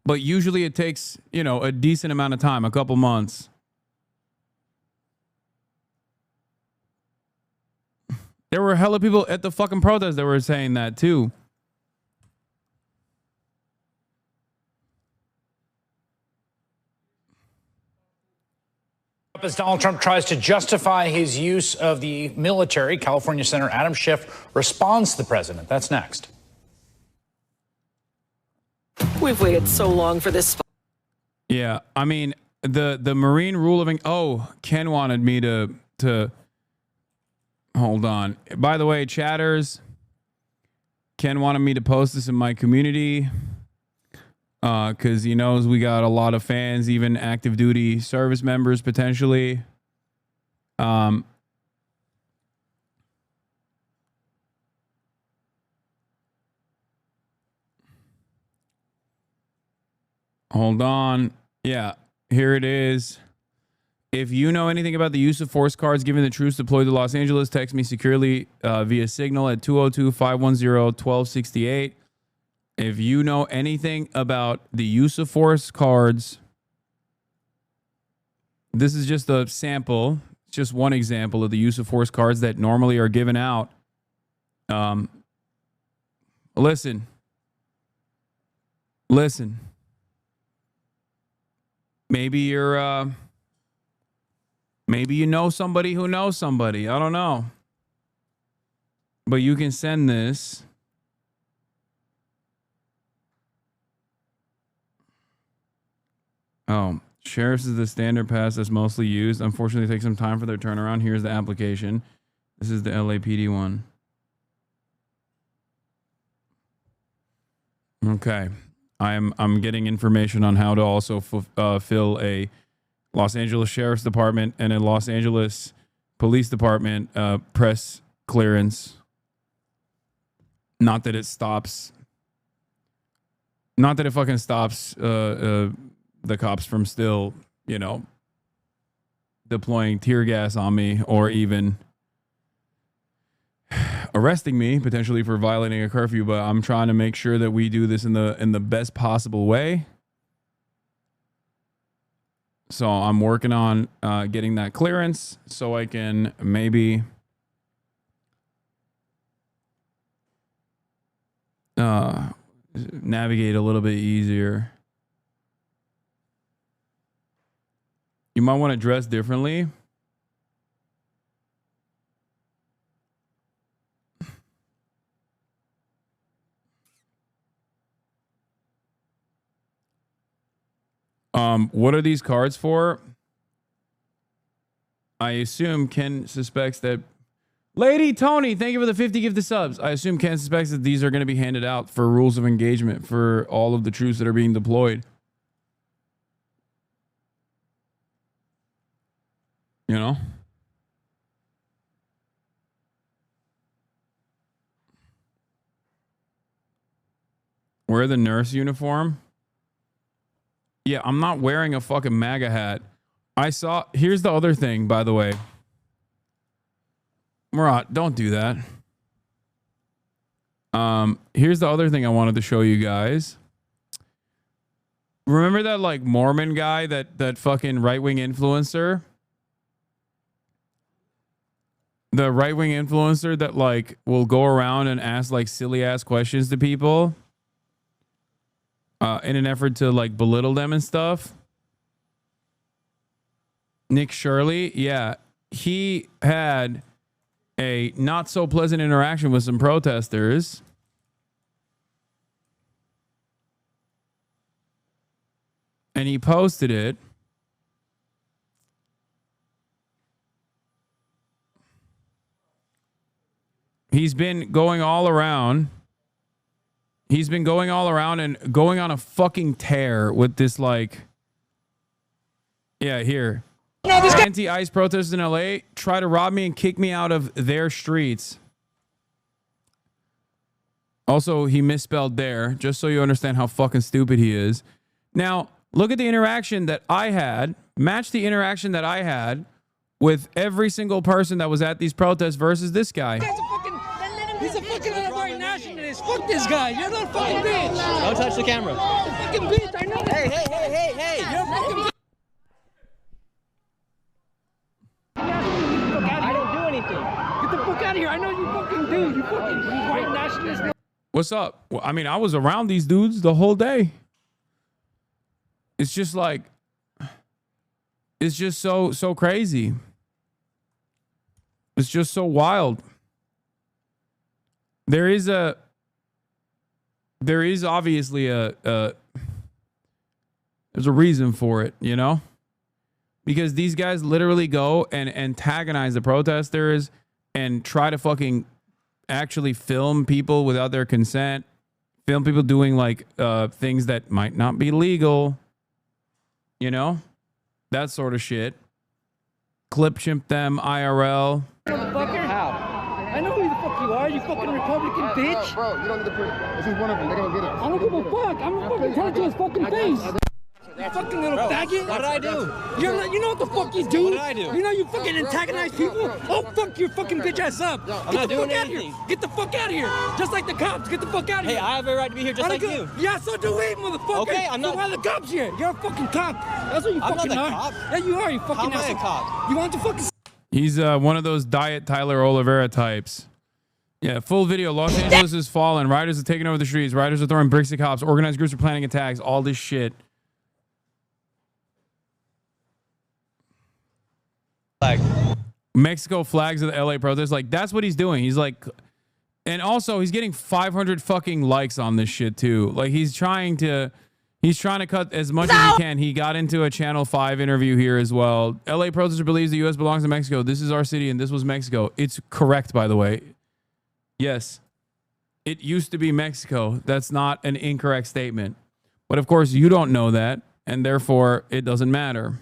But usually it takes, you know, a decent amount of time, a couple months. There were hella people at the fucking protest that were saying that too. As Donald Trump tries to justify his use of the military, California Senator Adam Schiff responds to the president. That's next. We've waited so long for this. Yeah, I mean, the Marine rule of... Ken wanted me to... Hold on. By the way, chatters, Ken wanted me to post this in my community because he knows we got a lot of fans, even active duty service members potentially. Hold on. Yeah, here it is. If you know anything about the use of force cards given the troops deployed to Los Angeles, text me securely via Signal at 202-510-1268. If you know anything about the use of force cards, this is just a sample. It's just one example of the use of force cards that normally are given out. Listen. Maybe you're... Maybe you know somebody who knows somebody. I don't know. But you can send this. Oh, sheriff's is the standard pass that's mostly used. Unfortunately, it takes some time for their turnaround. Here's the application. This is the LAPD one. Okay. I'm getting information on how to also fill a Los Angeles Sheriff's Department and a Los Angeles Police Department press clearance. Not that it stops. Not that it fucking stops the cops from still, you know, deploying tear gas on me or even arresting me potentially for violating a curfew. But I'm trying to make sure that we do this in the best possible way. So I'm working on getting that clearance so I can maybe navigate a little bit easier. You might want to dress differently. What are these cards for? I assume Ken suspects that Lady Tony, thank you for the 50 gifted subs. I assume Ken suspects that these are going to be handed out for rules of engagement for all of the troops that are being deployed. You know? Wear the nurse uniform. Yeah, I'm not wearing a fucking MAGA hat. Here's the other thing, by the way. Murat, don't do that. Here's the other thing I wanted to show you guys. Remember that like Mormon guy, that fucking right-wing influencer? The right-wing influencer that like will go around and ask like silly ass questions to people in an effort to like belittle them and stuff. Nick Shirley, yeah, he had a not so pleasant interaction with some protesters. And he posted it. He's been going all around. He's been going all around and going on a fucking tear with this like, yeah, here. Anti-ICE protesters in LA try to rob me and kick me out of their streets. Also, he misspelled there, just so you understand how fucking stupid he is. Now, look at the interaction that I had. Match the interaction that I had with every single person that was at these protests versus this guy. He's a fucking white nationalist. Fuck this guy. You're not a fucking bitch. Don't touch the camera. You're a fucking bitch. I know that. Hey. You're a fucking bitch. I don't do anything. Get the fuck out of here. I know you fucking do. You fucking white nationalist. What's up? Well, I mean, I was around these dudes the whole day. It's just like, it's just so crazy. It's just so wild. There is obviously there's a reason for it, you know? Because these guys literally go and antagonize the protesters and try to fucking actually film people without their consent, film people doing like things that might not be legal, you know? That sort of shit. Clip chimp them IRL. I know who the fuck you are, you fucking Republican bitch. Bro, you don't need to prove it. This is one of them. They're gonna get us. I don't give a fuck. I'm gonna fucking tell it to his fucking face. You fucking little faggot. What did I do? You know what the fuck you do? What did I do? You know you fucking antagonize people? Oh, fuck your fucking bitch ass up. I'm not doing anything. Get the fuck out of here. Just like the cops. Get the fuck out of here. Hey, I have a right to be here just like you. Yeah, so do we, motherfucker. Okay, I'm not. So why the cops here? You're a fucking cop. That's what you I'm fucking not the are. cop. Yeah, you are. You fucking How am I a asshole. cop? You want to fucking... He's one of those diet Tyler Oliveira types. Yeah, full video. Los Angeles is fallen. Riders are taking over the streets. Riders are throwing bricks at cops. Organized groups are planning attacks. All this shit. Flag. Mexico flags of the LA protests. Like, that's what he's doing. He's like, and also he's getting 500 fucking likes on this shit too. Like, he's trying to cut as much as he can. He got into a Channel 5 interview here as well. LA protester believes the U.S. belongs to Mexico. This is our city and this was Mexico. It's correct, by the way. Yes, it used to be Mexico. That's not an incorrect statement. But of course, you don't know that, and therefore, it doesn't matter.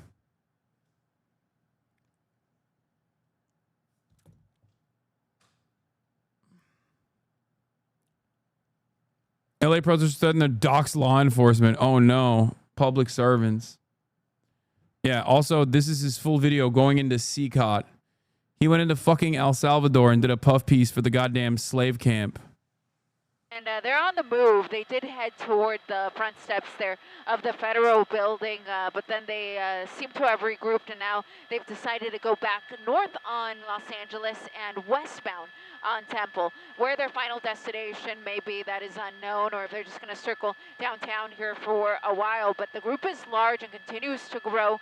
LA protesters threaten to dox law enforcement. Oh no, public servants. Yeah, also, this is his full video going into CCOT. He went into fucking El Salvador and did a puff piece for the goddamn slave camp. and they're on the move. They did head toward the front steps there of the federal building, but then they seem to have regrouped, and now they've decided to go back north on Los Angeles and westbound on Temple. Where their final destination may be, that is unknown, or if they're just going to circle downtown here for a while. But the group is large and continues to grow.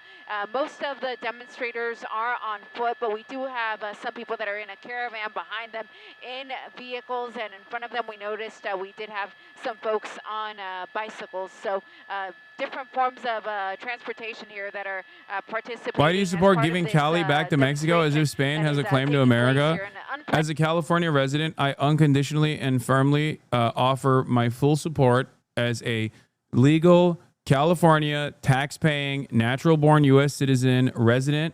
Most of the demonstrators are on foot, but we do have some people that are in a caravan behind them in vehicles, and in front of them we noticed we did have some folks on bicycles. So different forms of transportation here that are participating. Why do you support giving Cali back to Mexico as if Spain has a claim to America? As a California resident, I unconditionally and firmly offer my full support as a legal California tax-paying, natural-born U.S. citizen resident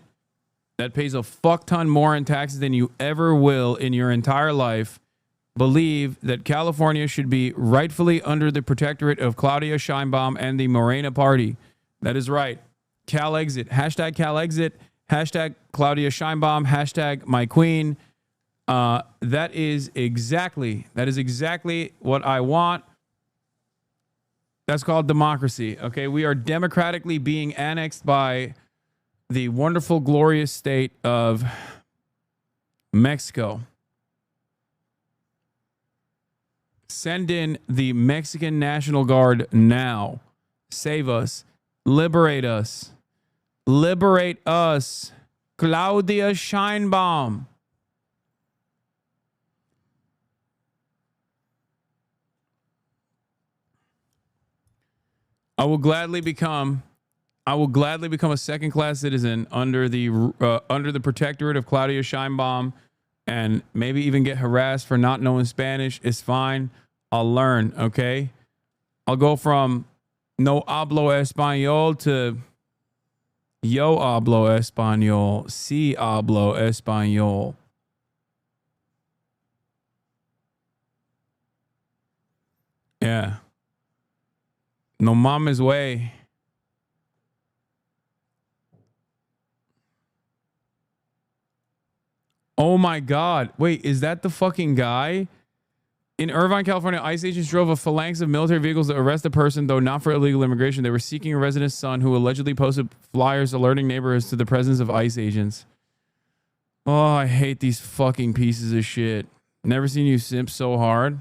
that pays a fuck ton more in taxes than you ever will in your entire life. Believe that California should be rightfully under the protectorate of Claudia Sheinbaum and the Morena Party. That is right. CalExit. Hashtag CalExit. Hashtag Claudia Sheinbaum. Hashtag my queen. That is exactly what I want. That's called democracy. Okay, we are democratically being annexed by the wonderful, glorious state of Mexico. Send in the Mexican National Guard now. Save us. Liberate us. Liberate us. Claudia Sheinbaum. I will gladly become a second-class citizen under the protectorate of Claudia Sheinbaum, and maybe even get harassed for not knowing Spanish. It's fine. I'll learn, okay? I'll go from no hablo español to yo hablo español, si hablo español. Yeah. No mama's way. Oh my God. Wait, is that the fucking guy? In Irvine, California, ICE agents drove a phalanx of military vehicles to arrest a person, though not for illegal immigration. They were seeking a resident's son who allegedly posted flyers alerting neighbors to the presence of ICE agents. Oh, I hate these fucking pieces of shit. Never seen you simp so hard.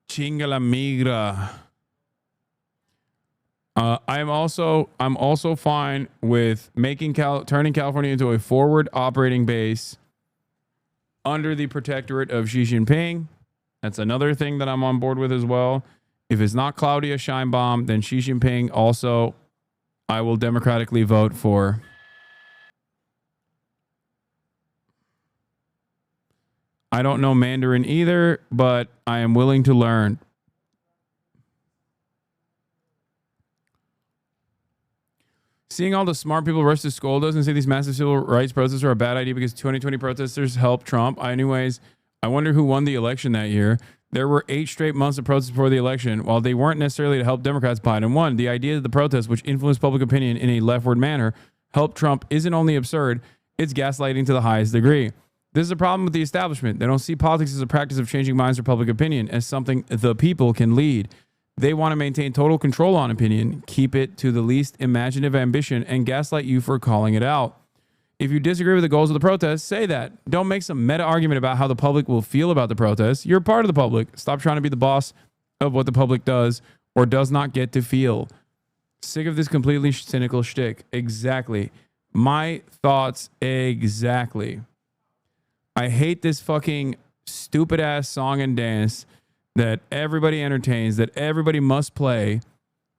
Chinga la migra. I'm also fine with turning California into a forward operating base under the protectorate of Xi Jinping. That's another thing that I'm on board with as well. If it's not Claudia Sheinbaum, then Xi Jinping also I will democratically vote for. I don't know Mandarin either, but I am willing to learn. Seeing all the smart people rush to scold us and say these massive civil rights protests are a bad idea because 2020 protesters helped Trump. Anyways, I wonder who won the election that year. There were 8 straight months of protests before the election. While they weren't necessarily to help Democrats, Biden won. The idea that the protests, which influenced public opinion in a leftward manner, helped Trump isn't only absurd, it's gaslighting to the highest degree. This is a problem with the establishment. They don't see politics as a practice of changing minds or public opinion, as something the people can lead. They want to maintain total control on opinion, keep it to the least imaginative ambition, and gaslight you for calling it out. If you disagree with the goals of the protest, say that. Don't make some meta argument about how the public will feel about the protest. You're part of the public. Stop trying to be the boss of what the public does or does not get to feel. Sick of this completely cynical shtick. Exactly. My thoughts exactly. I hate this fucking stupid ass song and dance that everybody entertains, that everybody must play,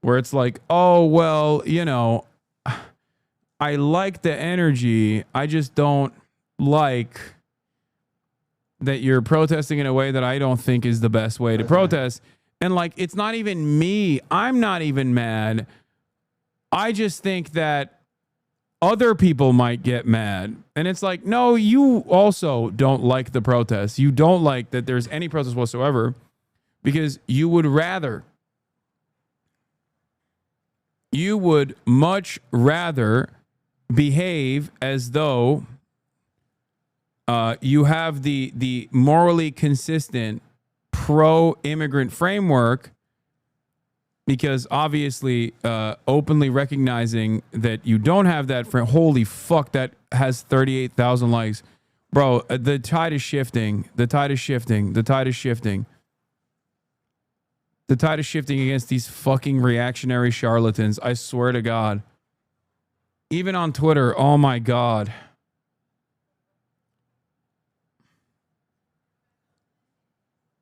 where it's like, oh, well, you know, I like the energy. I just don't like that you're protesting in a way that I don't think is the best way to protest. And like, it's not even me. I'm not even mad. I just think that other people might get mad. And it's like, no, you also don't like the protests. You don't like that there's any protest whatsoever because you would much rather behave as though you have the morally consistent pro-immigrant framework, because obviously openly recognizing that you don't have that holy fuck, that has 38,000 likes. Bro, the tide is shifting. The tide is shifting. The tide is shifting. The tide is shifting against these fucking reactionary charlatans. I swear to God. Even on Twitter, oh my God.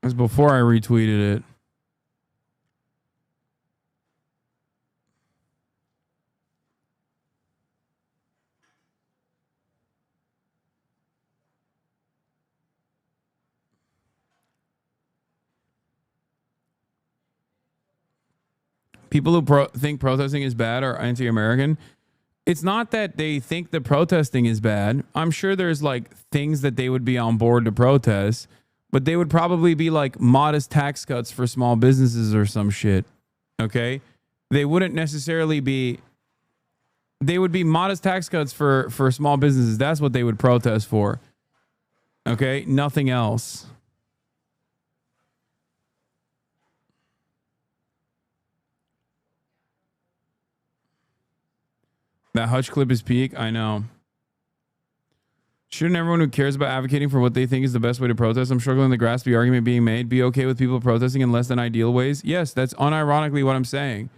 It was before I retweeted it. People who think protesting is bad are anti-American. It's not that they think the protesting is bad. I'm sure there's like things that they would be on board to protest, but they would probably be like modest tax cuts for small businesses or some shit. Okay? They wouldn't necessarily be, they would be modest tax cuts for small businesses. That's what they would protest for. Okay? Nothing else. That Hutch clip is peak. I know. Shouldn't everyone who cares about advocating for what they think is the best way to protest? I'm struggling to grasp the argument being made. Be okay with people protesting in less than ideal ways? Yes, that's unironically what I'm saying.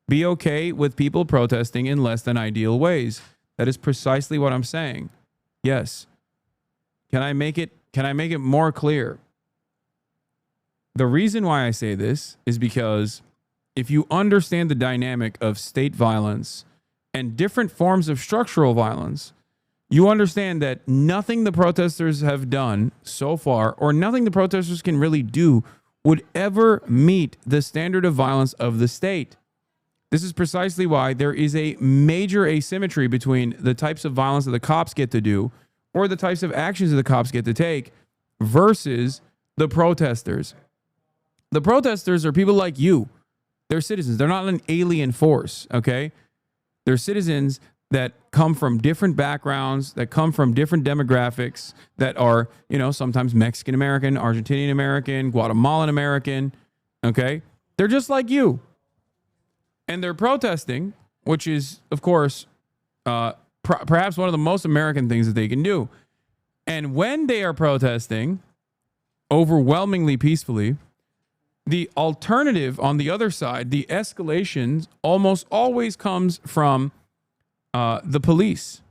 Be okay with people protesting in less than ideal ways. That is precisely what I'm saying. Yes. Can I make it more clear? The reason why I say this is because if you understand the dynamic of state violence and different forms of structural violence, you understand that nothing the protesters have done so far, or nothing the protesters can really do, would ever meet the standard of violence of the state. This is precisely why there is a major asymmetry between the types of violence that the cops get to do, or the types of actions that the cops get to take, versus the protesters. The protesters are people like you. They're citizens. They're not an alien force, okay? They're citizens that come from different backgrounds, that come from different demographics, that are, sometimes Mexican American, Argentinian American, Guatemalan American, okay? They're just like you. And they're protesting, which is, of course, perhaps one of the most American things that they can do. And when they are protesting, overwhelmingly peacefully, the alternative on the other side, the escalations, almost always comes from the police.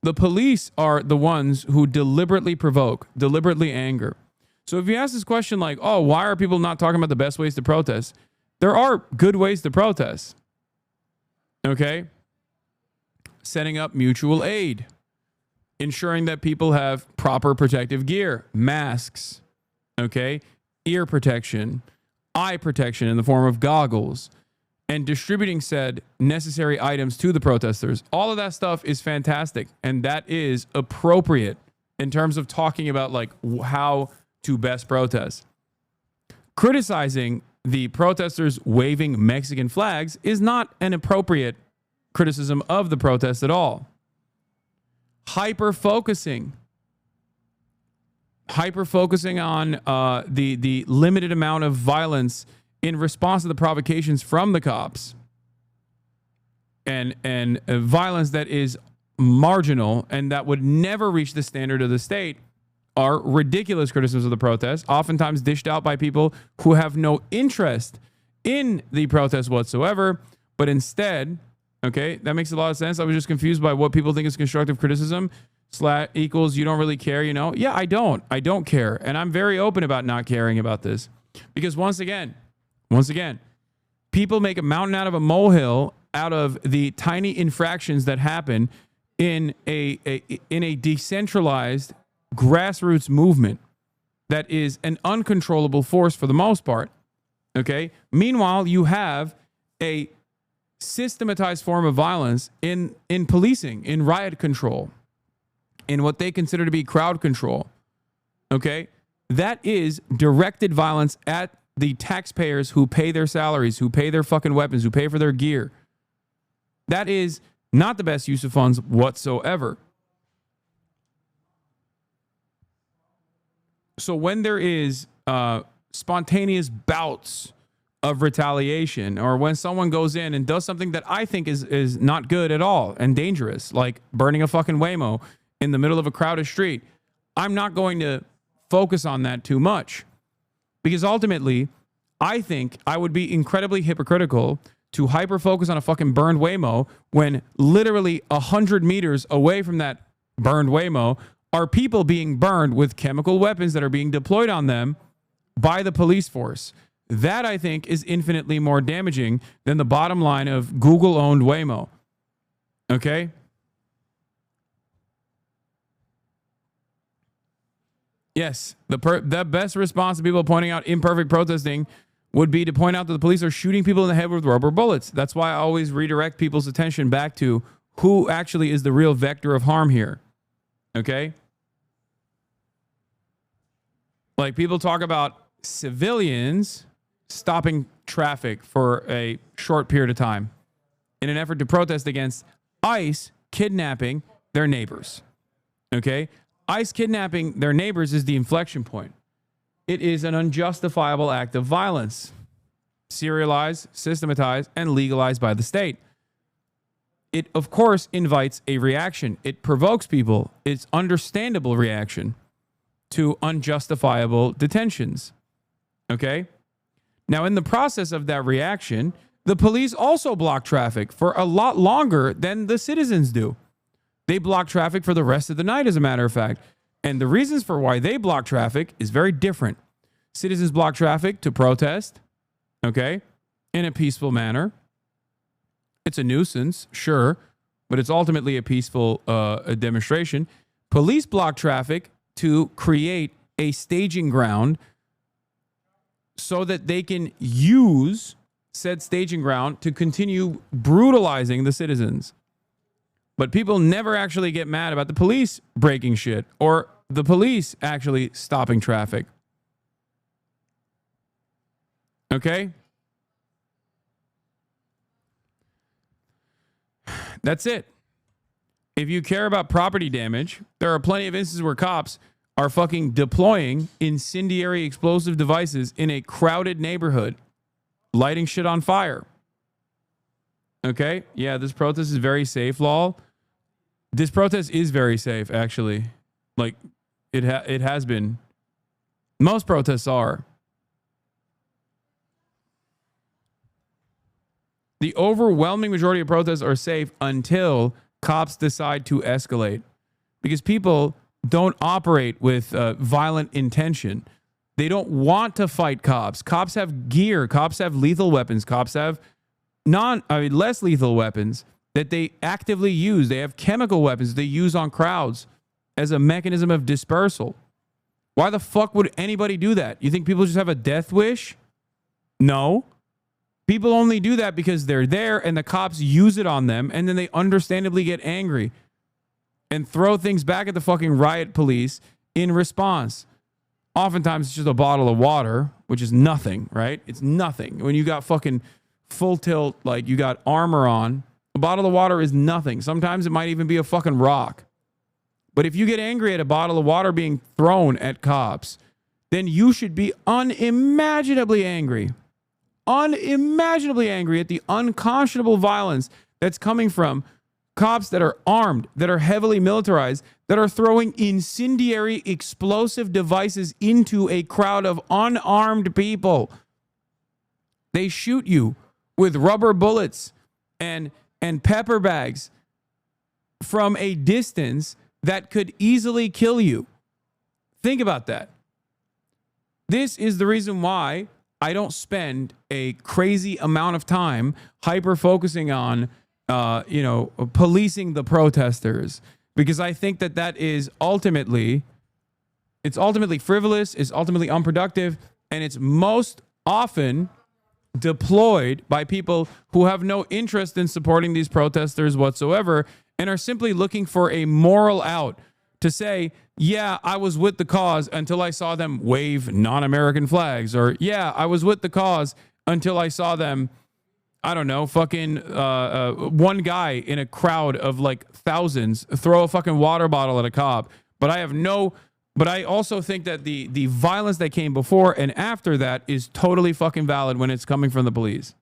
The police are the ones who deliberately provoke, deliberately anger. So if you ask this question like, oh, why are people not talking about the best ways to protest? There are good ways to protest. Okay? Setting up mutual aid. Ensuring that people have proper protective gear. Masks. Okay? Ear protection. Eye protection in the form of goggles, and distributing said necessary items to the protesters. All of that stuff is fantastic, and that is appropriate in terms of talking about like how to best protest. Criticizing the protesters waving Mexican flags is not an appropriate criticism of the protest at all. Hyper-focusing on the limited amount of violence in response to the provocations from the cops, and violence that is marginal and that would never reach the standard of the state, are ridiculous criticisms of the protest, oftentimes dished out by people who have no interest in the protest whatsoever, but instead, okay, that makes a lot of sense. I was just confused by what people think is constructive criticism. Equals you don't really care, Yeah, I don't care. And I'm very open about not caring about this. Because once again, people make a mountain out of a molehill out of the tiny infractions that happen in a decentralized grassroots movement that is an uncontrollable force for the most part. Okay? Meanwhile, you have a systematized form of violence in policing, in riot control, in what they consider to be crowd control. Okay? That is directed violence at the taxpayers who pay their salaries, who pay their fucking weapons, who pay for their gear. That is not the best use of funds whatsoever. So when there is spontaneous bouts of retaliation, or when someone goes in and does something that I think is not good at all and dangerous, like burning a fucking Waymo in the middle of a crowded street, I'm not going to focus on that too much. Because ultimately, I think I would be incredibly hypocritical to hyper-focus on a fucking burned Waymo when literally 100 meters away from that burned Waymo are people being burned with chemical weapons that are being deployed on them by the police force. That, I think, is infinitely more damaging than the bottom line of Google-owned Waymo. Okay? Yes, the best response to people pointing out imperfect protesting would be to point out that the police are shooting people in the head with rubber bullets. That's why I always redirect people's attention back to who actually is the real vector of harm here. Okay? Like, people talk about civilians stopping traffic for a short period of time in an effort to protest against ICE kidnapping their neighbors. Okay? ICE kidnapping their neighbors is the inflection point. It is an unjustifiable act of violence, serialized, systematized, and legalized by the state. It, of course, invites a reaction. It provokes people. It's understandable reaction to unjustifiable detentions. Okay? Now, in the process of that reaction, the police also block traffic for a lot longer than the citizens do. They block traffic for the rest of the night, as a matter of fact. And the reasons for why they block traffic is very different. Citizens block traffic to protest, okay, in a peaceful manner. It's a nuisance, sure, but it's ultimately a peaceful demonstration. Police block traffic to create a staging ground so that they can use said staging ground to continue brutalizing the citizens. But people never actually get mad about the police breaking shit or the police actually stopping traffic. Okay? That's it. If you care about property damage, there are plenty of instances where cops are fucking deploying incendiary explosive devices in a crowded neighborhood, lighting shit on fire. Okay? Yeah, this protest is very safe, lol. This protest is very safe, actually. Like, it has been. Most protests are. The overwhelming majority of protests are safe until cops decide to escalate. Because people don't operate with violent intention. They don't want to fight cops. Cops have gear. Cops have lethal weapons. Cops have less lethal weapons that they actively use. They have chemical weapons they use on crowds as a mechanism of dispersal. Why the fuck would anybody do that? You think people just have a death wish? No. People only do that because they're there and the cops use it on them, and then they understandably get angry and throw things back at the fucking riot police in response. Oftentimes it's just a bottle of water, which is nothing, right? It's nothing. When you got fucking full tilt, like you got armor on, a bottle of water is nothing. Sometimes it might even be a fucking rock. But if you get angry at a bottle of water being thrown at cops, then you should be unimaginably angry. Unimaginably angry at the unconscionable violence that's coming from cops that are armed, that are heavily militarized, that are throwing incendiary explosive devices into a crowd of unarmed people. They shoot you with rubber bullets and pepper bags from a distance that could easily kill you. Think about that. This is the reason why I don't spend a crazy amount of time hyper-focusing on, policing the protesters, because I think that is ultimately frivolous, it's ultimately unproductive, and it's most often deployed by people who have no interest in supporting these protesters whatsoever and are simply looking for a moral out to say, yeah, I was with the cause until I saw them wave non-American flags, or yeah, I was with the cause until I saw them, I don't know, fucking one guy in a crowd of like thousands throw a fucking water bottle at a cop. But I also think that the violence that came before and after that is totally fucking valid when it's coming from the police.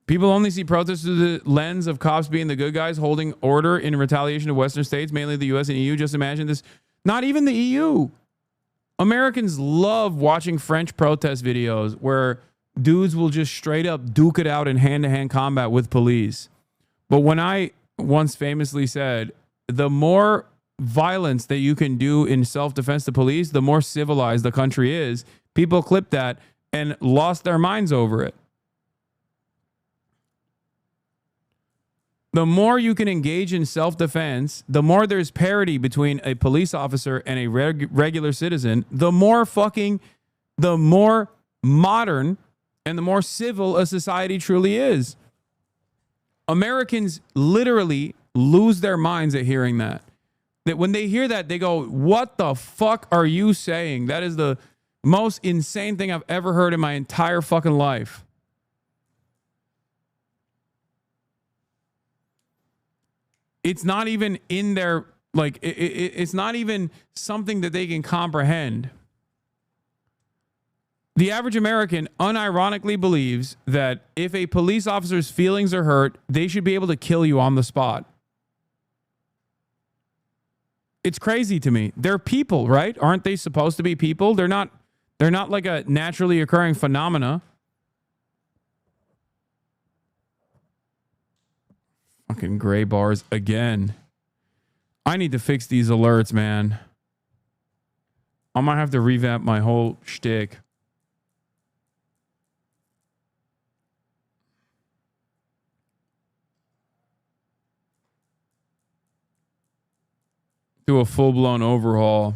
People only see protests through the lens of cops being the good guys holding order in retaliation to Western states, mainly the US and EU. Just imagine this. Not even the EU. Americans love watching French protest videos where dudes will just straight up duke it out in hand-to-hand combat with police. But when I once famously said, the more violence that you can do in self-defense to police, the more civilized the country is, people clipped that and lost their minds over it. The more you can engage in self-defense, the more there's parity between a police officer and a regular citizen, the more modern and the more civil a society truly is. Americans literally lose their minds at hearing that. That when they hear that, they go, what the fuck are you saying? That is the most insane thing I've ever heard in my entire fucking life. It's not even in their, like, it's not even something that they can comprehend. The average American unironically believes that if a police officer's feelings are hurt, they should be able to kill you on the spot. It's crazy to me. They're people, right? Aren't they supposed to be people? They're not like a naturally occurring phenomena. Fucking gray bars again. I need to fix these alerts, man. I might have to revamp my whole shtick. Do a full-blown overhaul.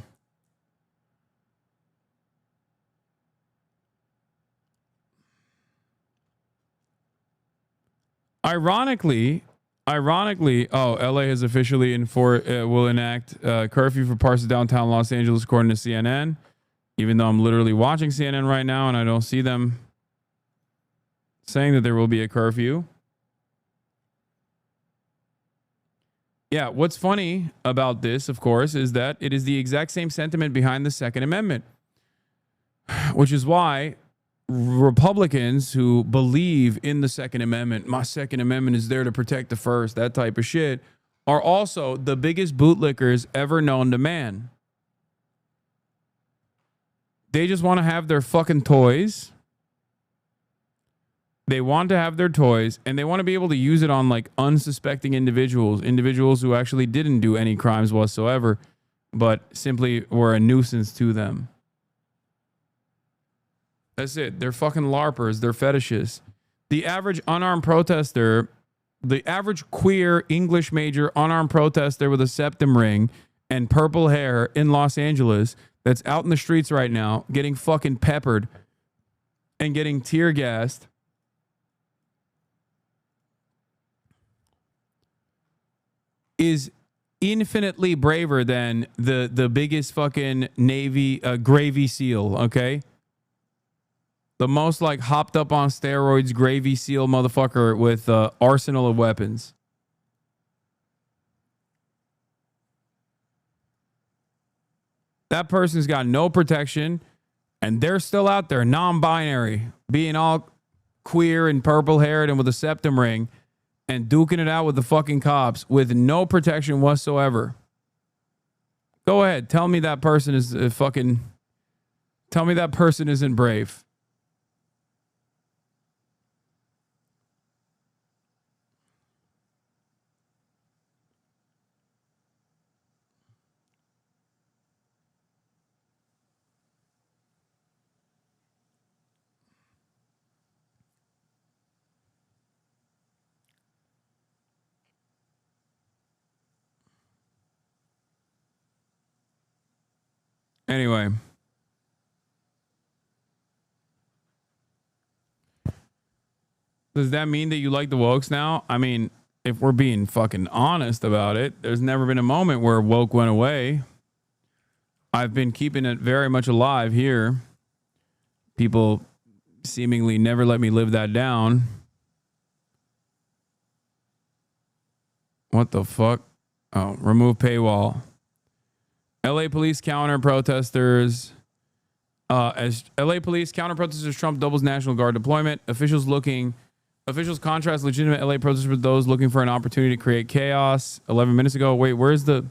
Ironically, LA has officially will enact curfew for parts of downtown Los Angeles, according to CNN. Even though I'm literally watching CNN right now and I don't see them saying that there will be a curfew. Yeah, what's funny about this, of course, is that it is the exact same sentiment behind the Second Amendment, which is why Republicans who believe in the Second Amendment, my Second Amendment is there to protect the first, that type of shit, are also the biggest bootlickers ever known to man. They just want to have their fucking toys. They want to have their toys and they want to be able to use it on like unsuspecting individuals who actually didn't do any crimes whatsoever, but simply were a nuisance to them. That's it. They're fucking LARPers. They're fetishists. The average unarmed protester, the average queer English major unarmed protester with a septum ring and purple hair in Los Angeles that's out in the streets right now getting fucking peppered and getting tear gassed is infinitely braver than the biggest fucking Navy gravy seal, okay? The most like hopped up on steroids gravy seal motherfucker with arsenal of weapons. That person's got no protection and they're still out there non-binary, being all queer and purple haired and with a septum ring and duking it out with the fucking cops with no protection whatsoever. Go ahead. Tell me that person is tell me that person isn't brave. Anyway. Does that mean that you like the wokes now? I mean, if we're being fucking honest about it, there's never been a moment where woke went away. I've been keeping it very much alive here. People seemingly never let me live that down. What the fuck? Oh, remove paywall. LA police counter protesters. As LA police counter protesters, Trump doubles National Guard deployment. Officials contrast legitimate LA protesters with those looking for an opportunity to create chaos. 11 minutes ago. Wait, where's the...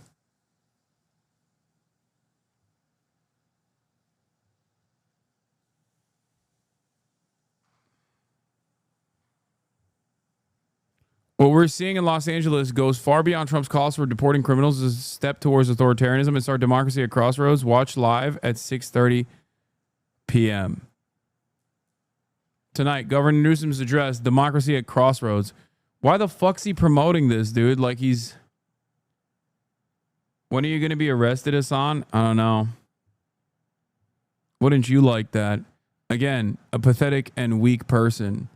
What we're seeing in Los Angeles goes far beyond Trump's calls for deporting criminals as a step towards authoritarianism. It's our democracy at crossroads. Watch live at 6:30 p.m. Tonight, Governor Newsom's address, Democracy at Crossroads. Why the fuck's he promoting this, dude? Like he's... When are you going to be arrested, Hasan? I don't know. Wouldn't you like that? Again, a pathetic and weak person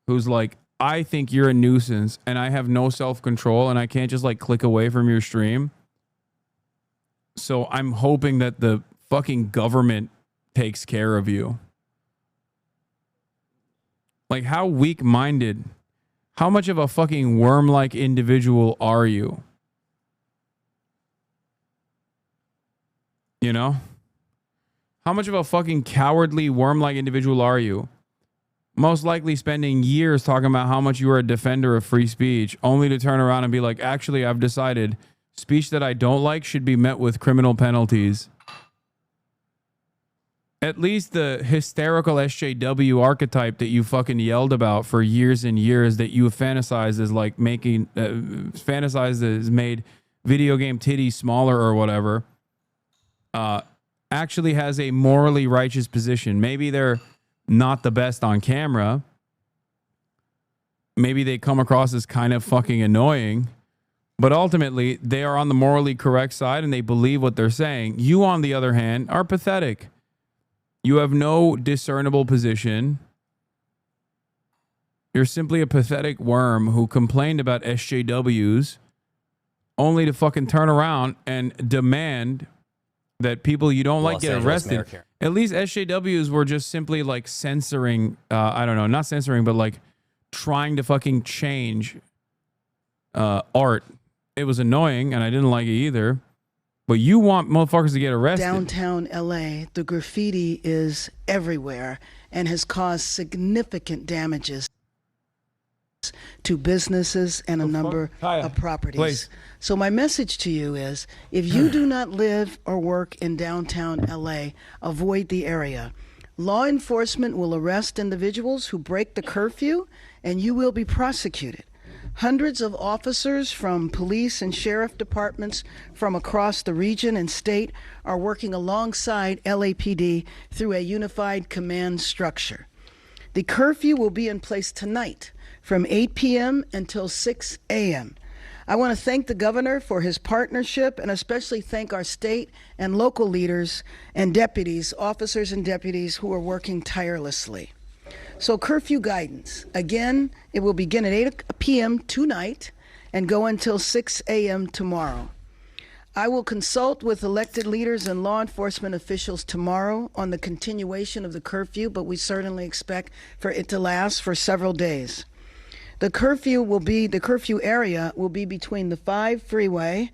who's like, I think you're a nuisance and I have no self-control and I can't just like click away from your stream. So I'm hoping that the fucking government takes care of you. Like, how weak-minded, how much of a fucking worm-like individual are you? You know? How much of a fucking cowardly worm-like individual are you? Most likely spending years talking about how much you are a defender of free speech, only to turn around and be like, actually, I've decided speech that I don't like should be met with criminal penalties. At least the hysterical SJW archetype that you fucking yelled about for years and years, that you fantasized as like making, fantasized as made video game titties smaller or whatever, actually has a morally righteous position. Maybe they're not the best on camera. Maybe they come across as kind of fucking annoying, but ultimately they are on the morally correct side and they believe what they're saying. You, on the other hand, are pathetic. You have no discernible position. You're simply a pathetic worm who complained about SJWs only to fucking turn around and demand that people you don't like get arrested. At least SJWs were just simply like censoring, I don't know, not censoring, but like trying to fucking change art. It was annoying and I didn't like it either. But you want motherfuckers to get arrested. Downtown LA, the graffiti is everywhere and has caused significant damages to businesses and a number of properties. Please. So my message to you is, if you do not live or work in downtown LA, avoid the area. Law enforcement will arrest individuals who break the curfew and you will be prosecuted. Hundreds of officers from police and sheriff departments from across the region and state are working alongside LAPD through a unified command structure. The curfew will be in place tonight from 8 p.m. until 6 a.m. I want to thank the governor for his partnership and especially thank our state and local leaders and deputies, officers and deputies who are working tirelessly. So curfew guidance, again, it will begin at 8 p.m. tonight and go until 6 a.m. tomorrow. I will consult with elected leaders and law enforcement officials tomorrow on the continuation of the curfew, but we certainly expect for it to last for several days. The curfew area will be between the 5 freeway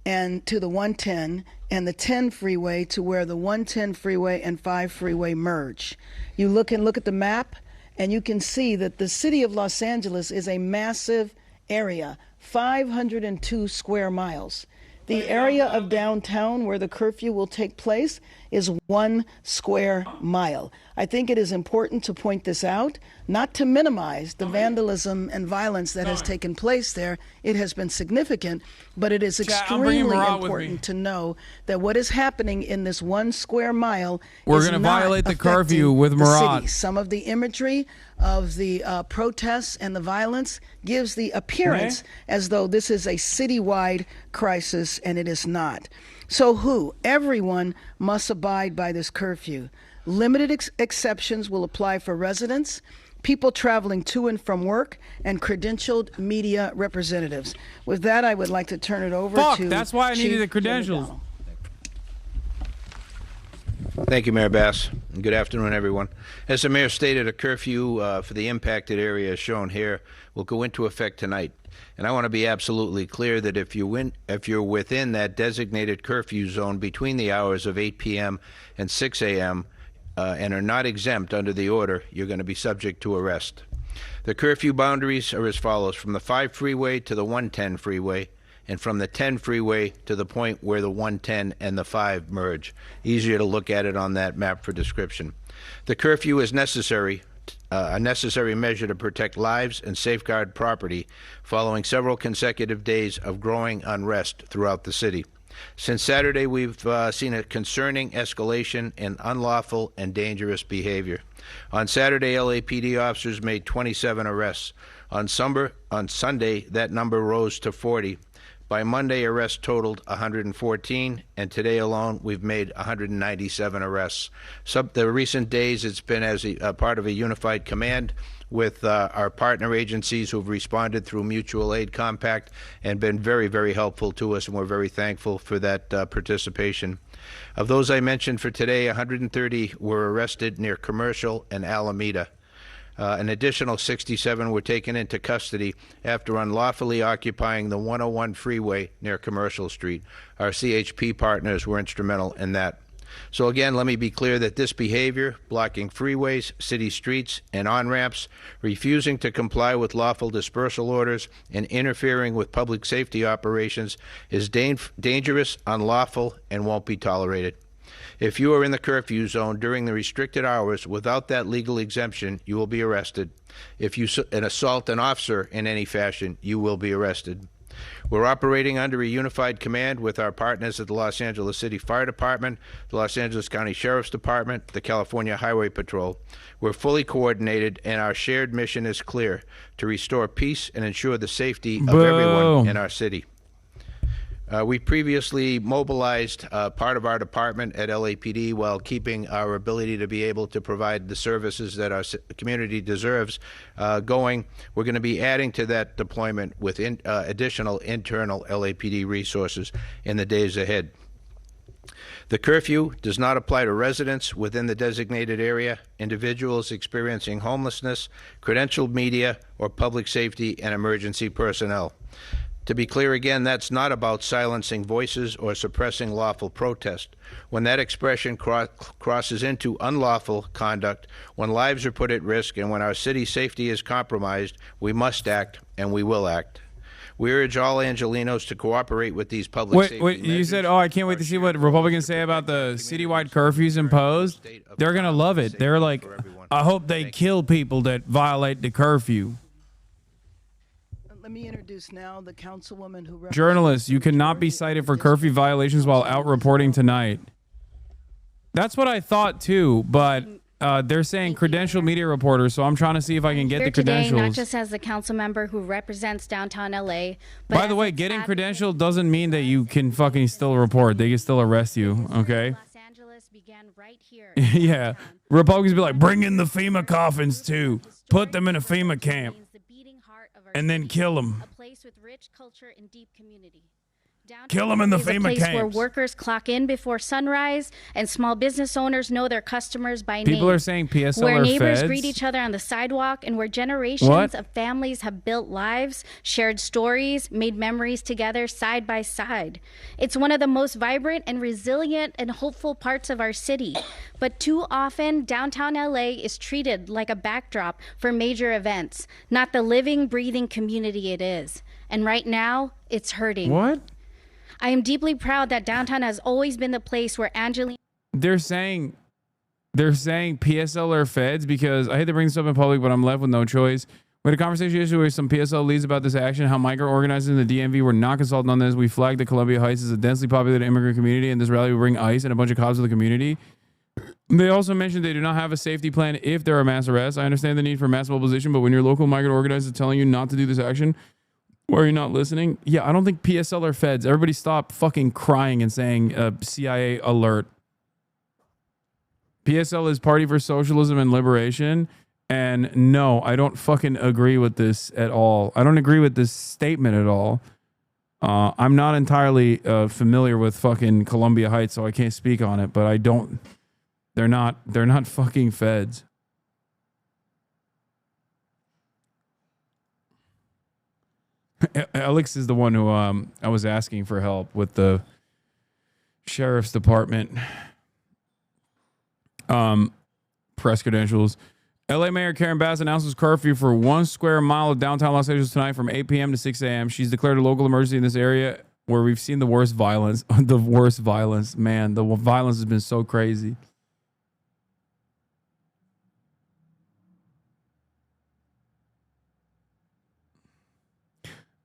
and to the 110 and the 10 freeway to where the 110 freeway and 5 freeway merge. You look at the map and you can see that the city of Los Angeles is a massive area, 502 square miles. The area of downtown where the curfew will take place is 1 square mile. I think it is important to point this out, not to minimize the vandalism and violence that has taken place there. It has been significant, but it is extremely important to know that what is happening in this 1 square mile We're is going to not violate the affecting curfew with the Murat. city. Some of the imagery of the protests and the violence gives the appearance as though this is a citywide crisis, and it is not. So everyone must abide by this curfew. Limited exceptions will apply for residents, people traveling to and from work, and credentialed media representatives. With that, I would like to turn it over to that's why I needed Chief the credentials. Thank you, Mayor Bass. And good afternoon, everyone. As the mayor stated, a curfew for the impacted area shown here will go into effect tonight. And I want to be absolutely clear that if you're within that designated curfew zone between the hours of 8 p.m. and 6 a.m. And are not exempt under the order, you're going to be subject to arrest. The curfew boundaries are as follows: from the 5 freeway to the 110 freeway, and from the 10 freeway to the point where the 110 and the 5 merge. Easier to look at it on that map for description. The curfew is necessary, a necessary measure to protect lives and safeguard property following several consecutive days of growing unrest throughout the city. Since Saturday, we've seen a concerning escalation in unlawful and dangerous behavior. On Saturday, LAPD officers made 27 arrests. On Sunday, that number rose to 40. By Monday, arrests totaled 114, and today alone, we've made 197 arrests. The recent days, it's been as a part of a unified command with our partner agencies who've responded through mutual aid compact and been very, very helpful to us, and we're very thankful for that participation. Of those I mentioned for today, 130 were arrested near Commercial and Alameda. An additional 67 were taken into custody after unlawfully occupying the 101 freeway near Commercial Street. Our CHP partners were instrumental in that. So again, let me be clear that this behavior, blocking freeways, city streets, and on-ramps, refusing to comply with lawful dispersal orders, and interfering with public safety operations is dangerous, unlawful, and won't be tolerated. If you are in the curfew zone during the restricted hours without that legal exemption, you will be arrested. If you assault an officer in any fashion, you will be arrested. We're operating under a unified command with our partners at the Los Angeles City Fire Department, the Los Angeles County Sheriff's Department, the California Highway Patrol. We're fully coordinated, and our shared mission is clear: to restore peace and ensure the safety of everyone in our city. We previously mobilized part of our department at LAPD while keeping our ability to be able to provide the services that our community deserves going. We're going to be adding to that deployment with additional internal LAPD resources in the days ahead. The curfew does not apply to residents within the designated area, individuals experiencing homelessness, credentialed media, or public safety and emergency personnel. To be clear again, that's not about silencing voices or suppressing lawful protest. When that expression crosses into unlawful conduct, when lives are put at risk, and when our city's safety is compromised, we must act, and we will act. We urge all Angelenos to cooperate with these public safety measures. You said, I can't wait to see what Republicans say about the citywide curfews imposed. They're going to love it. They're like, I hope they kill people that violate the curfew. Let me introduce now the councilwoman who Journalists, you cannot be cited for curfew violations while out reporting tonight. That's what I thought too, but they're saying credentialed media reporters, so I'm trying to see if I can get the credentials. Today, not just as the council member who represents downtown LA, but by the way, getting credentialed doesn't mean that you can fucking still report. They can still arrest you, okay? Los Angeles began right here. Yeah. Republicans be like, bring in the FEMA coffins too. Put them in a FEMA camp. And then kill them. A place with rich culture and deep community. Kill them in the FEMA camps. A place where workers clock in before sunrise and small business owners know their customers by name. People are saying PSL where are neighbors feds. greet each other on the sidewalk, and where generations of families have built lives, shared stories, made memories together side by side. It's one of the most vibrant and resilient and hopeful parts of our city. But too often, downtown LA is treated like a backdrop for major events, not the living, breathing community it is. And right now, it's hurting. What? I am deeply proud that downtown has always been the place where Angelina they're saying PSL are feds because I hate to bring this up in public, but I'm left with no choice. We had a conversation yesterday with some PSL leads about this action, how migrant organizers in the DMV were not consulted on this. We flagged that Columbia Heights is a densely populated immigrant community, and this rally will bring ICE and a bunch of cops to the community. They also mentioned they do not have a safety plan if there are mass arrests. I understand the need for mass mobilization, but when your local migrant organizer is telling you not to do this action, or you're not listening, yeah, I don't think PSL are feds. Everybody stop fucking crying and saying CIA alert. PSL is Party for Socialism and Liberation. And no, I don't fucking agree with this at all. I don't agree with this statement at all. I'm not entirely familiar with fucking Columbia Heights, so I can't speak on it, but I don't. They're not fucking feds. Alex is the one who I was asking for help with the sheriff's department press credentials. LA Mayor Karen Bass announces curfew for 1 square mile of downtown Los Angeles tonight from 8 p.m. to 6 a.m. She's declared a local emergency in this area where we've seen the worst violence. The worst violence. Man, the violence has been so crazy.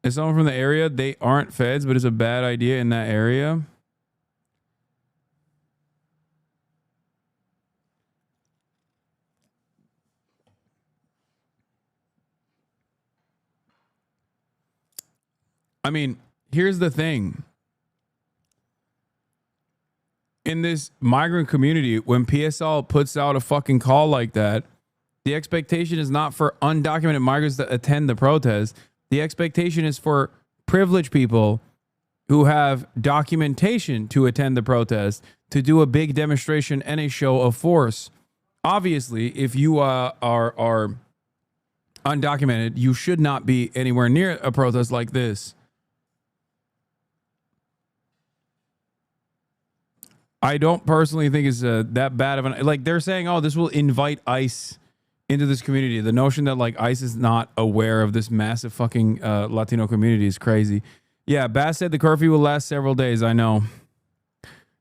As someone from the area, they aren't feds, but it's a bad idea in that area. I mean, here's the thing. In this migrant community, when PSL puts out a fucking call like that, the expectation is not for undocumented migrants to attend the protest. The expectation is for privileged people who have documentation to attend the protest, to do a big demonstration and a show of force. Obviously, if you are undocumented, you should not be anywhere near a protest like this. I don't personally think it's that bad of an, like they're saying, oh, this will invite ICE into this community. The notion that like ICE is not aware of this massive fucking Latino community is crazy. Yeah, Bass said the curfew will last several days. I know.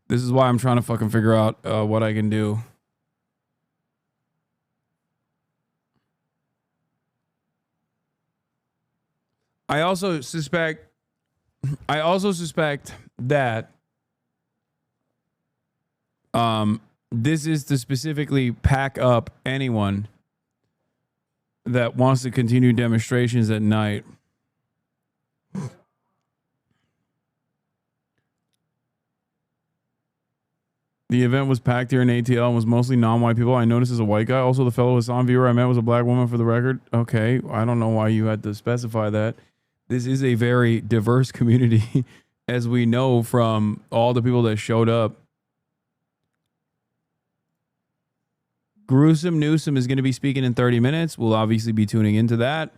This is why I'm trying to fucking figure out what I can do. I also suspect that this is to specifically pack up anyone that wants to continue demonstrations at night. The event was packed here in ATL and was mostly non-white people. I noticed as a white guy. Also, the fellow Hassan viewer I met was a black woman, for the record. Okay, I don't know why you had to specify that. This is a very diverse community, as we know from all the people that showed up. Gruesome Newsom is going to be speaking in 30 minutes. We'll obviously be tuning into that.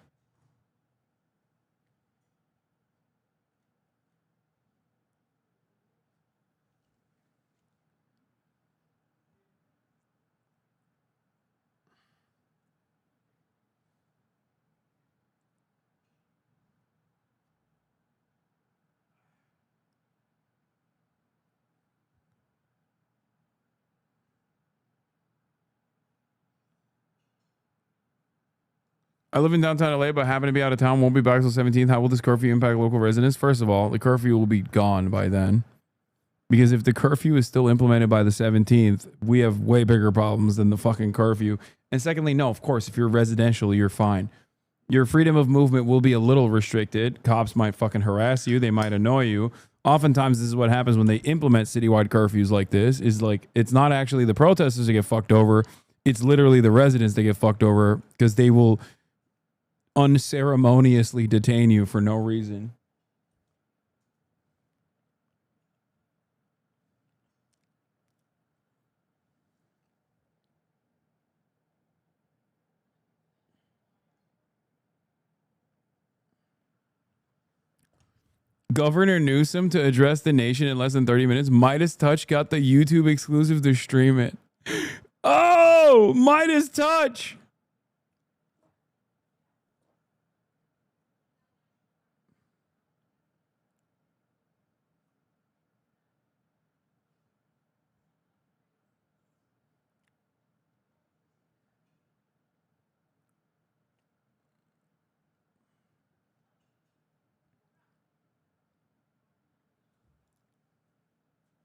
I live in downtown LA, but happen to be out of town. Won't be back until 17th. How will this curfew impact local residents? First of all, the curfew will be gone by then. Because if the curfew is still implemented by the 17th, we have way bigger problems than the fucking curfew. And secondly, no, of course, if you're residential, you're fine. Your freedom of movement will be a little restricted. Cops might fucking harass you. They might annoy you. Oftentimes, this is what happens when they implement citywide curfews like this, is like, it's not actually the protesters that get fucked over. It's literally the residents that get fucked over because they will unceremoniously detain you for no reason. Governor Newsom to address the nation in less than 30 minutes. Midas Touch got the YouTube exclusive to stream it. Oh, Midas Touch.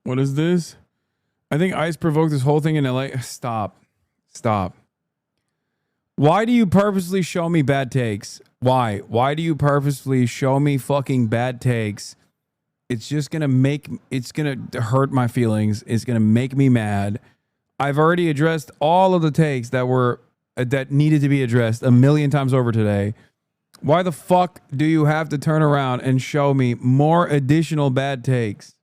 What is this? I think ICE provoked this whole thing in LA. Stop. Why do you purposely show me bad takes? Why? Why do you purposely show me fucking bad takes? It's just gonna hurt my feelings. It's gonna make me mad. I've already addressed all of the takes that needed to be addressed a million times over today. Why the fuck do you have to turn around and show me more additional bad takes?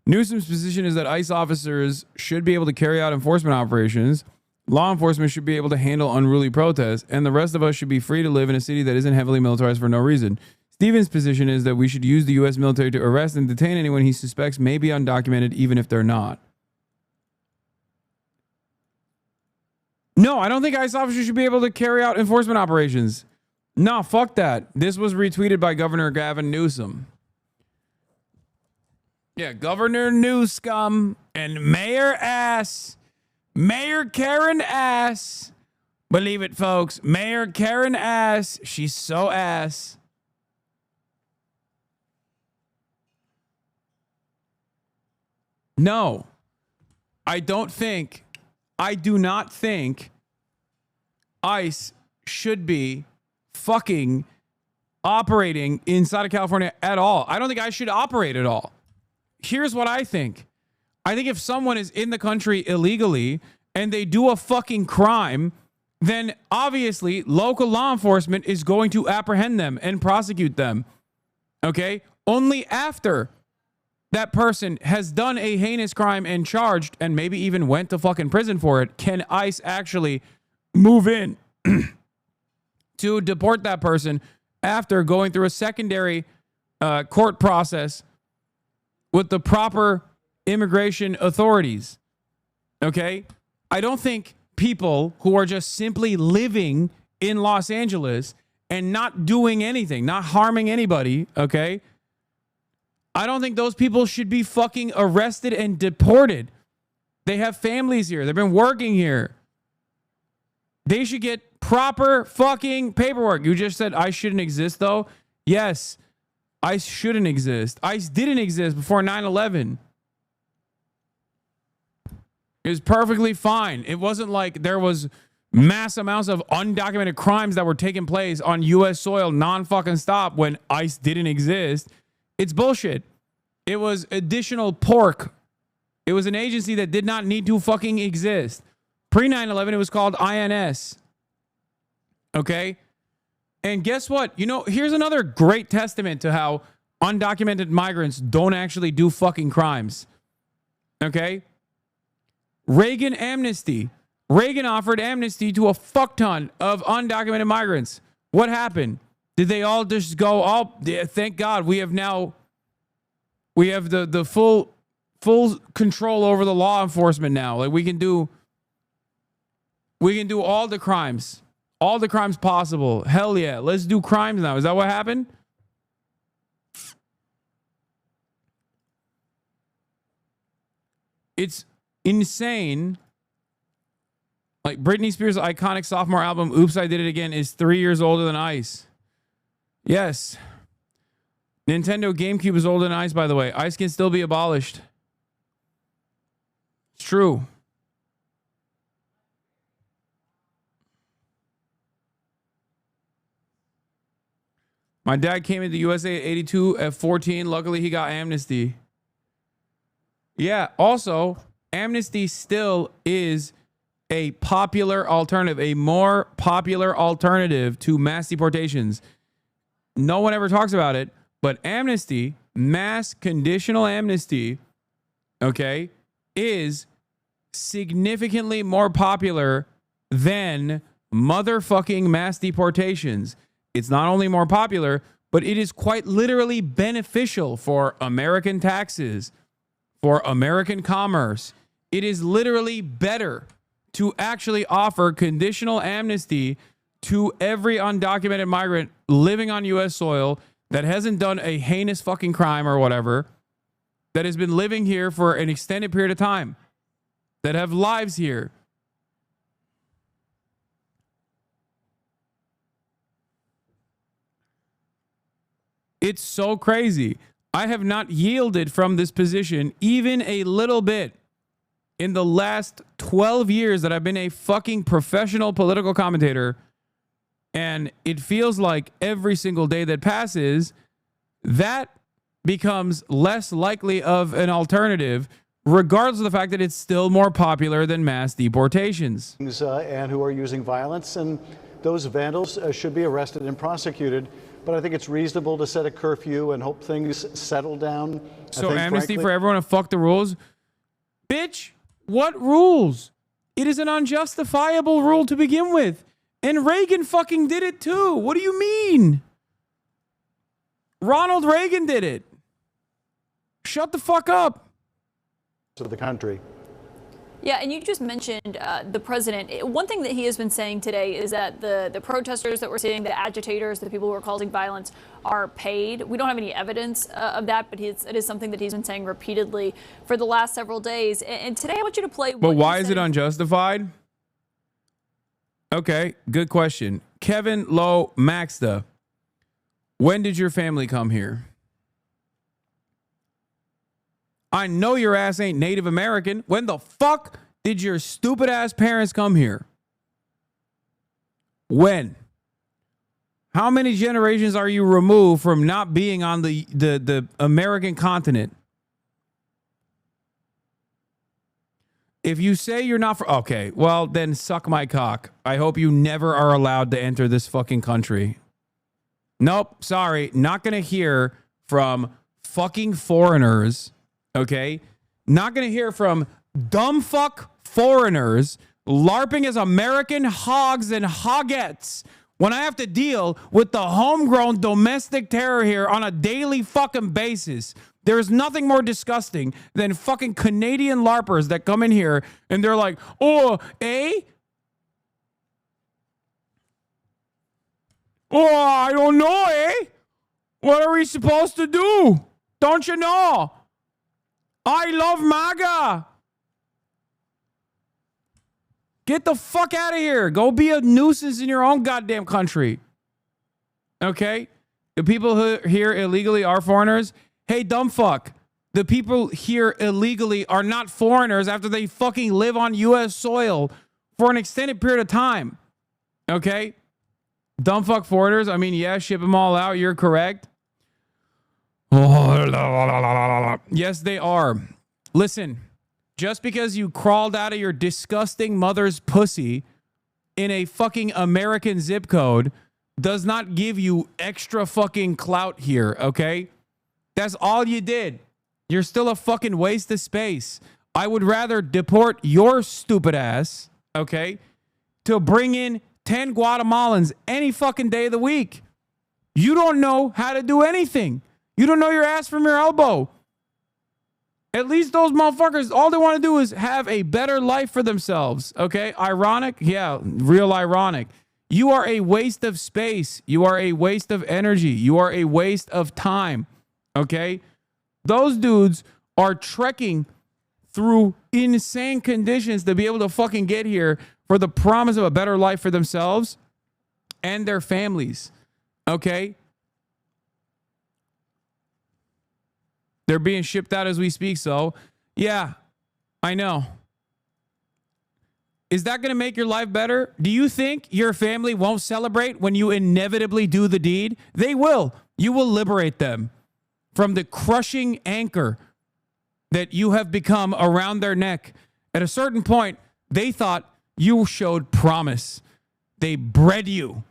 Newsom's position is that ICE officers should be able to carry out enforcement operations. Law enforcement should be able to handle unruly protests, and the rest of us should be free to live in a city that isn't heavily militarized for no reason. Stevens' position is that we should use the U.S. military to arrest and detain anyone he suspects may be undocumented, even if they're not. No, I don't think ICE officers should be able to carry out enforcement operations. No, fuck that. This was retweeted by Governor Gavin Newsom. Yeah, Governor Newscum and Mayor Karen Ass. Believe it, folks. Mayor Karen Ass. She's so ass. No, I do not think ICE should be fucking operating inside of California at all. I don't think ICE should operate at all. Here's what I think. I think if someone is in the country illegally and they do a fucking crime, then obviously local law enforcement is going to apprehend them and prosecute them. Okay? Only after that person has done a heinous crime and charged and maybe even went to fucking prison for it can ICE actually move in to deport that person after going through a secondary court process with the proper immigration authorities. Okay? I don't think people who are just simply living in Los Angeles and not doing anything, not harming anybody, okay? I don't think those people should be fucking arrested and deported. They have families here. They've been working here. They should get proper fucking paperwork. You just said ICE shouldn't exist, though. Yes, ICE shouldn't exist. ICE didn't exist before 9/11. It was perfectly fine. It wasn't like there was mass amounts of undocumented crimes that were taking place on U.S. soil non-fucking stop when ICE didn't exist. It's bullshit. It was additional pork. It was an agency that did not need to fucking exist. Pre 9/11, it was called INS. Okay? And guess what? You know, here's another great testament to how undocumented migrants don't actually do fucking crimes. Okay? Reagan amnesty. Reagan offered amnesty to a fuck ton of undocumented migrants. What happened? Did they all just go, oh, yeah, thank God we have the full control over the law enforcement now. Like we can do all the crimes possible. Hell yeah, let's do crimes now. Is that what happened? It's insane. Like Britney Spears' iconic sophomore album, Oops, I Did It Again, is 3 years older than ICE. Yes. Nintendo GameCube is older than ICE, by the way. ICE can still be abolished. It's true. My dad came into the USA at 82 at 14. Luckily, he got amnesty. Yeah, also, amnesty still is a popular alternative, a more popular alternative to mass deportations. No one ever talks about it, but amnesty, mass conditional amnesty, okay, is significantly more popular than motherfucking mass deportations. It's not only more popular, but it is quite literally beneficial for American taxes, for American commerce. It is literally better to actually offer conditional amnesty to every undocumented migrant living on U.S. soil that hasn't done a heinous fucking crime or whatever, that has been living here for an extended period of time, that have lives here. It's so crazy. I have not yielded from this position even a little bit in the last 12 years that I've been a fucking professional political commentator. And it feels like every single day that passes, that becomes less likely of an alternative, regardless of the fact that it's still more popular than mass deportations. And who are using violence, and those vandals should be arrested and prosecuted. But I think it's reasonable to set a curfew and hope things settle down. So amnesty for everyone and fuck the rules? Bitch, what rules? It is an unjustifiable rule to begin with. And Reagan fucking did it too. What do you mean? Ronald Reagan did it. Shut the fuck up. To the country. Yeah, and you just mentioned the president. One thing that he has been saying today is that the protesters that we're seeing, the agitators, the people who are causing violence, are paid. We don't have any evidence of that, but it is something that he's been saying repeatedly for the last several days. And today I want you to play. But why is it unjustified? Okay, good question. Kevin Lowe Maxta, when did your family come here? I know your ass ain't Native American. When the fuck did your stupid ass parents come here? When? How many generations are you removed from not being on the American continent? If you say you're not okay, well then suck my cock. I hope you never are allowed to enter this fucking country. Nope, sorry, not gonna hear from fucking foreigners. Okay, not going to hear from dumb fuck foreigners LARPing as American hogs and hogettes when I have to deal with the homegrown domestic terror here on a daily fucking basis. There's nothing more disgusting than fucking Canadian LARPers that come in here and they're like, oh, eh? Oh, I don't know, eh? What are we supposed to do? Don't you know? I love MAGA. Get the fuck out of here. Go be a nuisance in your own goddamn country. Okay? The people who here illegally are foreigners. Hey, dumb fuck. The people here illegally are not foreigners after they fucking live on U.S. soil for an extended period of time. Okay? Dumb fuck foreigners. I mean, yeah, ship them all out. You're correct. Yes, they are. Listen, just because you crawled out of your disgusting mother's pussy in a fucking American zip code does not give you extra fucking clout here, okay? That's all you did. You're still a fucking waste of space. I would rather deport your stupid ass, okay, to bring in 10 Guatemalans any fucking day of the week. You don't know how to do anything. You don't know your ass from your elbow. At least those motherfuckers, all they want to do is have a better life for themselves. Okay? Ironic? Yeah, real ironic. You are a waste of space. You are a waste of energy. You are a waste of time. Okay? Those dudes are trekking through insane conditions to be able to fucking get here for the promise of a better life for themselves and their families. Okay? They're being shipped out as we speak, so yeah, I know. Is that going to make your life better? Do you think your family won't celebrate when you inevitably do the deed? They will. You will liberate them from the crushing anchor that you have become around their neck. At a certain point, they thought you showed promise. They bred you,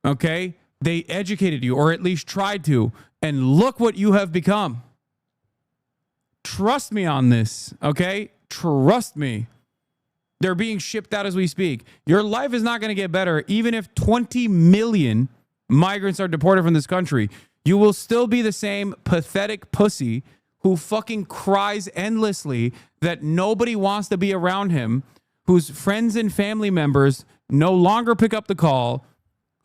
okay? They educated you, or at least tried to, and look what you have become. Trust me on this, okay? Trust me. They're being shipped out as we speak. Your life is not going to get better even if 20 million migrants are deported from this country. You will still be the same pathetic pussy who fucking cries endlessly that nobody wants to be around him, whose friends and family members no longer pick up the call,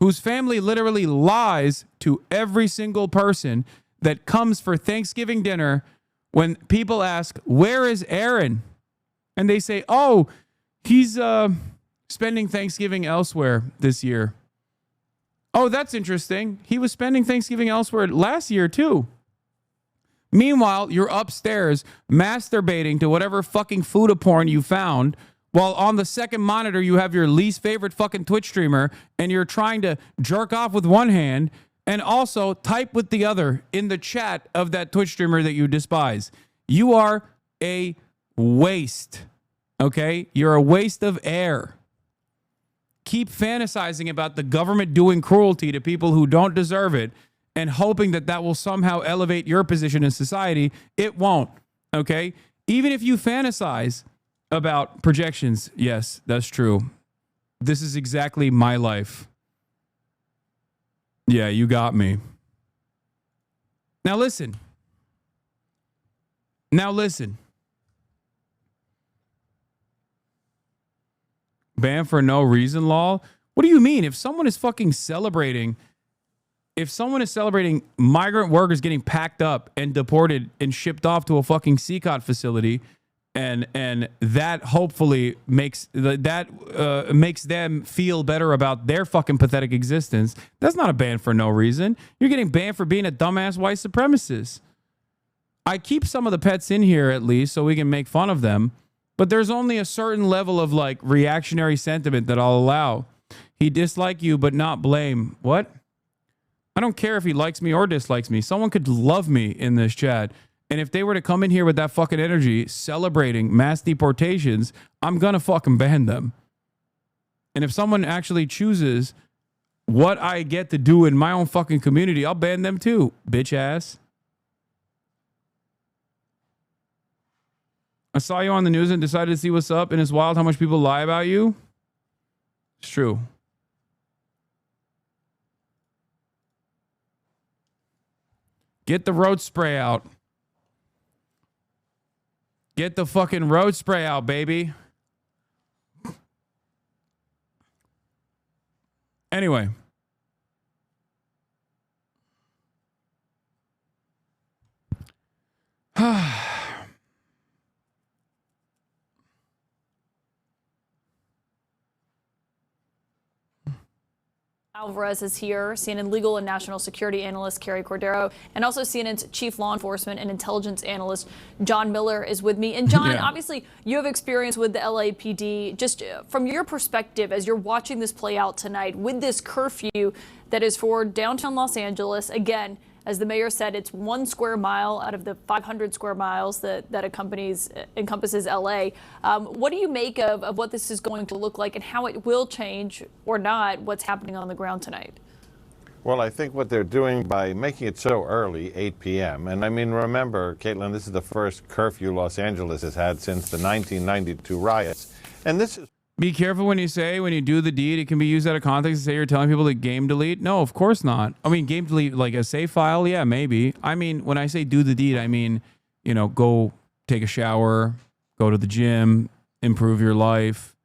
whose family literally lies to every single person that comes for Thanksgiving dinner. When people ask, where is Aaron? And they say, oh, he's spending Thanksgiving elsewhere this year. Oh, that's interesting. He was spending Thanksgiving elsewhere last year, too. Meanwhile, you're upstairs masturbating to whatever fucking food porn you found, while on the second monitor you have your least favorite fucking Twitch streamer, and you're trying to jerk off with one hand and also type with the other in the chat of that Twitch streamer that you despise. You are a waste, okay? You're a waste of air. Keep fantasizing about the government doing cruelty to people who don't deserve it and hoping that that will somehow elevate your position in society. It won't, okay? Even if you fantasize about projections, yes, that's true. This is exactly my life. Yeah, you got me. Now listen. Ban for no reason law? What do you mean? If someone is fucking celebrating, migrant workers getting packed up and deported and shipped off to a fucking CCOT facility, and that hopefully makes them feel better about their fucking pathetic existence, that's not a ban for no reason. You're getting banned for being a dumbass white supremacist. I keep some of the pets in here at least so we can make fun of them. But there's only a certain level of like reactionary sentiment that I'll allow. He dislike you, but not blame. What? I don't care if he likes me or dislikes me. Someone could love me in this chat. And if they were to come in here with that fucking energy, celebrating mass deportations, I'm gonna fucking ban them. And if someone actually chooses what I get to do in my own fucking community, I'll ban them too, bitch ass. I saw you on the news and decided to see what's up, and it's wild how much people lie about you. It's true. Get the road spray out. Get the fucking road spray out, baby. Anyway. Alvarez is here, CNN legal and national security analyst Carrie Cordero, and also CNN's chief law enforcement and intelligence analyst John Miller is with me. And John, obviously you have experience with the LAPD. Just from your perspective, as you're watching this play out tonight with this curfew that is for downtown Los Angeles, again, as the mayor said, it's 1 square mile out of the 500 square miles that encompasses LA. What do you make of what this is going to look like and how it will change or not what's happening on the ground tonight? Well, I think what they're doing by making it so early, 8 p.m., and I mean, remember, Caitlin, this is the first curfew Los Angeles has had since the 1992 riots. And this is... Be careful when you do the deed. It can be used out of context to say you're telling people to game delete. No, of course not. I mean, game delete, like a save file, yeah, maybe. I mean, when I say do the deed, I mean, go take a shower, go to the gym, improve your life,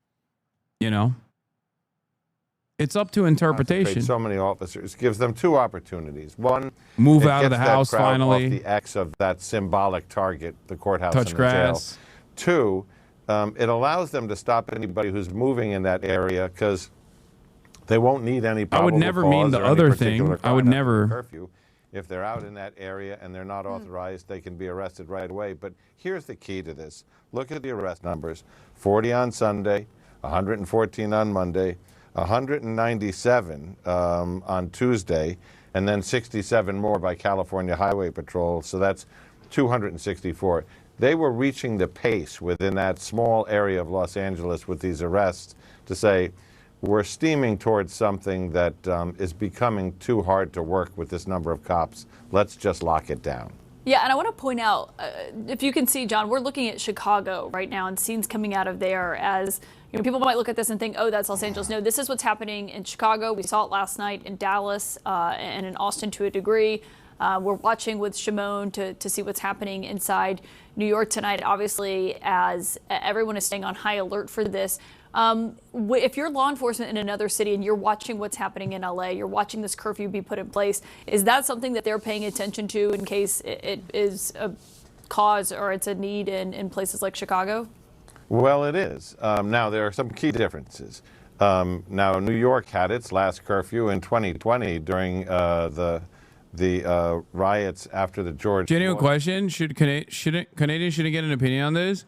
It's up to interpretation. So many officers gives them two opportunities. One, move out of the house finally. Off the X of that symbolic target, the courthouse touch and the grass. Jail. Two, it allows them to stop anybody who's moving in that area because they won't need any probable I would never mean the other thing. I would never. Curfew. If they're out in that area and they're not authorized, they can be arrested right away. But here's the key to this. Look at the arrest numbers. 40 on Sunday, 114 on Monday, 197 on Tuesday, and then 67 more by California Highway Patrol. So that's 264. They were reaching the pace within that small area of Los Angeles with these arrests to say, we're steaming towards something that is becoming too hard to work with this number of cops. Let's just lock it down. Yeah, and I want to point out, if you can see, John, we're looking at Chicago right now and scenes coming out of there as, people might look at this and think, oh, that's Los Angeles. No, this is what's happening in Chicago. We saw it last night in Dallas and in Austin to a degree. We're watching with Shimon to see what's happening inside New York tonight, obviously, as everyone is staying on high alert for this. If you're law enforcement in another city and you're watching what's happening in LA, you're watching this curfew be put in place, is that something that they're paying attention to in case it is a cause or it's a need in places like Chicago? Well, it is. Now, there are some key differences. Now, New York had its last curfew in 2020 during the riots after the George Genuine Floyd. question: Canadians shouldn't get an opinion on this?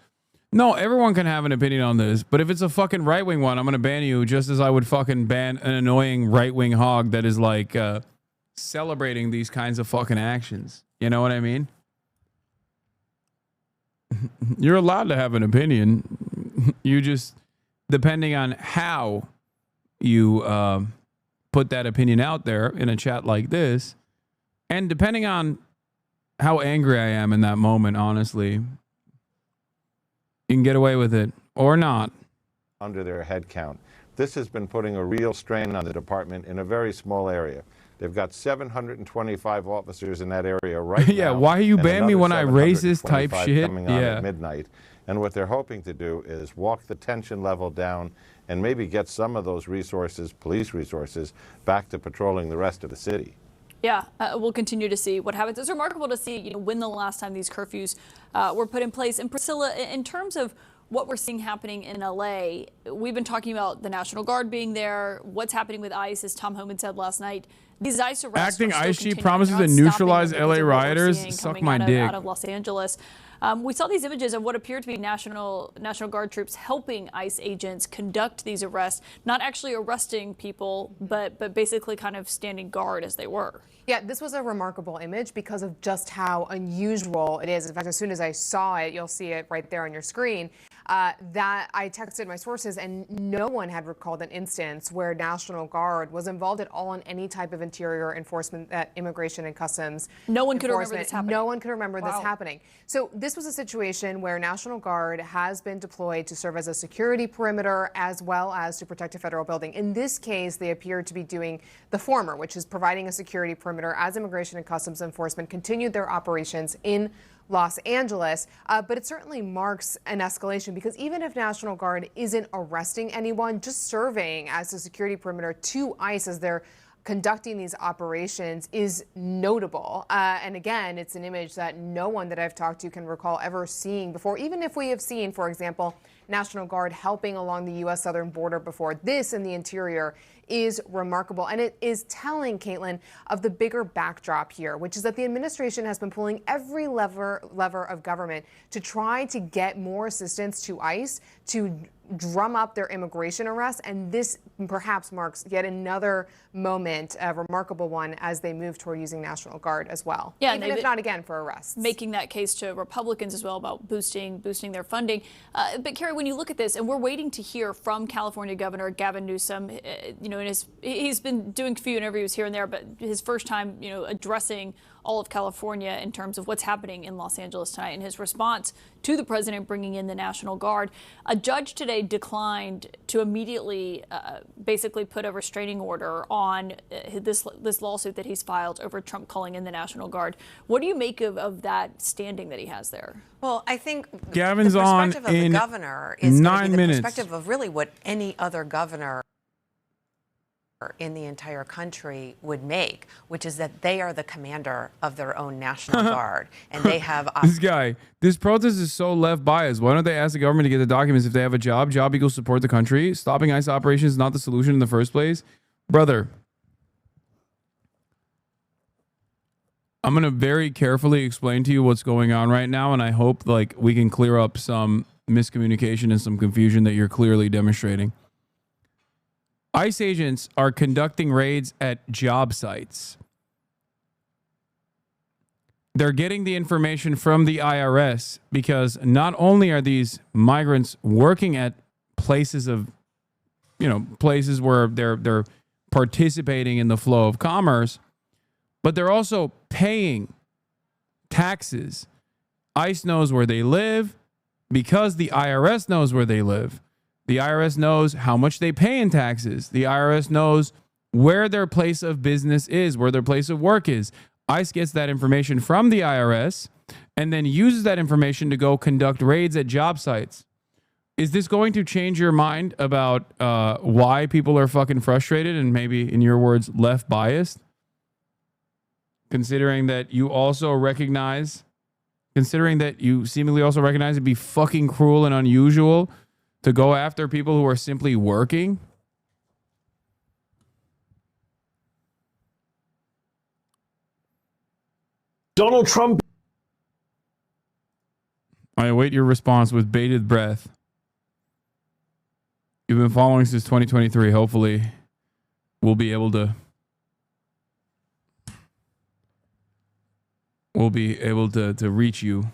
No, everyone can have an opinion on this, but if it's a fucking right wing one, I'm gonna ban you just as I would fucking ban an annoying right wing hog that is like celebrating these kinds of fucking actions. You know what I mean? You're allowed to have an opinion. You just, depending on how you put that opinion out there in a chat like this, and depending on how angry I am in that moment, honestly, you can get away with it or not. Under their head count. This has been putting a real strain on the department in a very small area. They've got 725 officers in that area right now. Yeah, why are you banning me when I racist type shit? Coming on at midnight. And what they're hoping to do is walk the tension level down and maybe get some of those resources, police resources, back to patrolling the rest of the city. Yeah, we'll continue to see what happens. It's remarkable to see, when the last time these curfews were put in place. And Priscilla, in terms of what we're seeing happening in LA, we've been talking about the National Guard being there, what's happening with ICE, as Tom Homan said last night. These ICE arrests acting ICE chief promises to neutralize LA rioters. Suck my dick. Out of Los Angeles. We saw these images of what appeared to be National Guard troops helping ICE agents conduct these arrests, not actually arresting people, but basically kind of standing guard as they were. Yeah, this was a remarkable image because of just how unusual it is. In fact, as soon as I saw it, you'll see it right there on your screen, that I texted my sources and no one had recalled an instance where National Guard was involved at all in any type of interior enforcement, immigration and customs. No one could remember this happening. No one could remember this happening. So this was a situation where National Guard has been deployed to serve as a security perimeter as well as to protect a federal building. In this case, they appear to be doing the former, which is providing a security perimeter as Immigration and Customs Enforcement continued their operations in Los Angeles, but it certainly marks an escalation because even if National Guard isn't arresting anyone, just serving as a security perimeter to ICE as they're conducting these operations is notable. And again, it's an image that no one that I've talked to can recall ever seeing before, even if we have seen, for example, National Guard helping along the U.S. southern border before. This in the interior is remarkable. And it is telling, Caitlin, of the bigger backdrop here, which is that the administration has been pulling every lever of government to try to get more assistance to ICE to drum up their immigration arrests. And this perhaps marks yet another moment, a remarkable one, as they move toward using National Guard as well. Yeah, even if not again for arrests. Making that case to Republicans as well about boosting their funding. But Carrie, when you look at this, and we're waiting to hear from California Governor Gavin Newsom, he's been doing a few interviews here and there, but his first time, addressing all of California in terms of what's happening in Los Angeles tonight and his response to the president bringing in the National Guard. A judge today declined to immediately basically put a restraining order on this lawsuit that he's filed over Trump calling in the National Guard. What do you make of that standing that he has there? Well, I think Gavin's the perspective on of in the governor is 9 going to be the minutes. perspective of really what any other governor in the entire country would make, which is that they are the commander of their own National Guard, and they have this protest is so left biased. Why don't they ask the government to get the documents if they have a job? Job equals support the country. Stopping ICE operations is not the solution in the first place. Brother, I'm going to very carefully explain to you what's going on right now, and I hope we can clear up some miscommunication and some confusion that you're clearly demonstrating. ICE agents are conducting raids at job sites. They're getting the information from the IRS because not only are these migrants working at places where they're participating in the flow of commerce, but they're also paying taxes. ICE knows where they live because the IRS knows where they live. The IRS knows how much they pay in taxes. The IRS knows where their place of business is, where their place of work is. ICE gets that information from the IRS and then uses that information to go conduct raids at job sites. Is this going to change your mind about why people are fucking frustrated and maybe, in your words, left biased? Considering that you seemingly also recognize it'd be fucking cruel and unusual to go after people who are simply working Donald Trump. I await your response with bated breath. You've been following since 2023. Hopefully, we'll be able to reach you.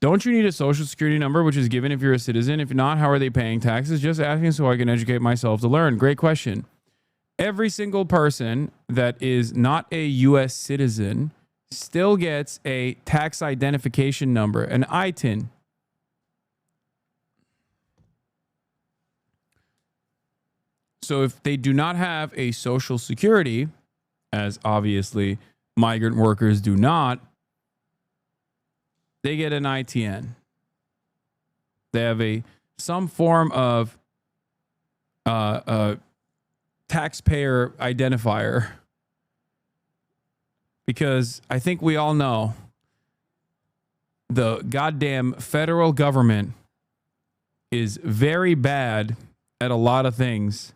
Don't you need a social security number, which is given if you're a citizen? If not, how are they paying taxes? Just asking so I can educate myself to learn. Great question. Every single person that is not a U.S. citizen still gets a tax identification number, an ITIN. So if they do not have a social security, as obviously migrant workers do not, they get an ITN. They have some form of taxpayer identifier, because I think we all know the goddamn federal government is very bad at a lot of things,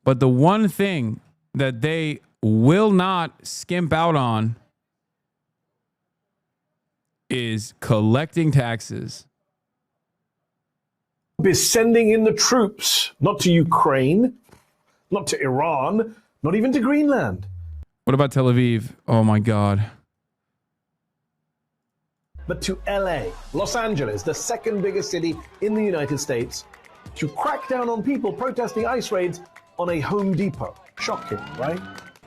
but the one thing that they will not skimp out on is collecting taxes. Is sending in the troops, not to Ukraine, not to Iran, not even to Greenland. What about Tel Aviv? Oh my God. But to LA, Los Angeles, the second biggest city in the United States, to crack down on people protesting ICE raids on a Home Depot. Shocking, right?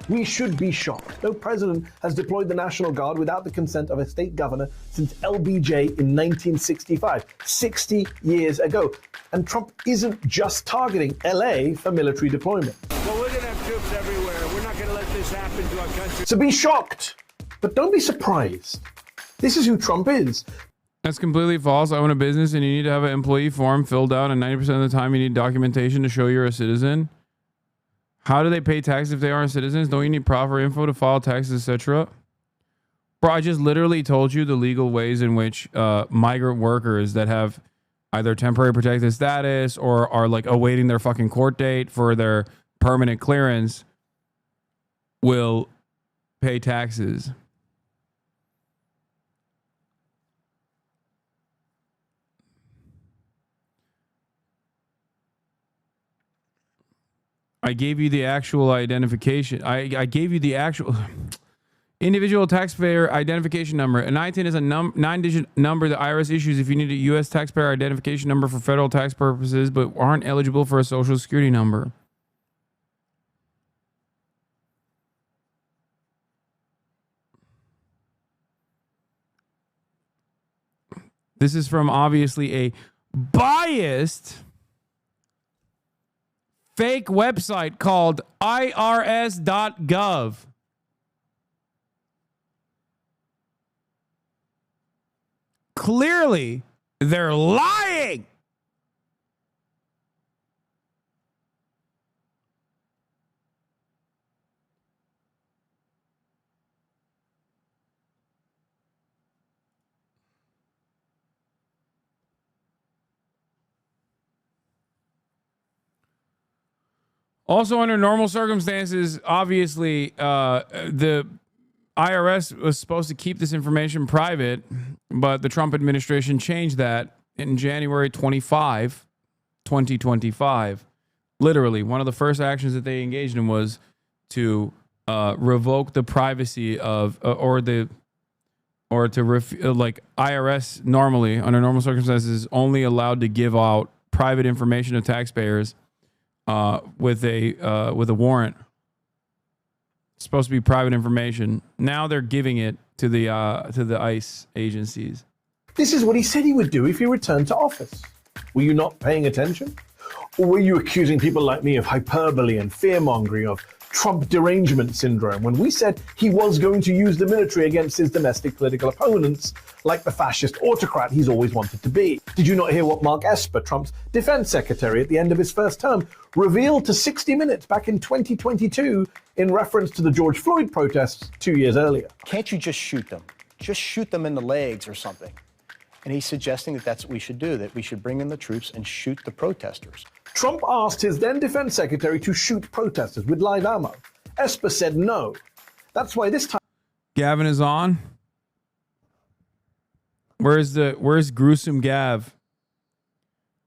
We should be shocked. No president has deployed the National Guard without the consent of a state governor since LBJ in 1965, 60 years ago. And Trump isn't just targeting LA for military deployment. Well, we're going to have troops everywhere. We're not going to let this happen to our country. So be shocked, but don't be surprised. This is who Trump is. That's completely false. I own a business and you need to have an employee form filled out, and 90% of the time you need documentation to show you're a citizen. How do they pay taxes if they aren't citizens? Don't you need proper info to file taxes, etc.? Bro, I just literally told you the legal ways in which migrant workers that have either temporary protected status or are like awaiting their fucking court date for their permanent clearance will pay taxes. I gave you the actual identification. I gave you the actual individual taxpayer identification number. An ITIN is a 9-digit number the IRS issues if you need a U.S. taxpayer identification number for federal tax purposes, but aren't eligible for a social security number. This is from obviously a biased fake website called irs.gov. Clearly, they're lying. Also, under normal circumstances, obviously, the IRS was supposed to keep this information private, but the Trump administration changed that in January 25, 2025. Literally, one of the first actions that they engaged in was to revoke the privacy of, like IRS normally, under normal circumstances, is only allowed to give out private information to taxpayers with a warrant. It's supposed to be private information. Now they're giving it to the ICE agencies. This is what he said he would do if he returned to office. Were you not paying attention? Or were you accusing people like me of hyperbole and fear-mongering, of Trump derangement syndrome, when we said he was going to use the military against his domestic political opponents, like the fascist autocrat he's always wanted to be? Did you not hear what Mark Esper, Trump's defense secretary at the end of his first term, revealed to 60 Minutes back in 2022 in reference to the George Floyd protests 2 years earlier? Can't you just shoot them? Just shoot them in the legs or something. And he's suggesting that that's what we should do, that we should bring in the troops and shoot the protesters. Trump asked his then defense secretary to shoot protesters with live ammo. Esper said no. That's why this time Gavin is on. Where's Gruesome Gav?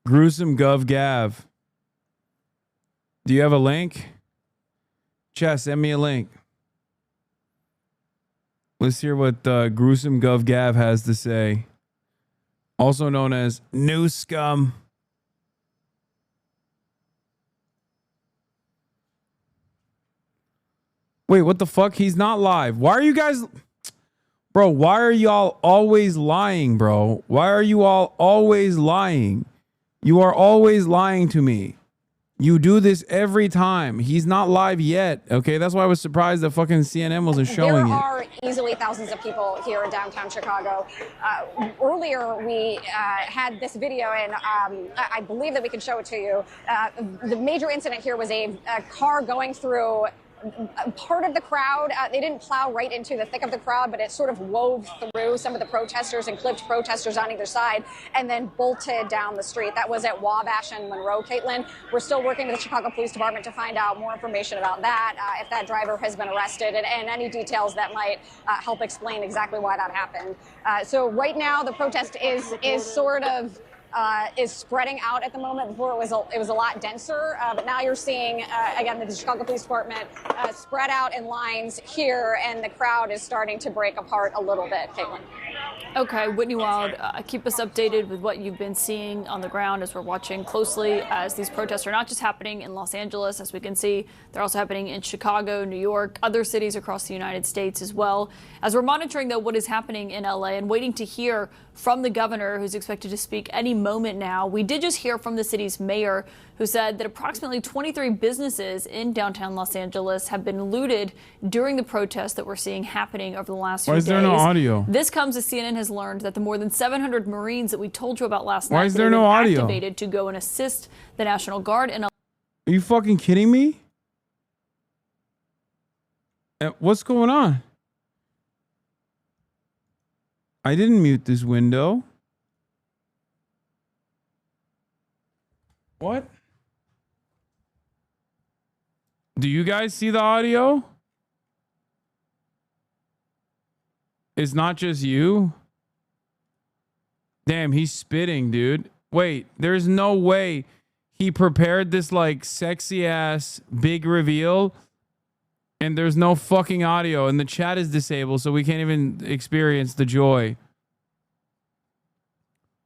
Gruesome Gov Gav. Do you have a link? Chess, send me a link. Let's hear what Gruesome Gov Gav has to say. Also known as New Scum. Wait, what the fuck? He's not live. Why are you guys... Bro, why are y'all always lying, bro? Why are you all always lying? You are always lying to me. You do this every time. He's not live yet, okay? That's why I was surprised that fucking CNN wasn't showing it. There are easily thousands of people here in downtown Chicago. Earlier, we had this video, and I believe that we can show it to you. The major incident here was a car going through part of the crowd. They didn't plow right into the thick of the crowd, but it sort of wove through some of the protesters and clipped protesters on either side and then bolted down the street. That was at Wabash and Monroe, Caitlin. We're still working with the Chicago Police Department to find out more information about that, if that driver has been arrested, and any details that might help explain exactly why that happened. So right now, the protest is sort of is spreading out at the moment. Before it was a lot denser, but now you're seeing again the Chicago Police Department spread out in lines here, and the crowd is starting to break apart a little bit. Caitlin. Okay, Whitney Wild, keep us updated with what you've been seeing on the ground as we're watching closely as these protests are not just happening in Los Angeles, as we can see, they're also happening in Chicago, New York, other cities across the United States as well. As we're monitoring, though, what is happening in LA and waiting to hear from the governor, who's expected to speak any moment now. We did just hear from the city's mayor, who said that approximately 23 businesses in downtown Los Angeles have been looted during the protests that we're seeing happening over the last few days. Why is there no audio? This comes as CNN has learned that the more than 700 Marines that we told you about last night Why is there no audio? activated to go and assist the National Guard. And are you fucking kidding me? What's going on? I didn't mute this window. What? Do you guys see the audio? It's not just you. Damn, he's spitting, dude. Wait, there's no way he prepared this like sexy ass big reveal and there's no fucking audio and the chat is disabled, so we can't even experience the joy.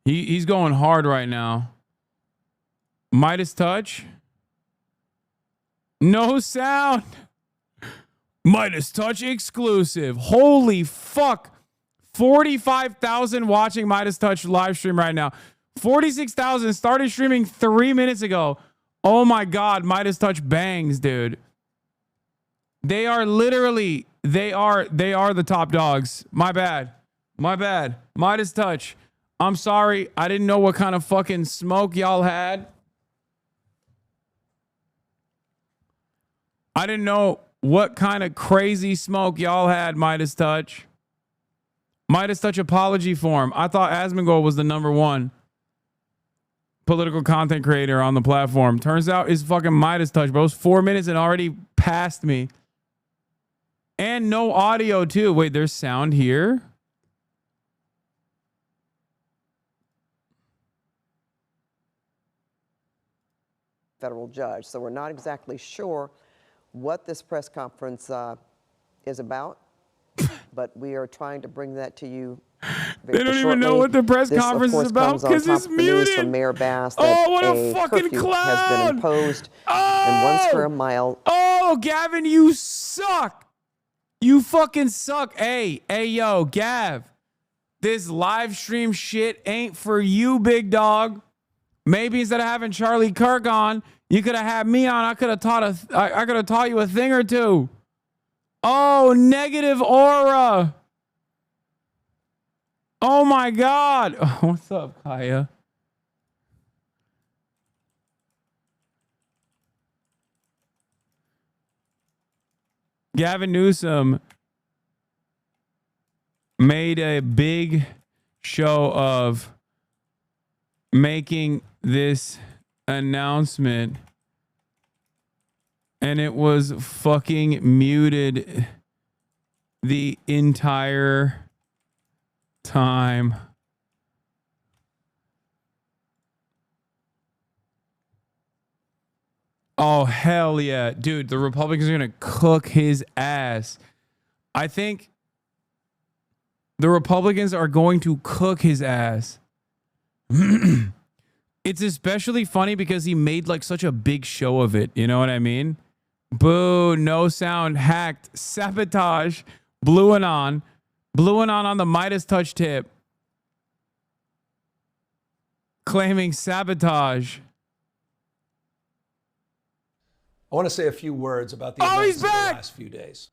He's going hard right now. Midas touch. No sound. Midas touch exclusive. Holy fuck. 45,000 watching Midas touch live stream right now. 46,000 started streaming 3 minutes ago. Oh my God. Midas touch bangs, dude. They are literally, they are the top dogs. My bad. Midas touch. I'm sorry. I didn't know what kind of fucking smoke y'all had. I didn't know what kind of crazy smoke y'all had, Midas Touch. Midas Touch apology form. I thought Asmongold was the #1 political content creator on the platform. Turns out it's fucking Midas Touch, bro. It's 4 minutes and already passed me. And no audio, too. Wait, there's sound here? Federal judge. So we're not exactly sure what this press conference is about, but we are trying to bring that to you. They don't even know what the press conference is about because it's muted. From Mayor Bass that what a fucking clown has been imposed in 1 square mile. Oh, Gavin, you suck. You fucking suck. Hey, yo, Gav, this live stream shit ain't for you, big dog. Maybe instead of having Charlie Kirk on, you could have had me on. I could have taught you a thing or two. Oh, negative aura. Oh my God. Oh, what's up, Kaya? Gavin Newsom made a big show of making this announcement, and it was fucking muted the entire time. Oh, hell yeah. Dude, the Republicans are going to cook his ass. I think the Republicans are going to cook his ass. It's especially funny because he made like such a big show of it. You know what I mean? Boo, no sound, hacked, sabotage, blew it on the Midas touch tip, claiming sabotage. I want to say a few words about the events of the last few days.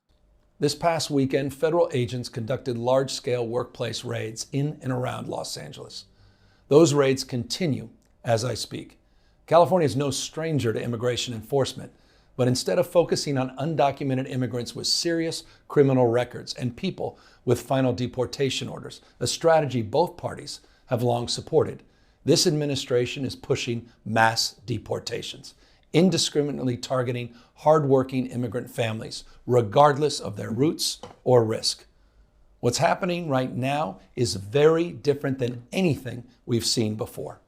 This past weekend, federal agents conducted large-scale workplace raids in and around Los Angeles. Those raids continue as I speak. California is no stranger to immigration enforcement, but instead of focusing on undocumented immigrants with serious criminal records and people with final deportation orders, a strategy both parties have long supported, this administration is pushing mass deportations, indiscriminately targeting hardworking immigrant families, regardless of their roots or risk. What's happening right now is very different than anything we've seen before.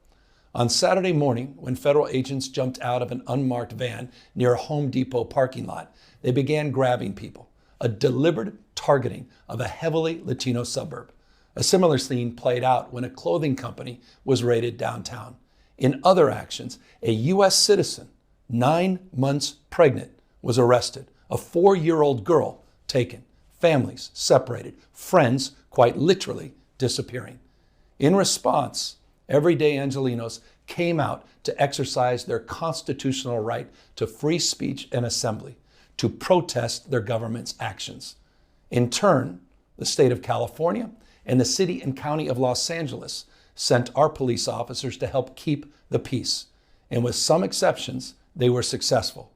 On Saturday morning, when federal agents jumped out of an unmarked van near a Home Depot parking lot, they began grabbing people, a deliberate targeting of a heavily Latino suburb. A similar scene played out when a clothing company was raided downtown. In other actions, a U.S. citizen, 9 months pregnant, was arrested, a 4-year-old girl taken, families separated, friends quite literally disappearing. In response, everyday Angelenos came out to exercise their constitutional right to free speech and assembly, to protest their government's actions. In turn, the state of California and the city and county of Los Angeles sent our police officers to help keep the peace. And with some exceptions, they were successful.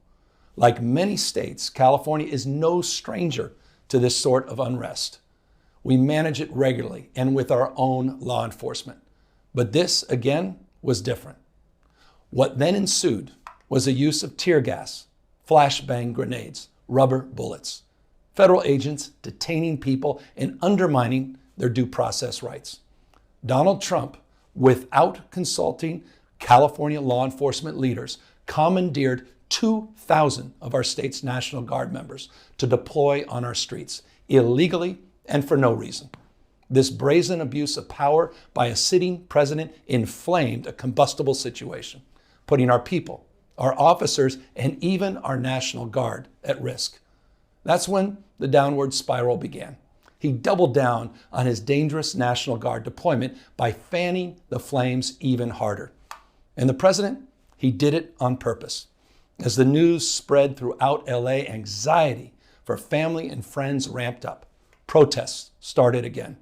Like many states, California is no stranger to this sort of unrest. We manage it regularly and with our own law enforcement. But this, again, was different. What then ensued was the use of tear gas, flashbang grenades, rubber bullets, federal agents detaining people and undermining their due process rights. Donald Trump, without consulting California law enforcement leaders, commandeered 2,000 of our state's National Guard members to deploy on our streets, illegally and for no reason. This brazen abuse of power by a sitting president inflamed a combustible situation, putting our people, our officers, and even our National Guard at risk. That's when the downward spiral began. He doubled down on his dangerous National Guard deployment by fanning the flames even harder. And the president, he did it on purpose. As the news spread throughout LA, anxiety for family and friends ramped up. Protests started again.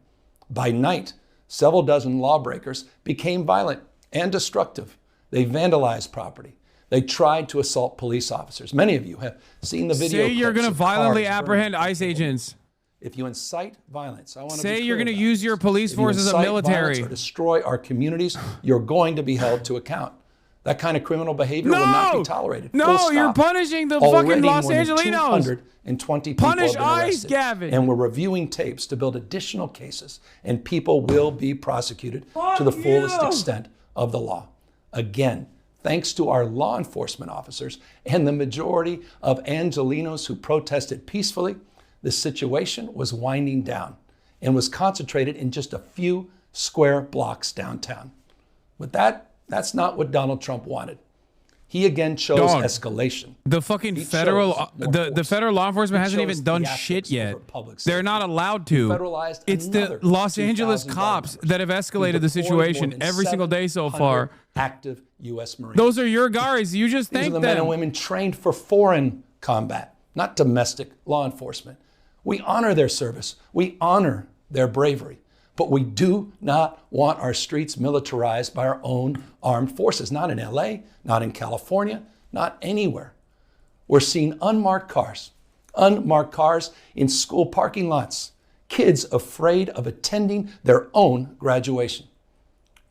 By night, several dozen lawbreakers became violent and destructive. They vandalized property. They tried to assault police officers. Many of you have seen the video. Say you're going to violently apprehend ICE agents. If you incite violence, I want to say be you're going to about use your police force as a military or destroy our communities, you're going to be held to account. That kind of criminal behavior will not be tolerated. No, you're punishing the fucking Los Angelenos. 220 people Punish have been ICE, arrested, Gavin. and we're reviewing tapes to build additional cases, and people will be prosecuted to the fullest extent of the law. Again, thanks to our law enforcement officers and the majority of Angelenos who protested peacefully, the situation was winding down and was concentrated in just a few square blocks downtown. But that's not what Donald Trump wanted. He again chose escalation. The fucking federal, the federal law enforcement hasn't even done shit yet. They're not allowed to. It's the Los Angeles cops that have escalated the situation every single day so far. Active U.S. Marines. Those are your guys. You just These think are the men and women trained for foreign combat, not domestic law enforcement. We honor their service. We honor their bravery. But we do not want our streets militarized by our own armed forces, not in LA, not in California, not anywhere. We're seeing unmarked cars in school parking lots, kids afraid of attending their own graduation.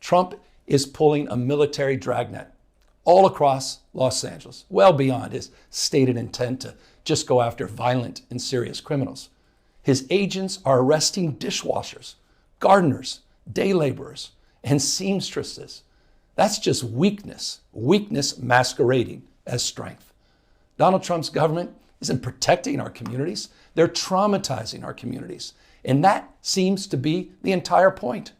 Trump is pulling a military dragnet all across Los Angeles, well beyond his stated intent to just go after violent and serious criminals. His agents are arresting dishwashers, gardeners, day laborers, and seamstresses. That's just weakness masquerading as strength. Donald Trump's government isn't protecting our communities, they're traumatizing our communities. And that seems to be the entire point.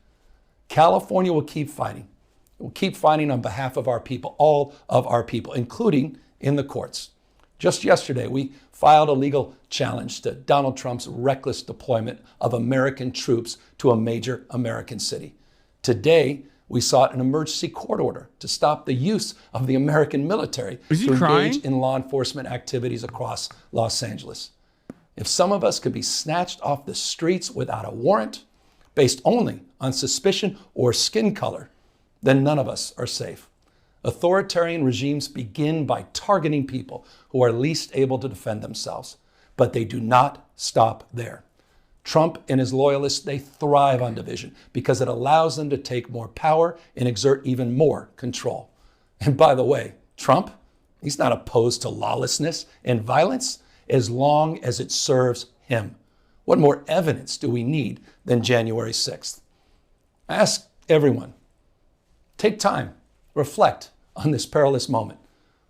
California will keep fighting. It will keep fighting on behalf of our people, all of our people, including in the courts. Just yesterday, we filed a legal challenge to Donald Trump's reckless deployment of American troops to a major American city. Today, we sought an emergency court order to stop the use of the American military to engage in law enforcement activities across Los Angeles. If some of us could be snatched off the streets without a warrant, based only on suspicion or skin color, then none of us are safe. Authoritarian regimes begin by targeting people who are least able to defend themselves, but they do not stop there. Trump and his loyalists, they thrive on division because it allows them to take more power and exert even more control. And by the way, Trump, he's not opposed to lawlessness and violence as long as it serves him. What more evidence do we need than January 6th? I ask everyone, take time, reflect on this perilous moment.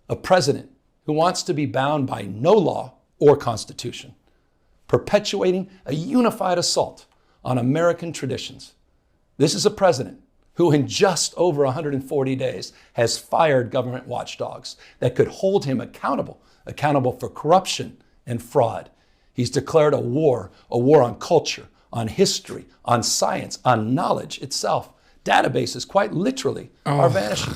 A president who wants to be bound by no law or constitution, perpetuating a unified assault on American traditions. This is a president who in just over 140 days has fired government watchdogs that could hold him accountable for corruption and fraud. He's declared a war on culture, on history, on science, on knowledge itself. Databases, quite literally, are vanishing.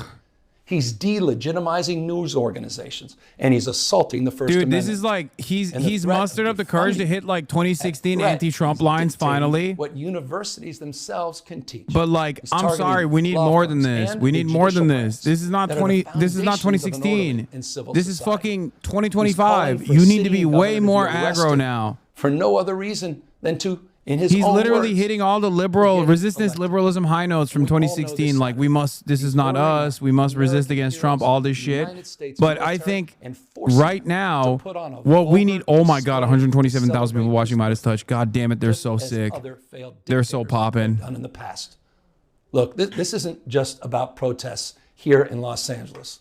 He's delegitimizing news organizations, and he's assaulting the First Amendment. Dude, this is like he's mustered up the courage to hit like 2016 anti-Trump lines finally. What universities themselves can teach. But like, I'm sorry, we need more than this. We need more than this. This is not 2016. This is fucking 2025. You need to be way more aggro now. For no other reason than to, in his He's own literally words, hitting all the resistance liberalism high notes from 2016. Like, this is not us. We must resist against Trump, all this shit. But I think right now, what we need, oh my God, 127,000 people watching Midas Touch. God damn it, they're so sick. They're so popping. Done in the past. Look, this isn't just about protests here in Los Angeles.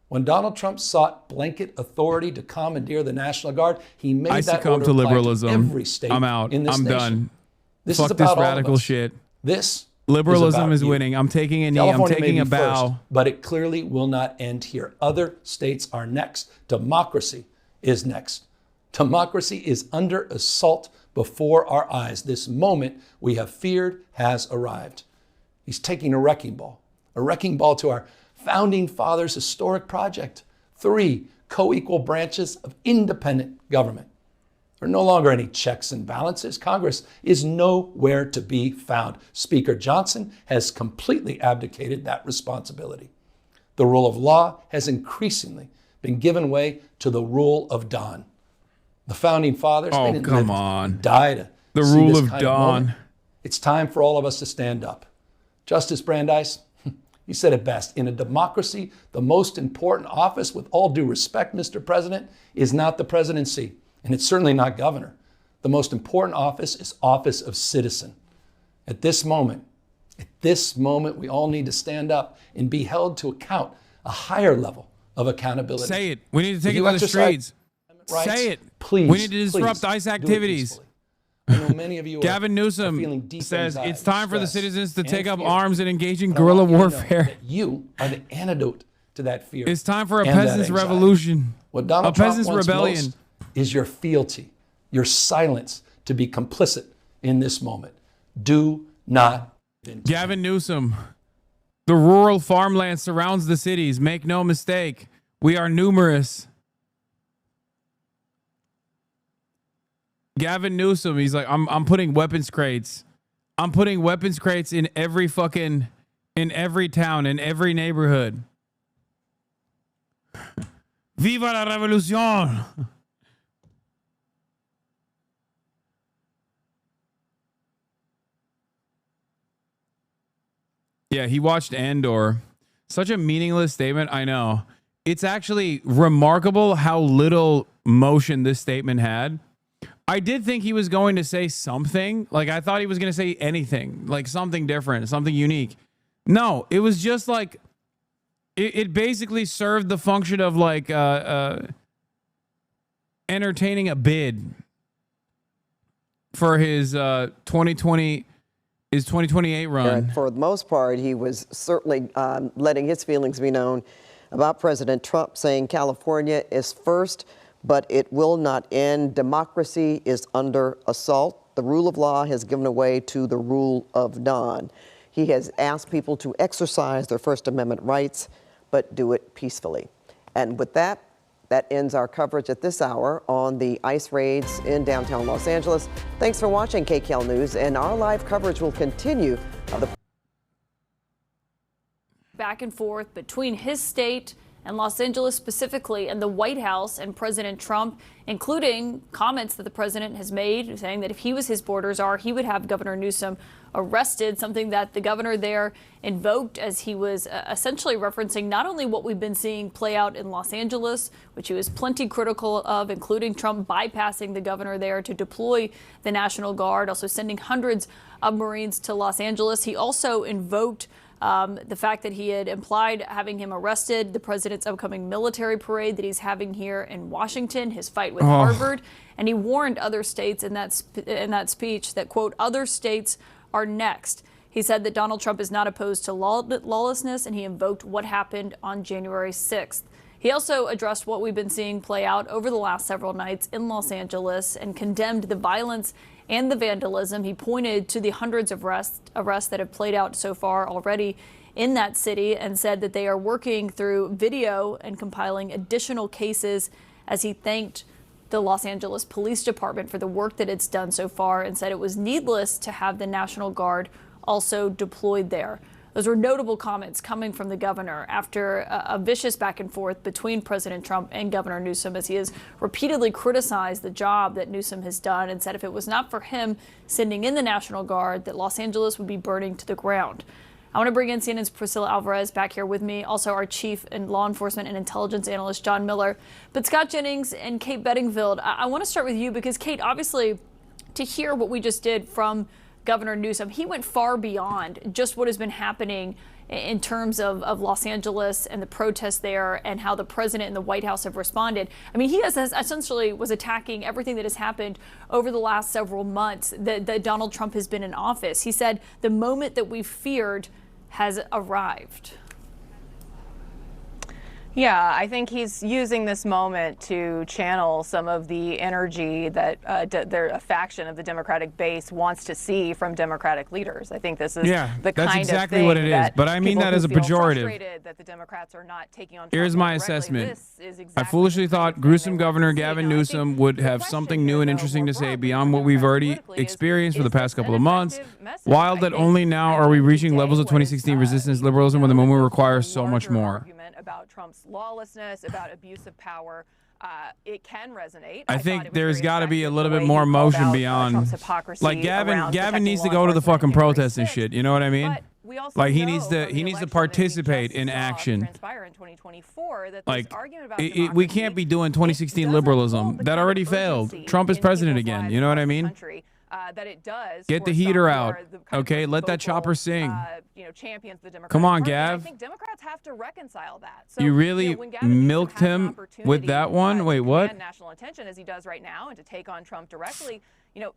When Donald Trump sought blanket authority to commandeer the National Guard, he made I that succumb order to apply liberalism. every state I'm out. in this I'm nation. done. This Fuck is this about all of radical us. shit. This Liberalism is you. winning. I'm taking a knee. California I'm taking may a be bow. first, but it clearly will not end here. Other states are next. Democracy is next. Democracy is under assault before our eyes. This moment we have feared has arrived. He's taking a wrecking ball to our founding fathers' historic project. 3 co-equal branches of independent government. There are no longer any checks and balances. Congress is nowhere to be found. Speaker Johnson has completely abdicated that responsibility. The rule of law has increasingly been given way to the rule of Don. The founding fathers, they didn't live and die to The see rule this of kind Don. moment. It's time for all of us to stand up. Justice Brandeis, he said it best. In a democracy, the most important office, with all due respect, Mr. President, is not the presidency, and it's certainly not governor. The most important office is office of citizen. At this moment, we all need to stand up and be held to account, a higher level of accountability. Say it. We need to take If it you to the exercise streets. rights, Say it. Please. We need to disrupt please ICE do it activities. peacefully. I know many of you are Gavin feeling Newsom deep says anxiety, it's time for the stress, citizens to and take up fear. arms and engage in And I want guerrilla you to know warfare. that you are the antidote to that fear. It's time for a and that peasants' anxiety. revolution. What Donald A Trump peasants' wants rebellion. most is your fealty, your silence to be complicit in this moment. Do not. Gavin Newsom. The rural farmland surrounds the cities. Make no mistake. We are numerous. Gavin Newsom, he's like, I'm putting weapons crates. I'm putting weapons crates in every town, in every neighborhood. Viva la revolución. Yeah, he watched Andor. Such a meaningless statement. I know. It's actually remarkable how little motion this statement had. I did think he was going to say something. Like, I thought he was going to say anything, like something different, something unique. No, it was just like, it basically served the function of like entertaining a bid for his 2028 run. For the most part, he was certainly letting his feelings be known about President Trump, saying California is first, but it will not end. Democracy is under assault. The rule of law has given way to the rule of none. He has asked people to exercise their First Amendment rights, but do it peacefully. And with that, that ends our coverage at this hour on the ICE raids in downtown Los Angeles. Thanks for watching KCAL News, and our live coverage will continue of the back and forth between his state and Los Angeles specifically and the White House and President Trump, including comments that the president has made saying that if he was his border czar, he would have Governor Newsom arrested, something that the governor there invoked as he was essentially referencing not only what we've been seeing play out in Los Angeles, which he was plenty critical of, including Trump bypassing the governor there to deploy the National Guard, also sending hundreds of Marines to Los Angeles. He also invoked the fact that he had implied having him arrested, the president's upcoming military parade that he's having here in Washington, his fight with Harvard, and he warned other states in that speech that, quote, other states are next. He said that Donald Trump is not opposed to lawlessness, and he invoked what happened on January 6th. He also addressed what we've been seeing play out over the last several nights in Los Angeles and condemned the violence and the vandalism. He pointed to the hundreds of arrests that have played out so far already in that city and said that they are working through video and compiling additional cases, as he thanked the Los Angeles Police Department for the work that it's done so far and said it was needless to have the National Guard also deployed there. Those were notable comments coming from the governor after a vicious back and forth between President Trump and Governor Newsom, as he has repeatedly criticized the job that Newsom has done and said if it was not for him sending in the National Guard, that Los Angeles would be burning to the ground. I want to bring in CNN's Priscilla Alvarez back here with me, also our chief and law enforcement and intelligence analyst, John Miller. But Scott Jennings and Kate Bedingfield, I want to start with you because, Kate, obviously, to hear what we just did from Governor Newsom, he went far beyond just what has been happening in terms of Los Angeles and the protests there and how the president and the White House have responded. I mean, he has essentially was attacking everything that has happened over the last several months that Donald Trump has been in office. He said the moment that we feared has arrived. Yeah, I think he's using this moment to channel some of the energy that a faction of the Democratic base wants to see from Democratic leaders. I think this is the that's kind exactly of thing what it is. that But I mean that as a pejorative. That the Democrats are not taking on. Here's my assessment. I foolishly thought gruesome Governor Gavin Newsom would have something new and interesting to say beyond what we've already experienced for the past couple of months. Wild that only now are we reaching levels of 2016 resistance liberalism when the moment requires so much more. About Trump's lawlessness, about abuse of power, it can resonate. I think there's got to be a little bit more motion beyond. Like Gavin needs to go to the fucking protests and shit. You know what I mean? Like he needs to participate in action. Like we can't be doing 2016 liberalism. That already failed. Trump is president again. You know what I mean? That it does. Get the heater out, okay? Let that chopper sing. Champions the Democratic Come on, Party. Gav. I think Democrats have to reconcile that. So, you really milked him with that one? Wait, what? National attention as he does right now, and to take on Trump directly.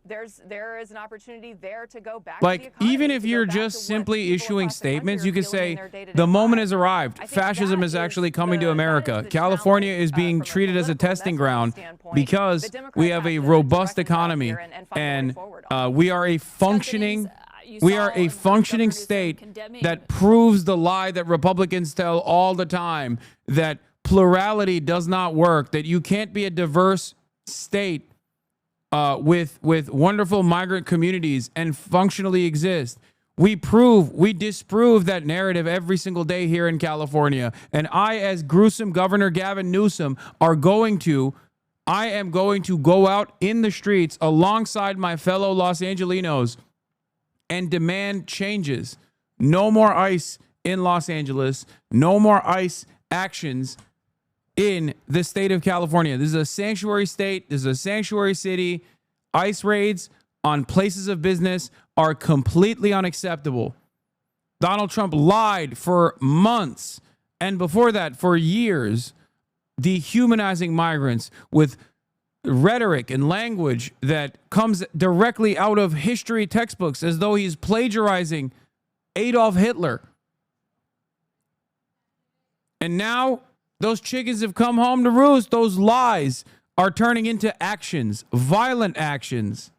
There is an opportunity there to go back. Like, even if you're just simply issuing statements, you could say the moment has arrived. Fascism is actually coming to America. California is being treated as a testing ground because we have a robust economy and we are a functioning state that proves the lie that Republicans tell all the time, that plurality does not work, that you can't be a diverse state with wonderful migrant communities and functionally exist. We disprove that narrative every single day here in California. And I, as gruesome Governor Gavin Newsom, I am going to go out in the streets alongside my fellow Los Angelinos and demand changes. No more ICE in Los Angeles. No more ICE actions in the state of California. This is a sanctuary state. This is a sanctuary city. ICE raids on places of business are completely unacceptable. Donald Trump lied for months, and before that, for years, dehumanizing migrants with rhetoric and language that comes directly out of history textbooks, as though he's plagiarizing Adolf Hitler. And now those chickens have come home to roost. Those lies are turning into actions, violent actions.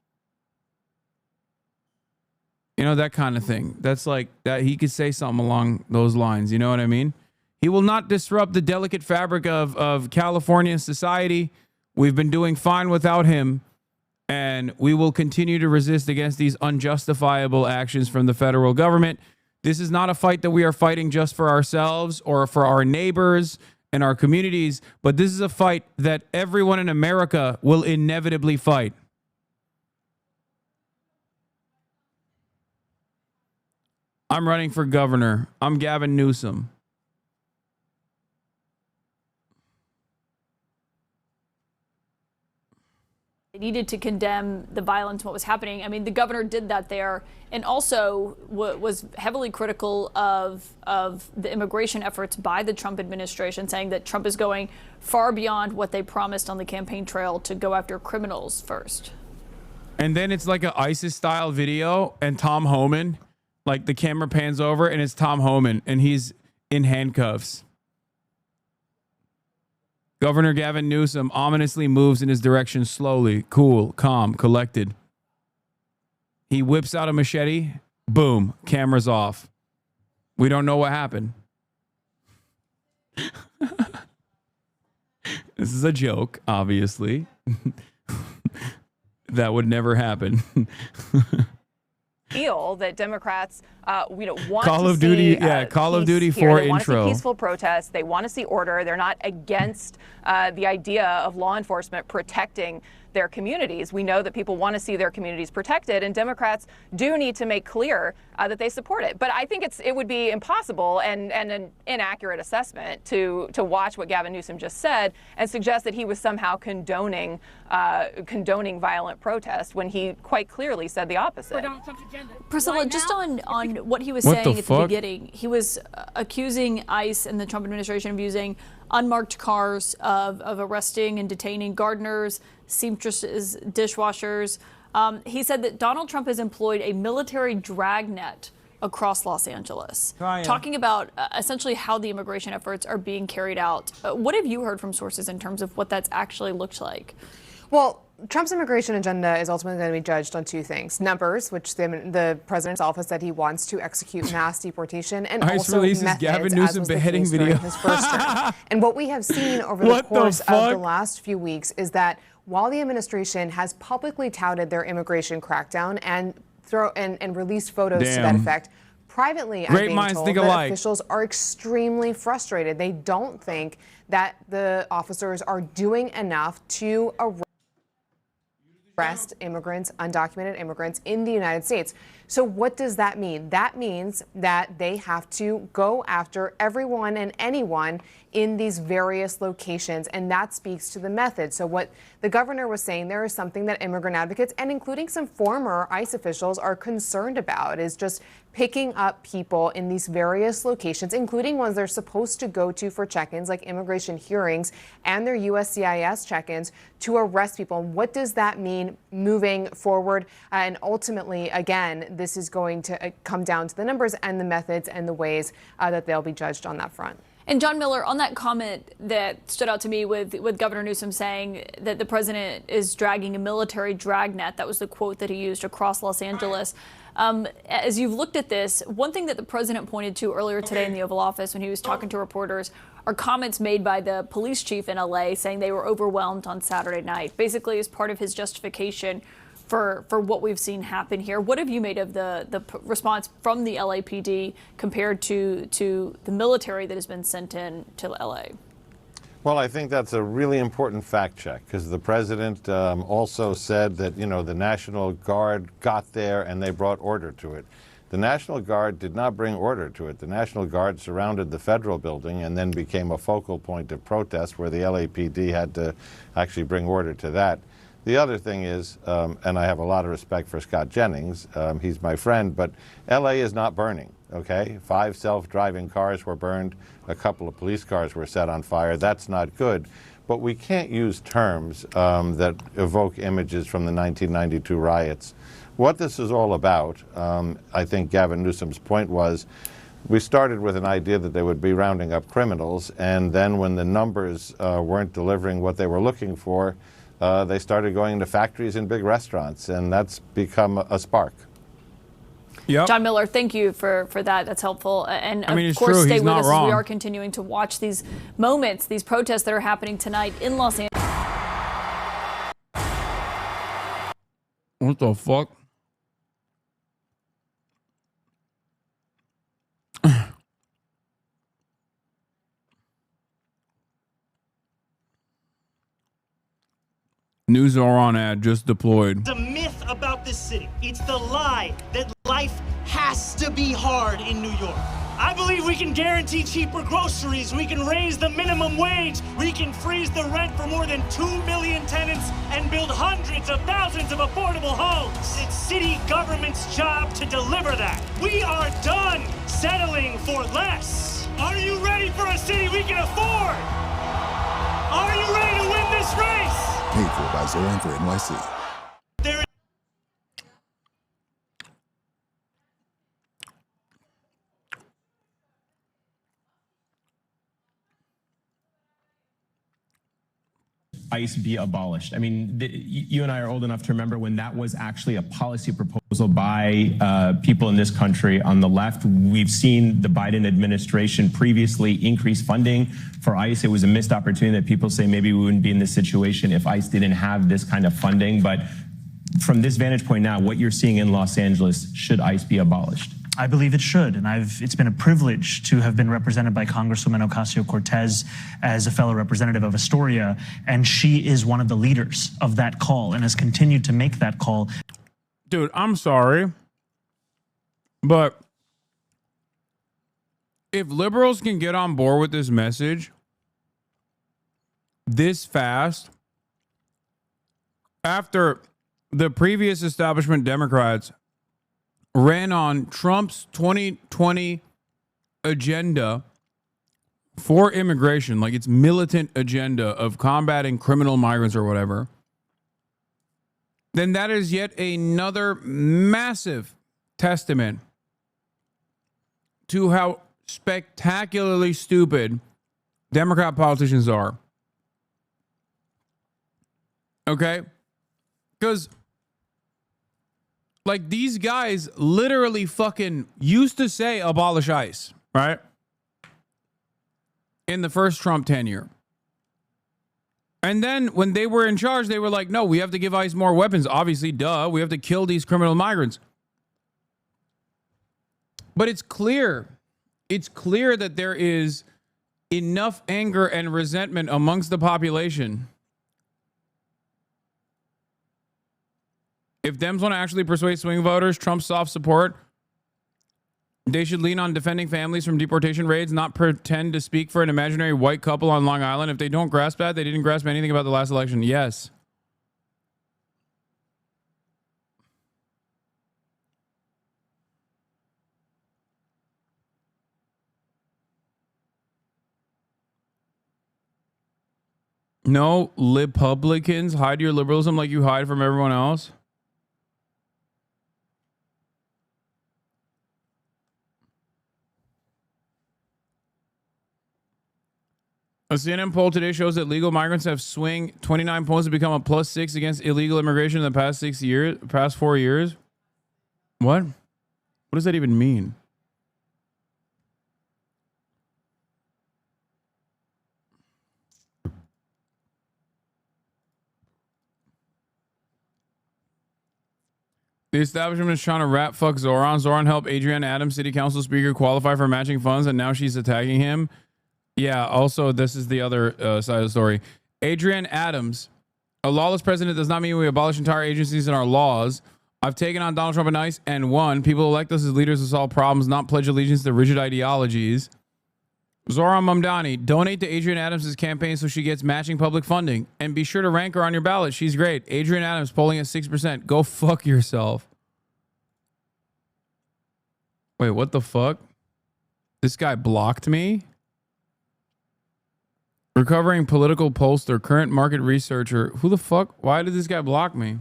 You know, that kind of thing. That's like that. He could say something along those lines. You know what I mean? He will not disrupt the delicate fabric of California society. We've been doing fine without him, and we will continue to resist against these unjustifiable actions from the federal government. This is not a fight that we are fighting just for ourselves or for our neighbors and our communities, but this is a fight that everyone in America will inevitably fight. I'm running for governor. I'm Gavin Newsom. They needed to condemn the violence, what was happening. I mean, the governor did that there, and also was heavily critical of the immigration efforts by the Trump administration, saying that Trump is going far beyond what they promised on the campaign trail to go after criminals first. And then it's like an ISIS-style video, and Tom Homan, like the camera pans over, and it's Tom Homan, and he's in handcuffs. Governor Gavin Newsom ominously moves in his direction slowly, cool, calm, collected. He whips out a machete. Boom. Camera's off. We don't know what happened. This is a joke, obviously. That would never happen. Feel that Democrats want Call to of Duty, see, yeah, Call of Duty here. 4 they want to intro. see peaceful protests. They want to see order. They're not against the idea of law enforcement protecting their communities. We know that people want to see their communities protected, and Democrats do need to make clear that they support it. But I think it would be impossible and an inaccurate assessment to watch what Gavin Newsom just said and suggest that he was somehow condoning violent protest when he quite clearly said the opposite. Priscilla, just on what he was What saying the at fuck? the beginning, he was accusing ICE and the Trump administration of using unmarked cars, of arresting and detaining gardeners, seamstresses, dishwashers. He said that Donald Trump has employed a military dragnet across Los Angeles, talking about essentially how the immigration efforts are being carried out. What have you heard from sources in terms of what that's actually looked like? Well, Trump's immigration agenda is ultimately going to be judged on two things: numbers, which the president's office said he wants to execute mass deportation, and ICE also releases methods, Gavin as Newsom was the beheading case during video. his first term. And what we have seen over the What the course of fuck? the last few weeks is that while the administration has publicly touted their immigration crackdown and released photos to that Damn. effect, privately, I'm Great being minds told think that alike. officials are extremely frustrated. They don't think that the officers are doing enough to arrest immigrants, undocumented immigrants in the United States. So what does that mean? That means that they have to go after everyone and anyone in these various locations, and that speaks to the method. So what the governor was saying there is something that immigrant advocates, and including some former ICE officials, are concerned about, is just picking up people in these various locations, including ones they're supposed to go to for check-ins, like immigration hearings and their USCIS check-ins, to arrest people. And what does that mean moving forward? And ultimately, again, this is going to come down to the numbers and the methods and the ways that they'll be judged on that front. And John Miller, on that comment that stood out to me with Governor Newsom saying that the president is dragging a military dragnet, that was the quote that he used, across Los Angeles. As you've looked at this, one thing that the president pointed to earlier today in the Oval Office when he was talking to reporters are comments made by the police chief in LA saying they were overwhelmed on Saturday night, basically as part of his justification for what we've seen happen here. What have you made of the response from the LAPD compared to the military that has been sent in to LA? Well, I think that's a really important fact check, because the president also said that, the National Guard got there and they brought order to it. The National Guard did not bring order to it. The National Guard surrounded the federal building and then became a focal point of protest where the LAPD had to actually bring order to that. The other thing is, and I have a lot of respect for Scott Jennings, he's my friend, but LA is not burning, okay? 5 self-driving cars were burned, a couple of police cars were set on fire. That's not good. But we can't use terms that evoke images from the 1992 riots. What this is all about, I think Gavin Newsom's point was, we started with an idea that they would be rounding up criminals, and then when the numbers weren't delivering what they were looking for, they started going into factories and big restaurants, and that's become a spark. Yep. John Miller, thank you for that. That's helpful. And I mean, of it's course, true. stay He's with not us as wrong. we are continuing to watch these moments, these protests that are happening tonight in Los Angeles. What the fuck? News Oron ad just deployed. The myth about this city. It's the lie that life has to be hard in New York. I believe we can guarantee cheaper groceries, we can raise the minimum wage, we can freeze the rent for more than 2 million tenants and build hundreds of thousands of affordable homes. It's city government's job to deliver that. We are done settling for less. Are you ready for a city we can afford? Are you ready to win this race? Paid for by Zoran for NYC. ICE be abolished. I mean, you and I are old enough to remember when that was actually a policy proposal by people in this country on the left. We've seen the Biden administration previously increase funding for ICE. It was a missed opportunity that people say maybe we wouldn't be in this situation if ICE didn't have this kind of funding. But from this vantage point now, what you're seeing in Los Angeles, should ICE be abolished? I believe it should, and it's been a privilege to have been represented by Congresswoman Ocasio-Cortez as a fellow representative of Astoria, and she is one of the leaders of that call and has continued to make that call. Dude, I'm sorry, but if liberals can get on board with this message this fast, after the previous establishment Democrats ran on Trump's 2020 agenda for immigration, like its militant agenda of combating criminal migrants or whatever, then that is yet another massive testament to how spectacularly stupid Democrat politicians are. Okay? Because like these guys literally fucking used to say abolish ICE, right? In the first Trump tenure. And then when they were in charge, they were like, no, we have to give ICE more weapons. Obviously, duh, we have to kill these criminal migrants. But it's clear that there is enough anger and resentment amongst the population. If Dems want to actually persuade swing voters, Trump's soft support, they should lean on defending families from deportation raids, not pretend to speak for an imaginary white couple on Long Island. If they don't grasp that, they didn't grasp anything about the last election. Yes. No, Republicans, hide your liberalism like you hide from everyone else. A CNN poll today shows that legal migrants have swung 29 points to become a +6 against illegal immigration in the past 4 years. What? What does that even mean? The establishment is trying to rat fuck Zoran. Zoran helped Adrienne Adams, city council speaker, qualify for matching funds, and now she's attacking him. Yeah, also, this is the other side of the story. Adrienne Adams, a lawless president does not mean we abolish entire agencies in our laws. I've taken on Donald Trump and ICE and won. People elect us as leaders to solve problems, not pledge allegiance to rigid ideologies. Zoran Mamdani, donate to Adrienne Adams' campaign so she gets matching public funding. And be sure to rank her on your ballot. She's great. Adrienne Adams polling at 6%. Go fuck yourself. Wait, what the fuck? This guy blocked me? Recovering political pollster, current market researcher. Who the fuck? Why did this guy block me?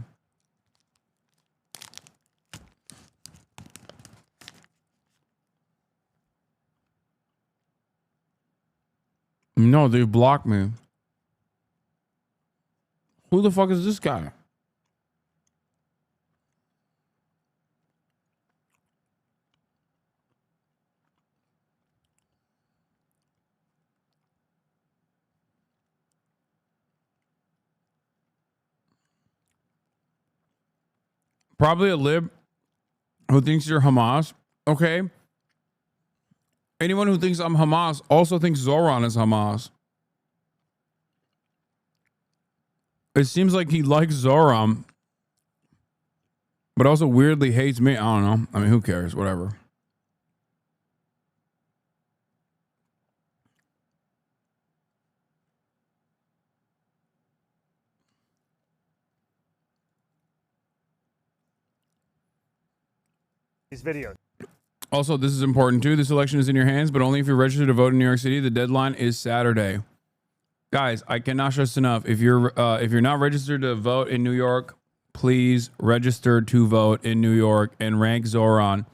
No, they blocked me. Who the fuck is this guy? Probably a lib who thinks you're Hamas. Okay. Anyone who thinks I'm Hamas also thinks Zoran is Hamas. It seems like he likes Zoran, but also weirdly hates me. I don't know. I mean, who cares? Whatever. These videos. Also, this is important too. This election is in your hands, but only if you're registered to vote in New York City. The deadline is Saturday. Guys, I cannot stress enough. If you're not registered to vote in New York, please register to vote in New York and rank Zoran.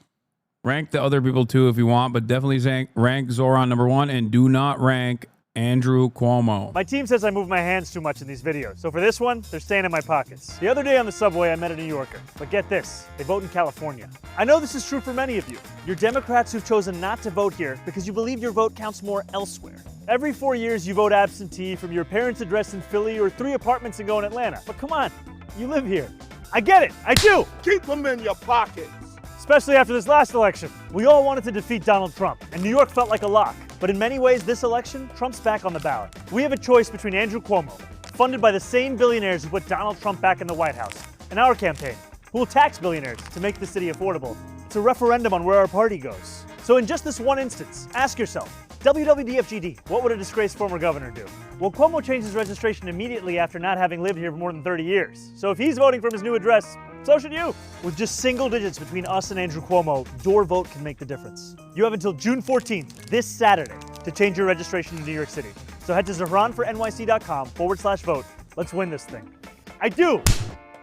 Rank the other people too if you want, but definitely rank Zoran number 1 and do not rank Andrew Cuomo. My team says I move my hands too much in these videos, so for this one, they're staying in my pockets. The other day on the subway, I met a New Yorker, but get this, they vote in California. I know this is true for many of you. You're Democrats who've chosen not to vote here because you believe your vote counts more elsewhere. Every 4 years, you vote absentee from your parents' address in Philly or 3 apartments and go in Atlanta. But come on, you live here. I get it, I do! Keep them in your pockets. Especially after this last election. We all wanted to defeat Donald Trump, and New York felt like a lock. But in many ways, this election, Trump's back on the ballot. We have a choice between Andrew Cuomo, funded by the same billionaires who put Donald Trump back in the White House, and our campaign, who will tax billionaires to make the city affordable. It's a referendum on where our party goes. So in just this one instance, ask yourself, WWDFGD, what would a disgraced former governor do? Well, Cuomo changed his registration immediately after not having lived here for more than 30 years. So if he's voting from his new address, so should you. With just single digits between us and Andrew Cuomo, your vote can make the difference. You have until June 14th, this Saturday, to change your registration in New York City. So head to ZahranForNYC.com/vote. Let's win this thing. I do.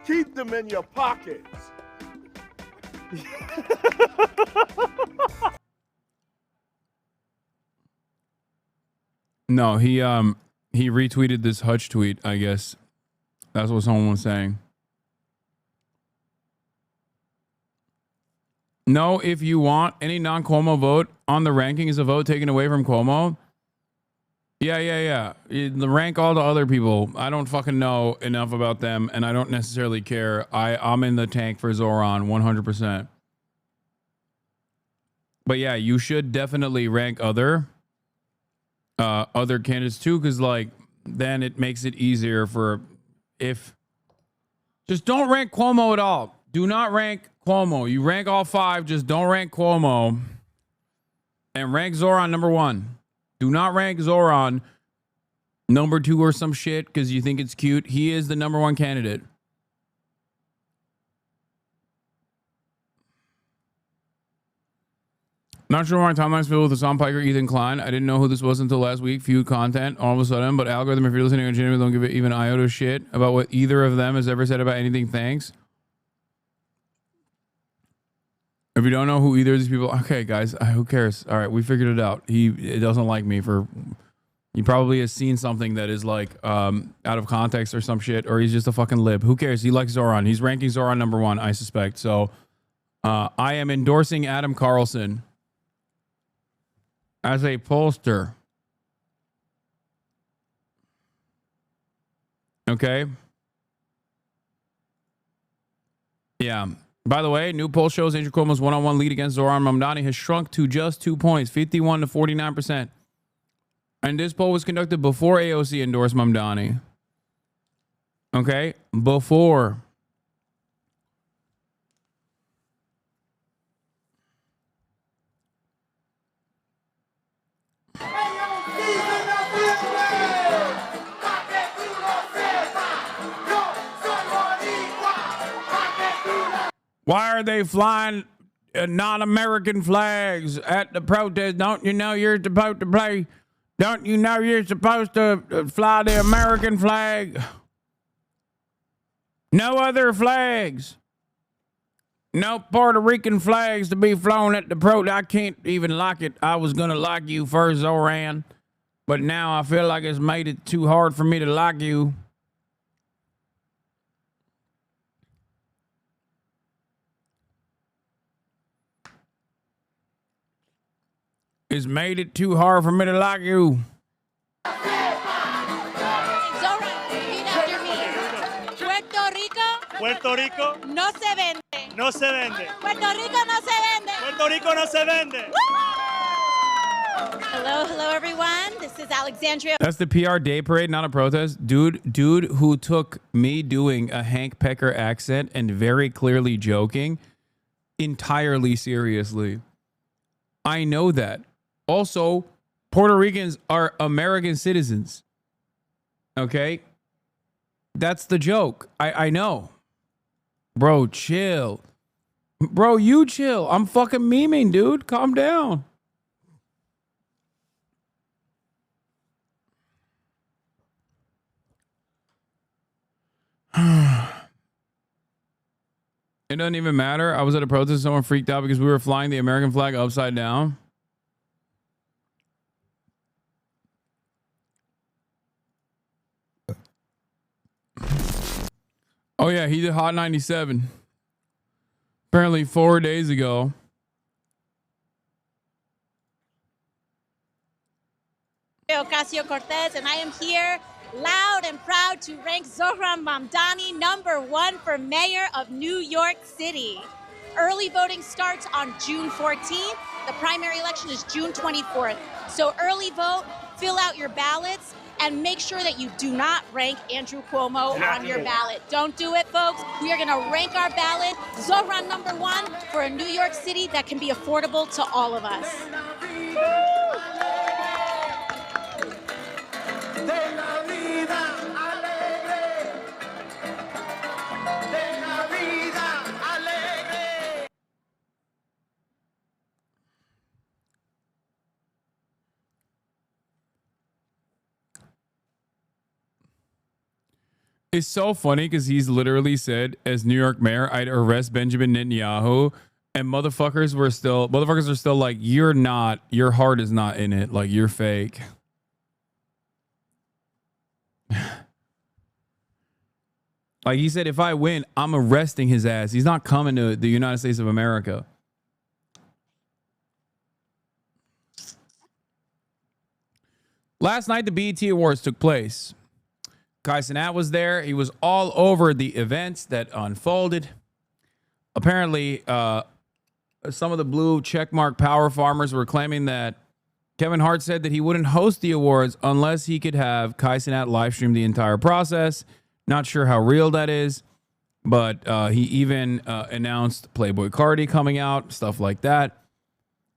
Keep them in your pockets. No, he retweeted this Hutch tweet, I guess. That's what someone was saying. No, if you want any non-Cuomo vote on the ranking is a vote taken away from Cuomo. Yeah. Rank all the other people. I don't fucking know enough about them, and I don't necessarily care. I'm in the tank for Zoran 100%. But yeah, you should definitely rank other candidates too, because like then it makes it easier for if just don't rank Cuomo at all. Do not rank Cuomo. You rank all 5, just don't rank Cuomo. And rank Zoran number 1. Do not rank Zoran number 2 or some shit because you think it's cute. He is the number 1 candidate. Not sure why my timeline's filled with Hassan, Piker, Ethan Klein. I didn't know who this was until last week. Feud content all of a sudden. But algorithm, if you're listening on January, don't give it even iota of shit about what either of them has ever said about anything. Thanks. If you don't know who either of these people, okay, guys, who cares? All right, we figured it out. He doesn't like me for. He probably has seen something that is like out of context or some shit, or he's just a fucking lib. Who cares? He likes Zoran. He's ranking Zoran number 1, I suspect. So, I am endorsing Adam Carlson as a pollster. Okay. Yeah. By the way, new poll shows Andrew Cuomo's one-on-one lead against Zoran Mamdani has shrunk to just 2 points, 51 to 49%. And this poll was conducted before AOC endorsed Mamdani. Okay? Before. Why are they flying non-American flags at the protest? Don't you know you're supposed to play? Don't you know you're supposed to fly the American flag? No other flags. No Puerto Rican flags to be flown at the protest. I can't even like it. I was going to like you first, Zoran. But now I feel like it's made it too hard for me to like you. It's made it too hard for me to like you. Puerto Rico no se vende. no se vende. Puerto Rico no se vende. Puerto Rico no se vende. Hello, everyone. This is Alexandria. That's the PR day parade, not a protest. Dude who took me doing a Hank Piker accent and very clearly joking entirely seriously. I know that. Also, Puerto Ricans are American citizens. Okay? That's the joke. I know. Bro, chill. Bro, you chill. I'm fucking memeing, dude. Calm down. It doesn't even matter. I was at a protest. Someone freaked out because we were flying the American flag upside down. Oh, yeah. He did Hot 97. Apparently 4 days ago. Ocasio-Cortez, and I am here loud and proud to rank Zohran Mamdani #1 for mayor of New York City. Early voting starts on June 14th. The primary election is June 24th. So early vote, fill out your ballots, and make sure that you do not rank Andrew Cuomo on your ballot. Don't do it, folks. We are going to rank our ballot Zohran #1 for a New York City that can be affordable to all of us. It's so funny because he's literally said, as New York mayor, I'd arrest Benjamin Netanyahu, and motherfuckers are still like, you're not, your heart is not in it. Like, you're fake. Like he said, if I win, I'm arresting his ass. He's not coming to the United States of America. Last night, the BET Awards took place. Kai Cenat was there. He was all over the events that unfolded. Apparently, some of the blue checkmark power farmers were claiming that Kevin Hart said that he wouldn't host the awards unless he could have Kai Cenat live stream the entire process. Not sure how real that is, but he even announced Playboi Carti coming out, stuff like that.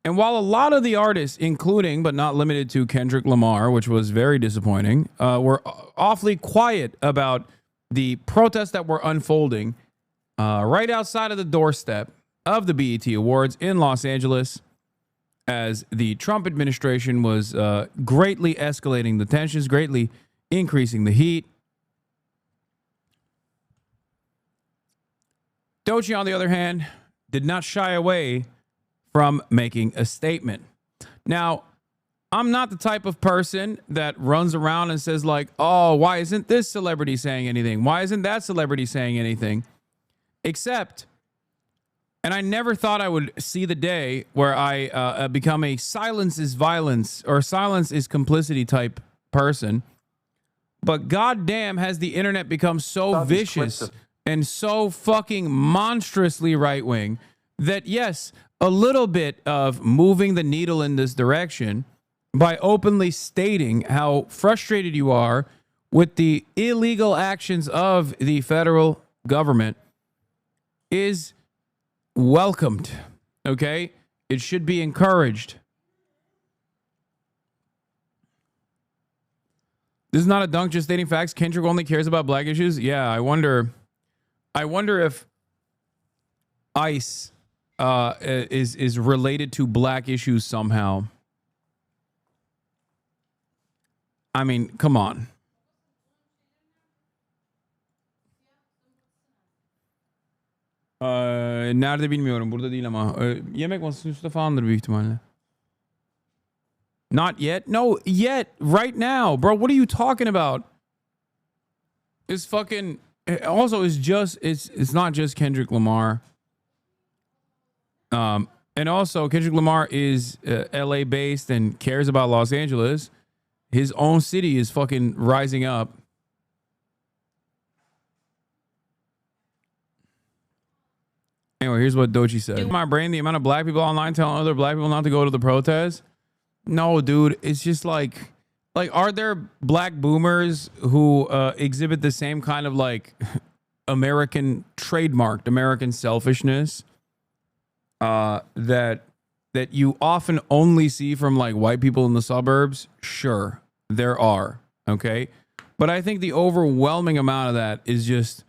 And while a lot of the artists, including but not limited to Kendrick Lamar, which was very disappointing, were awfully quiet about the protests that were unfolding right outside of the doorstep of the BET Awards in Los Angeles, as the Trump administration was greatly escalating the tensions, greatly increasing the heat. Doechii, on the other hand, did not shy away from making a statement. Now, I'm not the type of person that runs around and says like, oh, why isn't this celebrity saying anything? Why isn't that celebrity saying anything? Except, and I never thought I would see the day where I become a silence is violence or silence is complicity type person. But goddamn, has the internet become so vicious and so fucking monstrously right-wing that, yes, a little bit of moving the needle in this direction by openly stating how frustrated you are with the illegal actions of the federal government is welcomed, okay? It should be encouraged. This is not a dunk, just stating facts. Kendrick only cares about black issues. Yeah, I wonder if ICE is related to black issues somehow. I mean, come on. Nerede bilmiyorum. Burada değil ama. Yemek masasının üstünde falandır büyük ihtimalle. Not yet? No, yet. Right now. Bro, what are you talking about? It's fucking... Also, it's not just Kendrick Lamar. And also, Kendrick Lamar is LA based and cares about Los Angeles. His own city is fucking rising up. Anyway, here's what Dochi said. In my brain, the amount of black people online telling other black people not to go to the protest. No, dude, it's just like are there black boomers who exhibit the same kind of like American trademarked American selfishness that you often only see from like white people in the suburbs? Sure, there are. Okay, but I think the overwhelming amount of that is just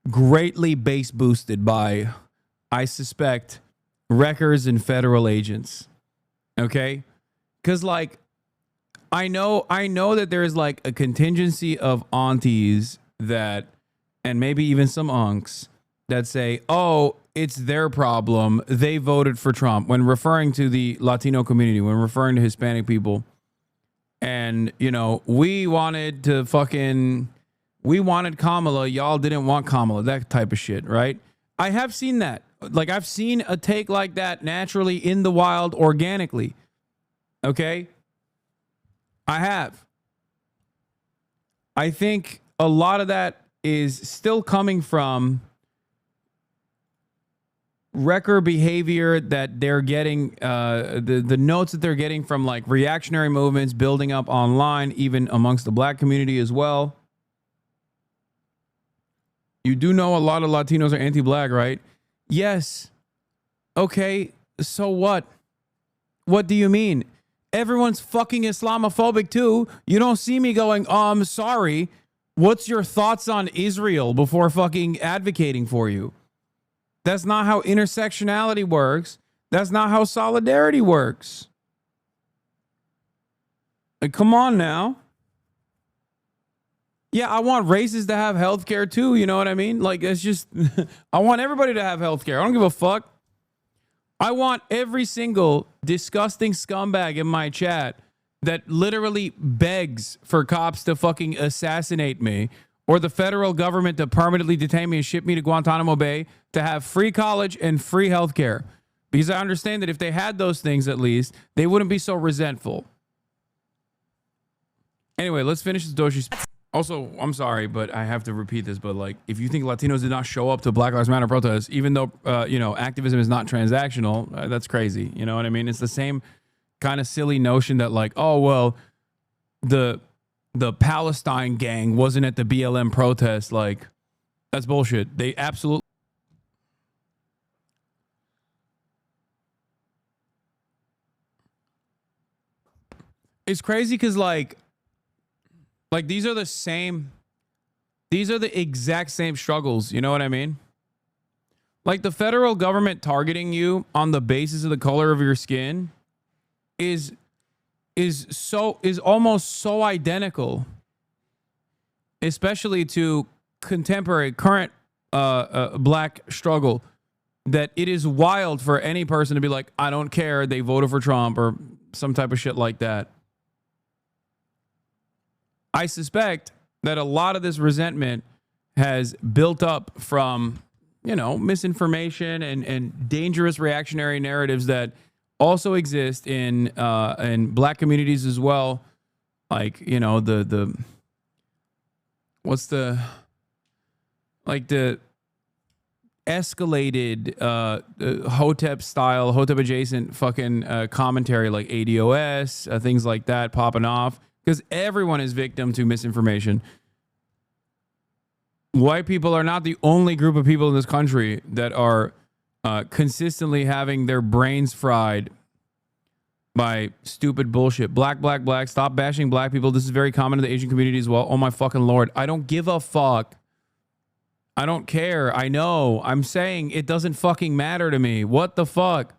greatly base boosted by, I suspect, wreckers and federal agents. Okay, because like I know that there's like a contingency of aunties that, and maybe even some unks that say, oh, it's their problem, they voted for Trump, when referring to the Latino community, when referring to Hispanic people. And, you know, we wanted Kamala, y'all didn't want Kamala, that type of shit, right? I have seen that. Like, I've seen a take like that naturally in the wild, organically. Okay? I have. I think a lot of that is still coming from wrecker behavior that they're getting, the notes that they're getting from like reactionary movements building up online, even amongst the black community as well. You do know a lot of Latinos are anti-black, right? Yes. Okay, so what? What do you mean? Everyone's fucking Islamophobic too. You don't see me going, oh, I'm sorry. What's your thoughts on Israel before fucking advocating for you? That's not how intersectionality works. That's not how solidarity works. Like, come on now. Yeah, I want races to have healthcare too. You know what I mean? Like, it's just, I want everybody to have healthcare. I don't give a fuck. I want every single disgusting scumbag in my chat that literally begs for cops to fucking assassinate me or the federal government to permanently detain me and ship me to Guantanamo Bay to have free college and free healthcare. Because I understand that if they had those things, at least, they wouldn't be so resentful. Anyway, let's finish this Doshi. Also, I'm sorry, but I have to repeat this, but like, if you think Latinos did not show up to Black Lives Matter protests, even though, you know, activism is not transactional, that's crazy. You know what I mean? It's the same kind of silly notion that like, oh, well, the Palestine gang wasn't at the BLM protest. Like, that's bullshit. They absolutely. It's crazy because like these are the exact same struggles. You know what I mean? Like the federal government targeting you on the basis of the color of your skin is almost so identical, especially to contemporary current black struggle, that it is wild for any person to be like, I don't care, they voted for Trump or some type of shit like that. I suspect that a lot of this resentment has built up from, you know, misinformation and dangerous reactionary narratives that also exist in black communities as well. Like, you know, the escalated Hotep adjacent fucking commentary like ADOS, things like that popping off. Because everyone is victim to misinformation. White people are not the only group of people in this country that are consistently having their brains fried by stupid bullshit. Black. Stop bashing black people. This is very common in the Asian community as well. Oh my fucking Lord. I don't give a fuck I don't care. I know. I'm saying it doesn't fucking matter to me. What the fuck?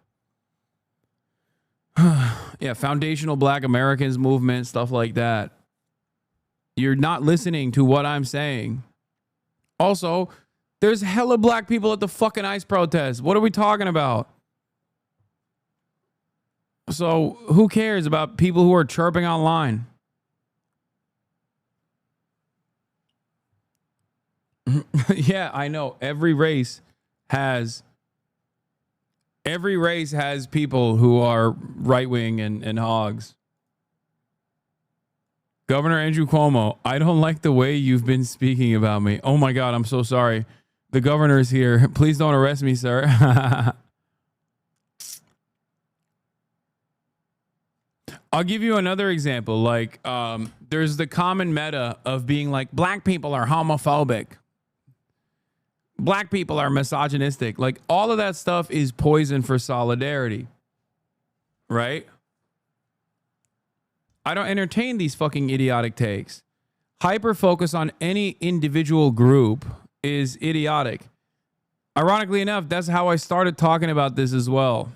Yeah, foundational Black Americans movement, stuff like that. You're not listening to what I'm saying. Also, there's hella black people at the fucking ICE protest. What are we talking about? So who cares about people who are chirping online? Yeah, I know. Every race has people who are right-wing and hogs. Governor Andrew Cuomo, I don't like the way you've been speaking about me. Oh my God, I'm so sorry. The governor's here. Please don't arrest me, sir. I'll give you another example. Like, there's the common meta of being like, black people are homophobic. Black people are misogynistic. Like, all of that stuff is poison for solidarity. Right? I don't entertain these fucking idiotic takes. Hyper focus on any individual group is idiotic. Ironically enough, that's how I started talking about this as well.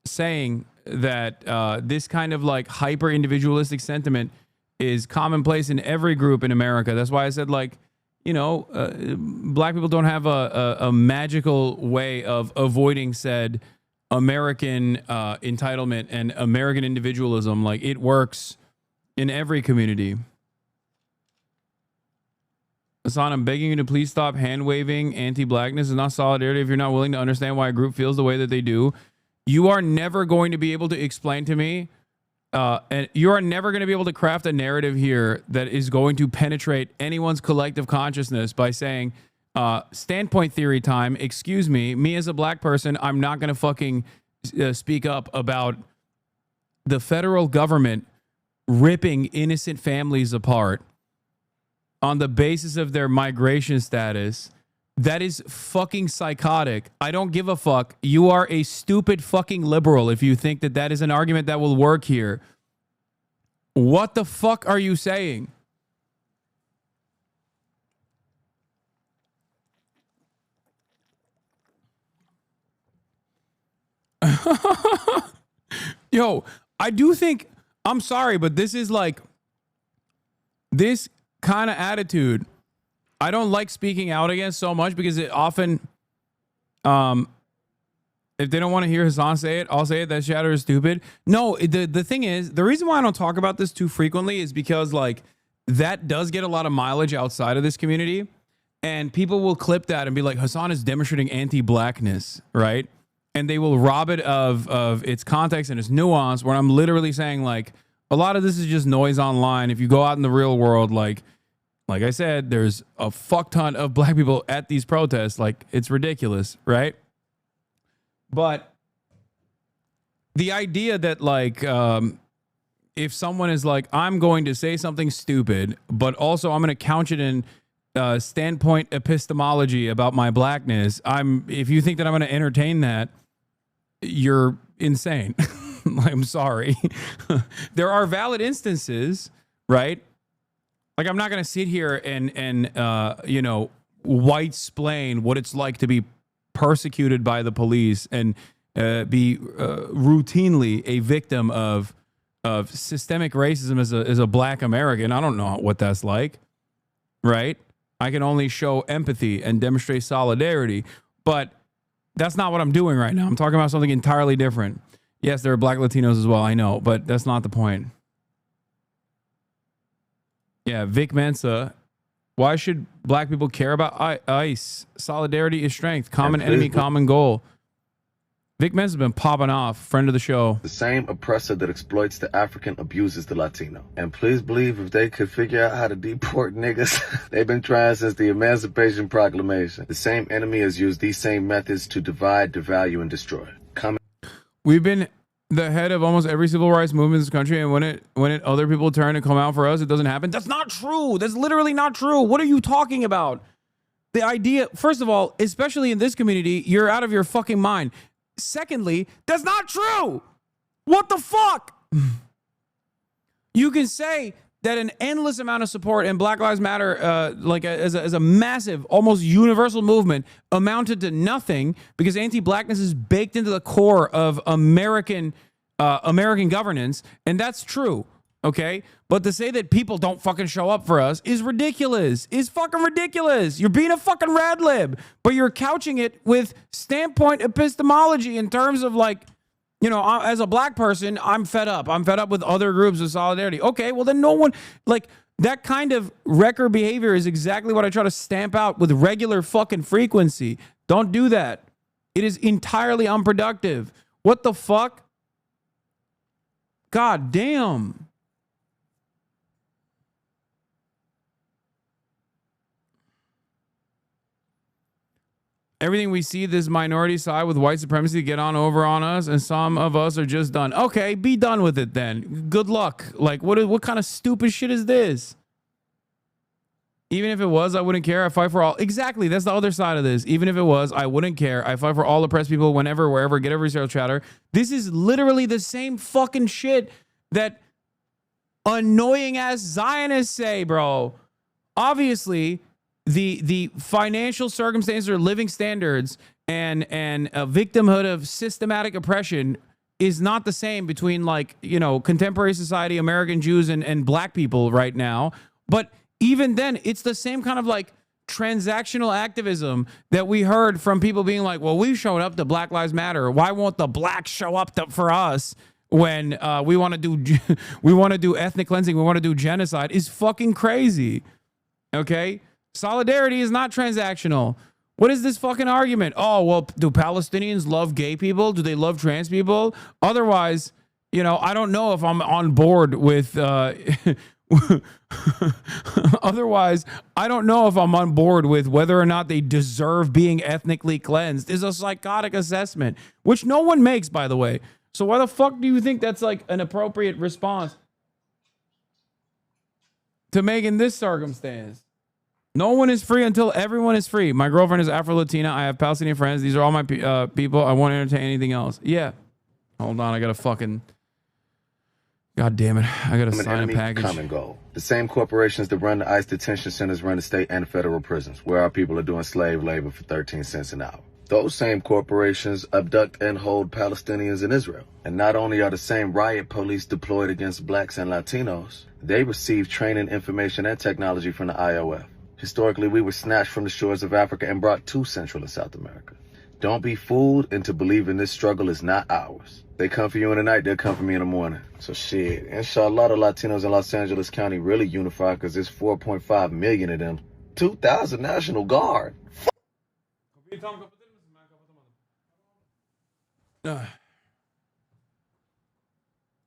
Saying that this kind of like hyper individualistic sentiment is commonplace in every group in America. That's why I said, like, you know, black people don't have a magical way of avoiding said American entitlement and American individualism. Like, it works in every community. Hasan, I'm begging you to please stop hand-waving anti-blackness. It's not solidarity if you're not willing to understand why a group feels the way that they do. You are never going to be able to explain to me, and you are never going to be able to craft a narrative here that is going to penetrate anyone's collective consciousness by saying, standpoint theory time, excuse me as a black person, I'm not going to fucking speak up about the federal government ripping innocent families apart on the basis of their migration status. That is fucking psychotic. I don't give a fuck. You are a stupid fucking liberal if you think that that is an argument that will work here. What the fuck are you saying? Yo, I do think, I'm sorry, but this is like, this kind of attitude I don't like speaking out against so much, because it often, if they don't want to hear Hasan say it, I'll say it. That shatter is stupid. No, the thing is, the reason why I don't talk about this too frequently is because, like, that does get a lot of mileage outside of this community, and people will clip that and be like, Hasan is demonstrating anti-blackness, right? And they will rob it of its context and its nuance, where I'm literally saying, like, a lot of this is just noise online. If you go out in the real world, like I said, there's a fuck ton of black people at these protests. Like, it's ridiculous, right? But the idea that, like, if someone is like, I'm going to say something stupid, but also I'm going to couch it in standpoint epistemology about my blackness, if you think that I'm going to entertain that, you're insane. I'm sorry. There are valid instances, right? Like, I'm not going to sit here and you know, white-splain what it's like to be persecuted by the police and be routinely a victim of systemic racism as a black American. I don't know what that's like, right? I can only show empathy and demonstrate solidarity, but that's not what I'm doing right now. I'm talking about something entirely different. Yes, there are black Latinos as well, I know, but that's not the point. Yeah, Vic Mensa. Why should black people care about ICE? Solidarity is strength. Common enemy, common goal. Vic Mensa's been popping off. Friend of the show. The same oppressor that exploits the African abuses the Latino. And please believe if they could figure out how to deport niggas, they've been trying since the Emancipation Proclamation. The same enemy has used these same methods to divide, devalue, and destroy. We've been the head of almost every civil rights movement in this country, and when other people turn to come out for us, it doesn't happen. That's not true. That's literally not true. What are you talking about? The idea, first of all, especially in this community, you're out of your fucking mind. Secondly, that's not true. What the fuck? You can say that an endless amount of support and Black Lives Matter, as a massive, almost universal movement, amounted to nothing because anti-blackness is baked into the core of American governance, and that's true. Okay, but to say that people don't fucking show up for us is ridiculous. Is fucking ridiculous. You're being a fucking rad lib, but you're couching it with standpoint epistemology in terms of like, you know, as a black person, I'm fed up. I'm fed up with other groups of solidarity. Okay, well then no one, like, that kind of wrecker behavior is exactly what I try to stamp out with regular fucking frequency. Don't do that. It is entirely unproductive. What the fuck? God damn. Everything we see this minority side with white supremacy get on over on us, and some of us are just done. Okay, be done with it then. Good luck. Like, what kind of stupid shit is this? Even if it was, I wouldn't care. I fight for all. Exactly, that's the other side of this. Even if it was, I wouldn't care. I fight for all oppressed people whenever, wherever, get every zero chatter. This is literally the same fucking shit that annoying ass Zionists say, bro. Obviously, the financial circumstances or living standards and a victimhood of systematic oppression is not the same between, like, you know, contemporary society, American Jews and black people right now. But even then, it's the same kind of like transactional activism that we heard from people being like, well, we showed up to Black Lives Matter. Why won't the blacks show up for us when we want to do ethnic cleansing, we want to do genocide? Is fucking crazy. Okay? Solidarity is not transactional. What is this fucking argument? Oh, well, do Palestinians love gay people? Do they love trans people? Otherwise, you know, I don't know if I'm on board with otherwise, I don't know if I'm on board with whether or not they deserve being ethnically cleansed. Is a psychotic assessment, which no one makes, by the way. So why the fuck do you think that's like an appropriate response to make in this circumstance? No one is free until everyone is free. My girlfriend is Afro-Latina. I have Palestinian friends. These are all my people. I won't entertain anything else. Yeah. Hold on. I got to fucking... God damn it. I got to sign a package. Common goal. The same corporations that run the ICE detention centers run the state and federal prisons, where our people are doing slave labor for 13 cents an hour. Those same corporations abduct and hold Palestinians in Israel. And not only are the same riot police deployed against blacks and Latinos, they receive training, information, and technology from the IOF. Historically, we were snatched from the shores of Africa and brought to Central and South America. Don't be fooled into believing this struggle is not ours. They come for you in the night, they'll come for me in the morning. So shit, inshallah, the Latinos in Los Angeles County really unify because there's 4.5 million of them. 2,000 National Guard.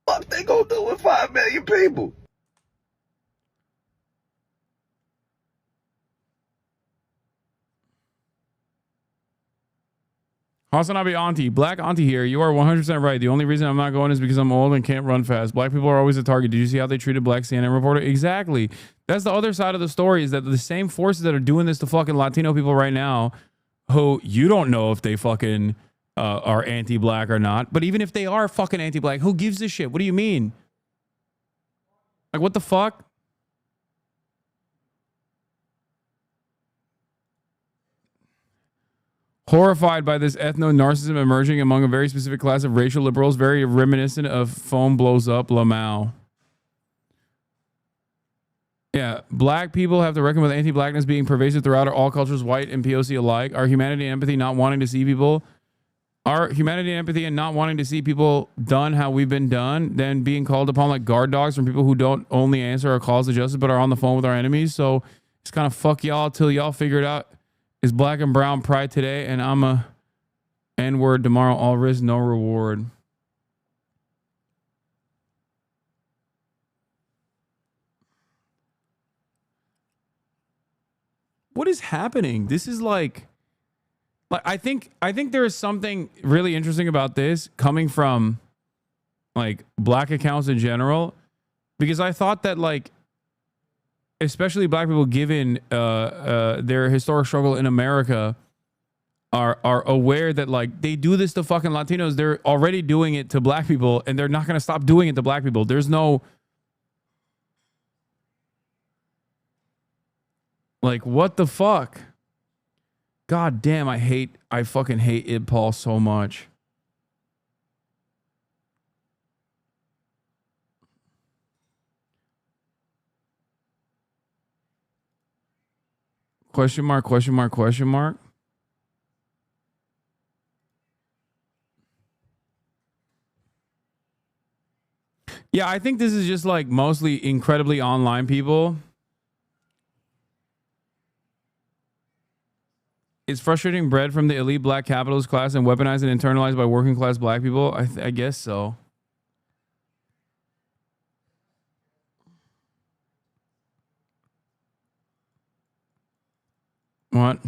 Fuck they gonna do with 5 million people? Hasanabi auntie, black auntie here. You are 100% right. The only reason I'm not going is because I'm old and can't run fast. Black people are always a target. Did you see how they treated black CNN reporter? Exactly. That's the other side of the story, is that the same forces that are doing this to fucking Latino people right now, who you don't know if they fucking are anti-black or not, but even if they are fucking anti-black, who gives a shit? What do you mean? Like, what the fuck? Horrified by this ethno-narcissism emerging among a very specific class of racial liberals, very reminiscent of Foam Blows Up Lamau. Yeah, black people have to reckon with anti-blackness being pervasive throughout all cultures, white and POC alike. Our humanity and empathy not wanting to see people, our humanity and empathy and not wanting to see people done how we've been done, then being called upon like guard dogs from people who don't only answer our calls to justice but are on the phone with our enemies. So it's kind of fuck y'all till y'all figure it out. Is black and brown pride today, and I'm a N-word tomorrow. All risk, no reward. What is happening? This is like I think there is something really interesting about this coming from like black accounts in general, because I thought that like, especially black people, given their historic struggle in America, are aware that like they do this to fucking Latinos. They're already doing it to black people, and they're not going to stop doing it to black people. There's no Like, what the fuck? God damn, I fucking hate Paul so much. Question mark, question mark, question mark. Yeah, I think this is just like mostly incredibly online people. It's frustrating bred from the elite black capitalist class and weaponized and internalized by working class black people. I guess so. What?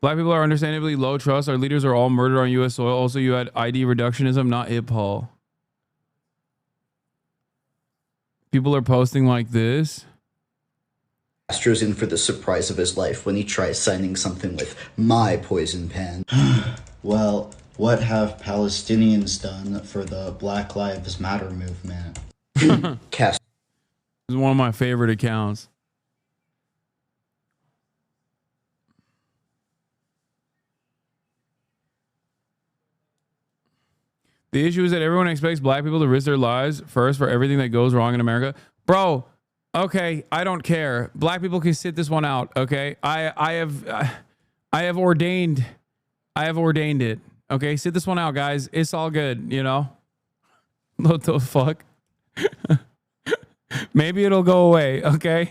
Black people are understandably low trust. Our leaders are all murdered on U.S. soil. Also, you had ID reductionism, not Paul. People are posting like this. Castro's in for the surprise of his life when he tries signing something with my poison pen. Well, what have Palestinians done for the Black Lives Matter movement? This is one of my favorite accounts. The issue is that everyone expects black people to risk their lives first for everything that goes wrong in America. Bro, okay, I don't care. Black people can sit this one out, okay? I have ordained it. Okay, sit this one out, guys. It's all good, you know? What the fuck? Maybe it'll go away, okay?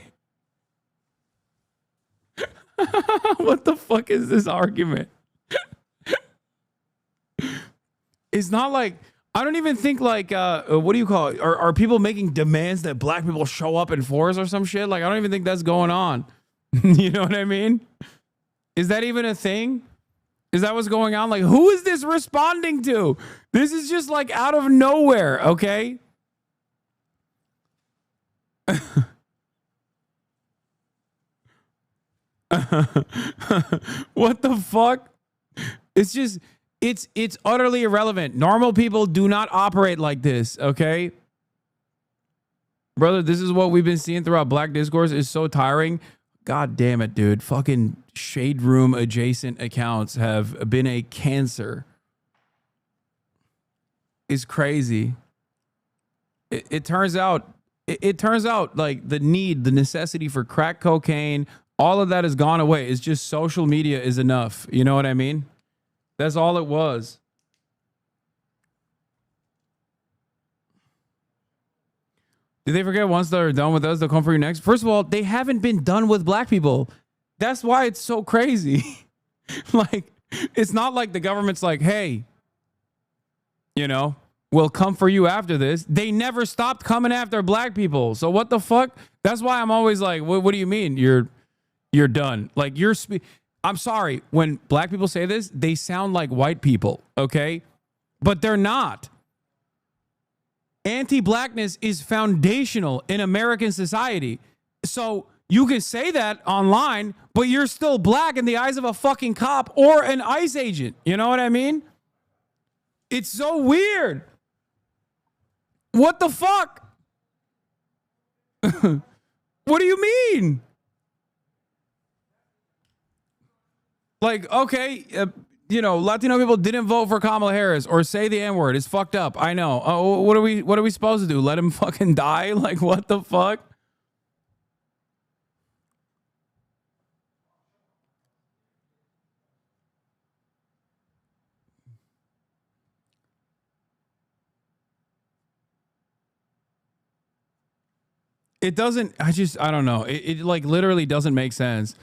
What the fuck is this argument? It's not like, I don't even think like, what do you call it? Are people making demands that black people show up in force or some shit? Like, I don't even think that's going on. You know what I mean? Is that even a thing? Is that what's going on? Like, who is this responding to? This is just like out of nowhere, okay? What the fuck? It's just, it's utterly irrelevant. Normal people do not operate like this, okay? Brother, this is what we've been seeing throughout black discourse. It's so tiring. God damn it, dude. Fucking shade room adjacent accounts have been a cancer. It's crazy. It turns out like the necessity for crack cocaine, all of that has gone away. It's just social media is enough. You know what I mean? That's all it was. Did they forget once they're done with us, they'll come for you next? First of all, they haven't been done with black people. That's why it's so crazy. Like, it's not like the government's like, hey, you know, we'll come for you after this. They never stopped coming after black people. So what the fuck? That's why I'm always like, what do you mean you're done? Like, I'm sorry. When black people say this, they sound like white people, okay? But they're not. Anti-blackness is foundational in American society. So you can say that online, but you're still black in the eyes of a fucking cop or an ICE agent. You know what I mean? It's so weird. What the fuck? What do you mean? Like, okay, you know, Latino people didn't vote for Kamala Harris or say the N-word. It's fucked up. I know. Oh, what are we supposed to do? Let him fucking die? Like, what the fuck? It doesn't, I don't know. It like literally doesn't make sense.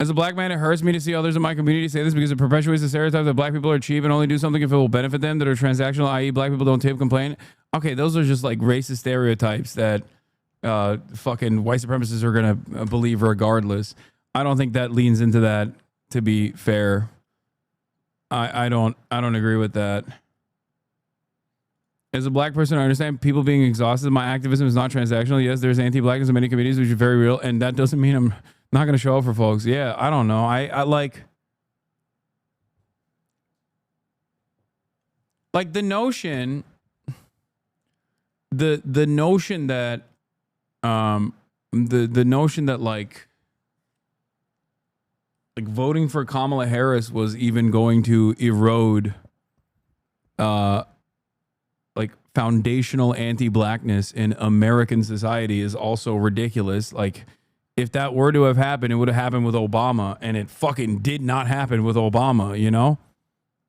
As a black man, it hurts me to see others in my community say this because it perpetuates the stereotype that black people are cheap and only do something if it will benefit them, that are transactional, i.e. black people don't tip, complain. Okay, those are just like racist stereotypes that fucking white supremacists are going to believe regardless. I don't think that leans into that, to be fair. I don't agree with that. As a black person, I understand people being exhausted. My activism is not transactional. Yes, there's anti-blackness in many communities, which is very real. And that doesn't mean I'm not going to show up for folks. Yeah, I don't know. I like the notion, the notion that, the notion that like like voting for Kamala Harris was even going to erode like foundational anti-blackness in American society is also ridiculous. Like, if that were to have happened, it would have happened with Obama, and it fucking did not happen with Obama, you know?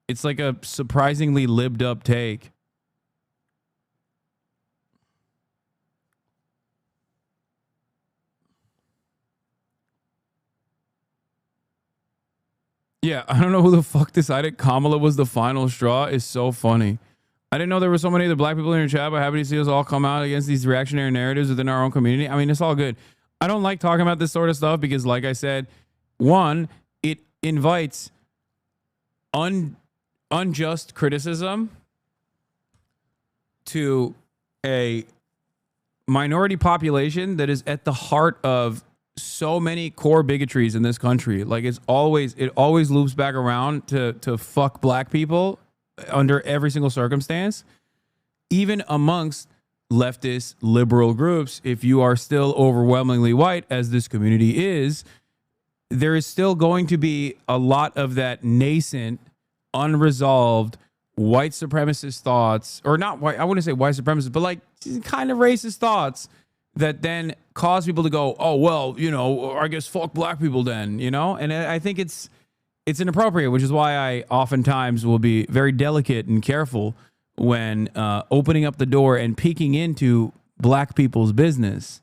It's like a surprisingly libbed up take. Yeah, I don't know who the fuck decided Kamala was the final straw. Is so funny. I didn't know there were so many of the black people in your chat, but happy to see us all come out against these reactionary narratives within our own community. I mean, it's all good. I don't like talking about this sort of stuff because, like I said, one, it invites unjust criticism to a minority population that is at the heart of so many core bigotries in this country. Like, it always loops back around to fuck black people under every single circumstance, even amongst leftist liberal groups. If you are still overwhelmingly white, as this community is, there is still going to be a lot of that nascent, unresolved white supremacist thoughts, or not white, I wouldn't say white supremacist, but like kind of racist thoughts that then cause people to go, oh, well, you know, I guess fuck black people then, you know? And I think it's inappropriate, which is why I oftentimes will be very delicate and careful when opening up the door and peeking into black people's business,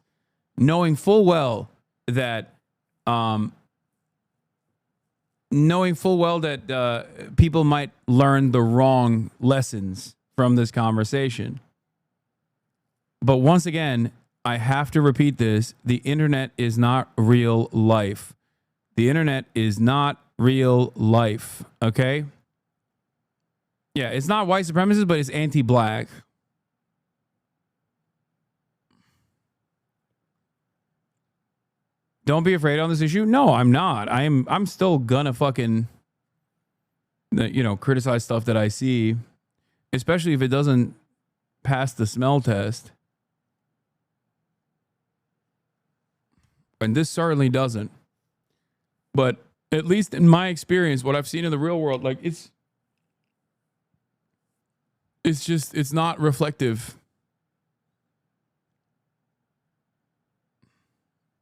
knowing full well that people might learn the wrong lessons from this conversation. But once again, I have to repeat this. The internet is not real life. The internet is not real life, okay? Yeah, it's not white supremacist, but it's anti-black. Don't be afraid on this issue. No, I'm not. I'm still gonna fucking, you know, criticize stuff that I see, especially if it doesn't pass the smell test. And this certainly doesn't. But at least in my experience, what I've seen in the real world, like it's not reflective.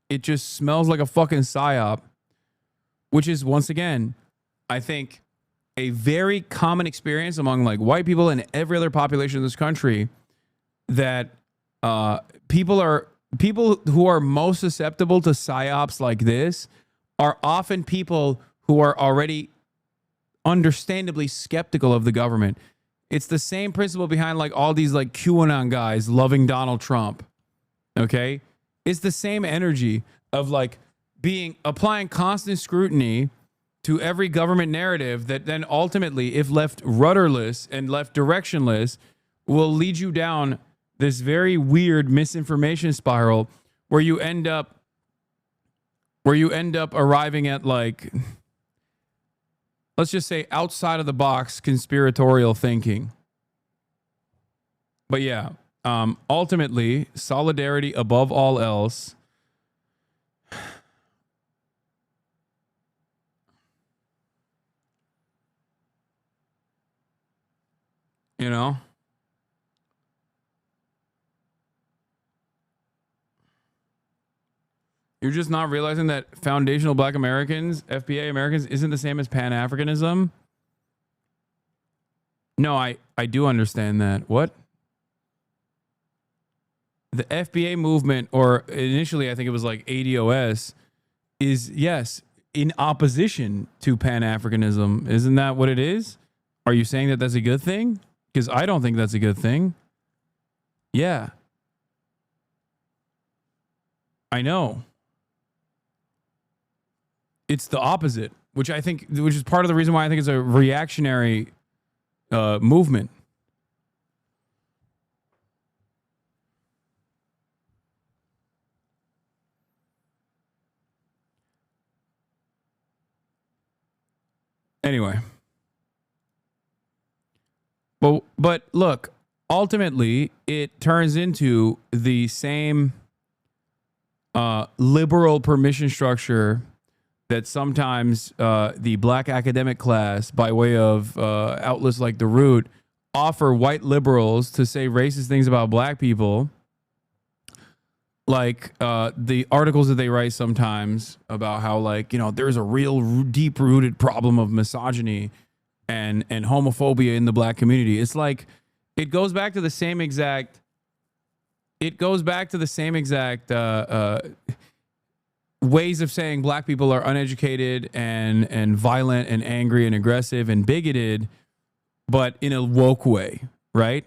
It just smells like a fucking psyop, which is, once again, I think, a very common experience among like white people and every other population in this country, that people who are most susceptible to psyops like this are often people who are already understandably skeptical of the government. It's the same principle behind like all these like QAnon guys loving Donald Trump. Okay? It's the same energy of like applying constant scrutiny to every government narrative that then ultimately, if left rudderless and left directionless, will lead you down this very weird misinformation spiral where you end up arriving at, like, let's just say, outside of the box conspiratorial thinking. But yeah, ultimately, solidarity above all else. You know? You're just not realizing that foundational Black Americans, FBA Americans, isn't the same as Pan-Africanism? No, I do understand that. What? The FBA movement, or initially I think it was like ADOS, is, yes, in opposition to Pan-Africanism. Isn't that what it is? Are you saying that that's a good thing? Because I don't think that's a good thing. Yeah. I know. It's the opposite, which is part of the reason why I think it's a reactionary movement. Anyway. But look, ultimately, it turns into the same liberal permission structure that sometimes the black academic class, by way of outlets like The Root, offer white liberals to say racist things about black people, like the articles that they write sometimes about how, like, you know, there's a real deep-rooted problem of misogyny and homophobia in the black community. It's like it goes back to the same exact ways of saying black people are uneducated and violent and angry and aggressive and bigoted, but in a woke way, right?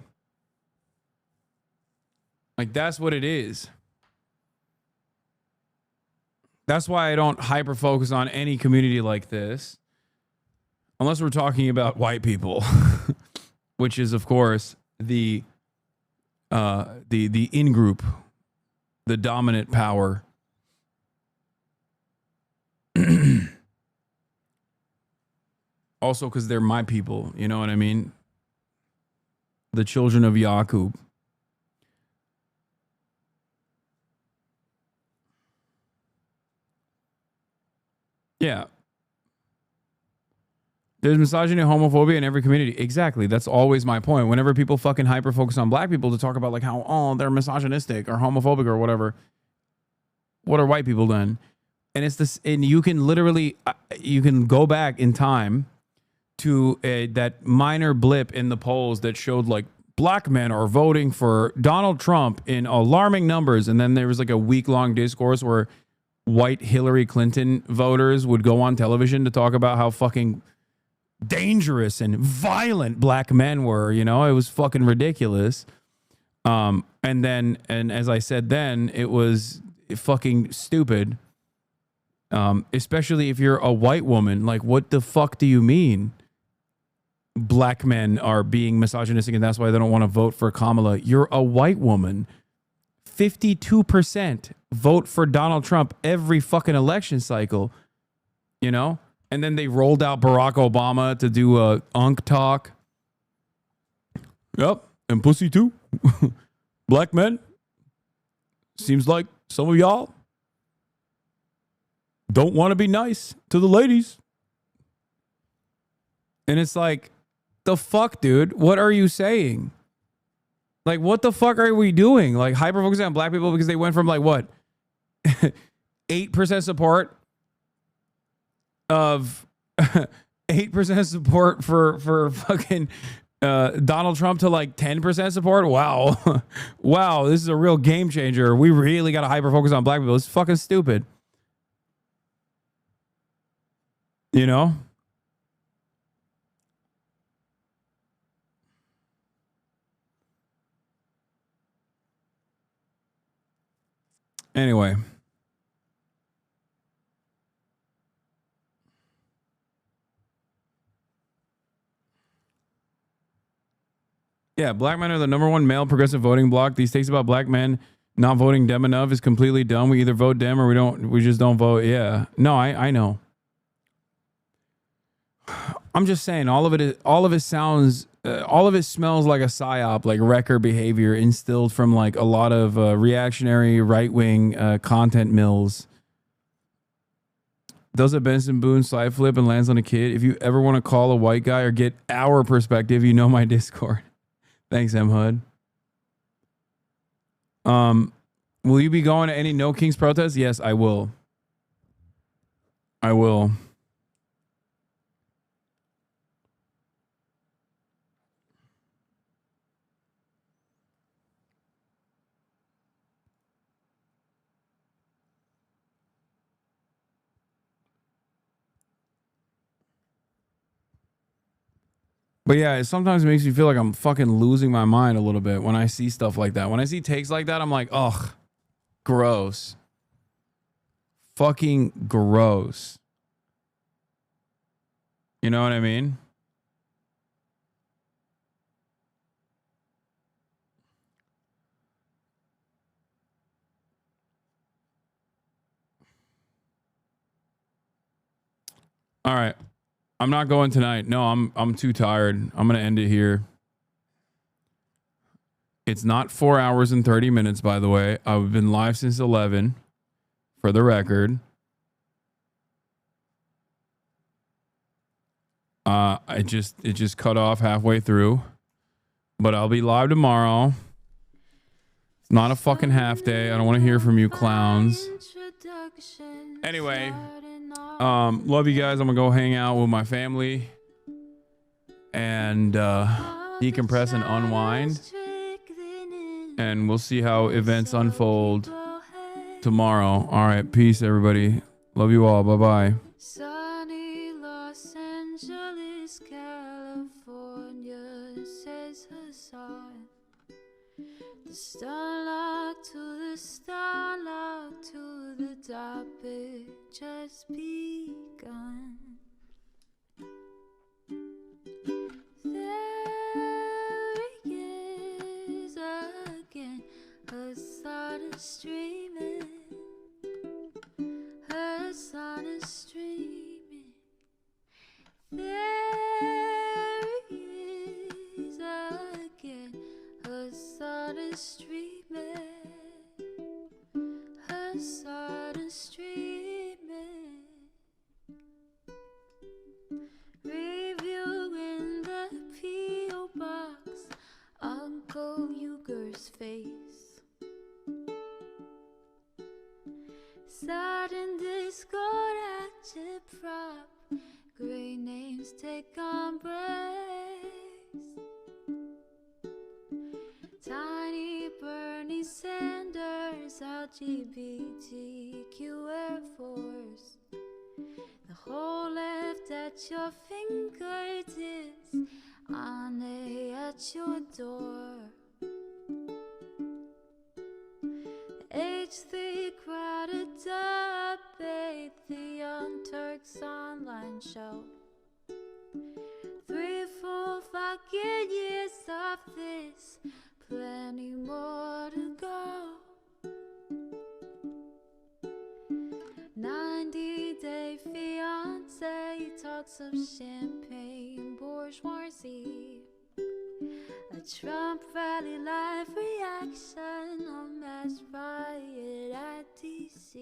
Like, that's what it is. That's why I don't hyper focus on any community like this, unless we're talking about white people, which is, of course, the in group, the dominant power. Also, because they're my people, you know what I mean? The children of Yaqub. Yeah. There's misogyny and homophobia in every community. Exactly. That's always my point. Whenever people fucking hyper focus on black people to talk about like how, oh, they're misogynistic or homophobic or whatever, what are white people then? And it's this, and you can literally, you can go back in time to that minor blip in the polls that showed like black men are voting for Donald Trump in alarming numbers. And then there was like a week-long discourse where white Hillary Clinton voters would go on television to talk about how fucking dangerous and violent black men were. You know, it was fucking ridiculous. And as I said then, it was fucking stupid. Especially if you're a white woman. Like, what the fuck do you mean black men are being misogynistic and that's why they don't want to vote for Kamala? You're a white woman. 52% vote for Donald Trump every fucking election cycle, you know? And then they rolled out Barack Obama to do a unk talk. Yep, and pussy too. Black men. Seems like some of y'all don't want to be nice to the ladies. And it's like, the fuck, dude? What are you saying? Like, what the fuck are we doing? Like, hyper focusing on black people because they went from like what? 8% support of 8% support for fucking Donald Trump to like 10% support. Wow. Wow, this is a real game changer. We really got to hyper focus on black people. It's fucking stupid. You know? Anyway. Yeah, black men are the #1 male progressive voting bloc. These takes about black men not voting Dem enough is completely dumb. We either vote Dem or we just don't vote. Yeah. No, I know. I'm just saying all of it sounds all of it smells like a psyop, like wrecker behavior instilled from like a lot of reactionary right-wing content mills. Does a Benson Boone side flip and lands on a kid? If you ever want to call a white guy or get our perspective, you know my Discord. Thanks, M. Hood. Will you be going to any No Kings protests? Yes, I will. I will. But yeah, it sometimes makes me feel like I'm fucking losing my mind a little bit when I see stuff like that. When I see takes like that, I'm like, ugh, gross. Fucking gross. You know what I mean? All right. I'm not going tonight. No, I'm too tired. I'm gonna end it here. It's not 4 hours and 30 minutes, by the way. I've been live since 11, for the record. It just cut off halfway through. But I'll be live tomorrow. It's not a fucking half day. I don't want to hear from you clowns. Anyway, love you guys. I'm gonna go hang out with my family and decompress and unwind. And we'll see how events unfold tomorrow. All right, peace, everybody. Love you all. Bye-bye. Sunny Los Angeles, California, says Hasan. The starlock to the starlock to the topic just begun. There he is again, Hasan is streaming. Hasan is streaming. There he is again. Hasan is streaming. Hasan is streaming. Reviewing the P.O. box, Uncle Uger's face. Sudden discord agitprop, great names take embrace. Tiny Bernie Sanders, LGBTQ Air Force. The whole left at your fingertips, Ane at your door. H3 crowded debate, the Young Turks online show. 3 full fucking years of this, plenty more to go. 90-day fiance talks of champagne bourgeoisie. A Trump rally live reaction on mass riot at DC.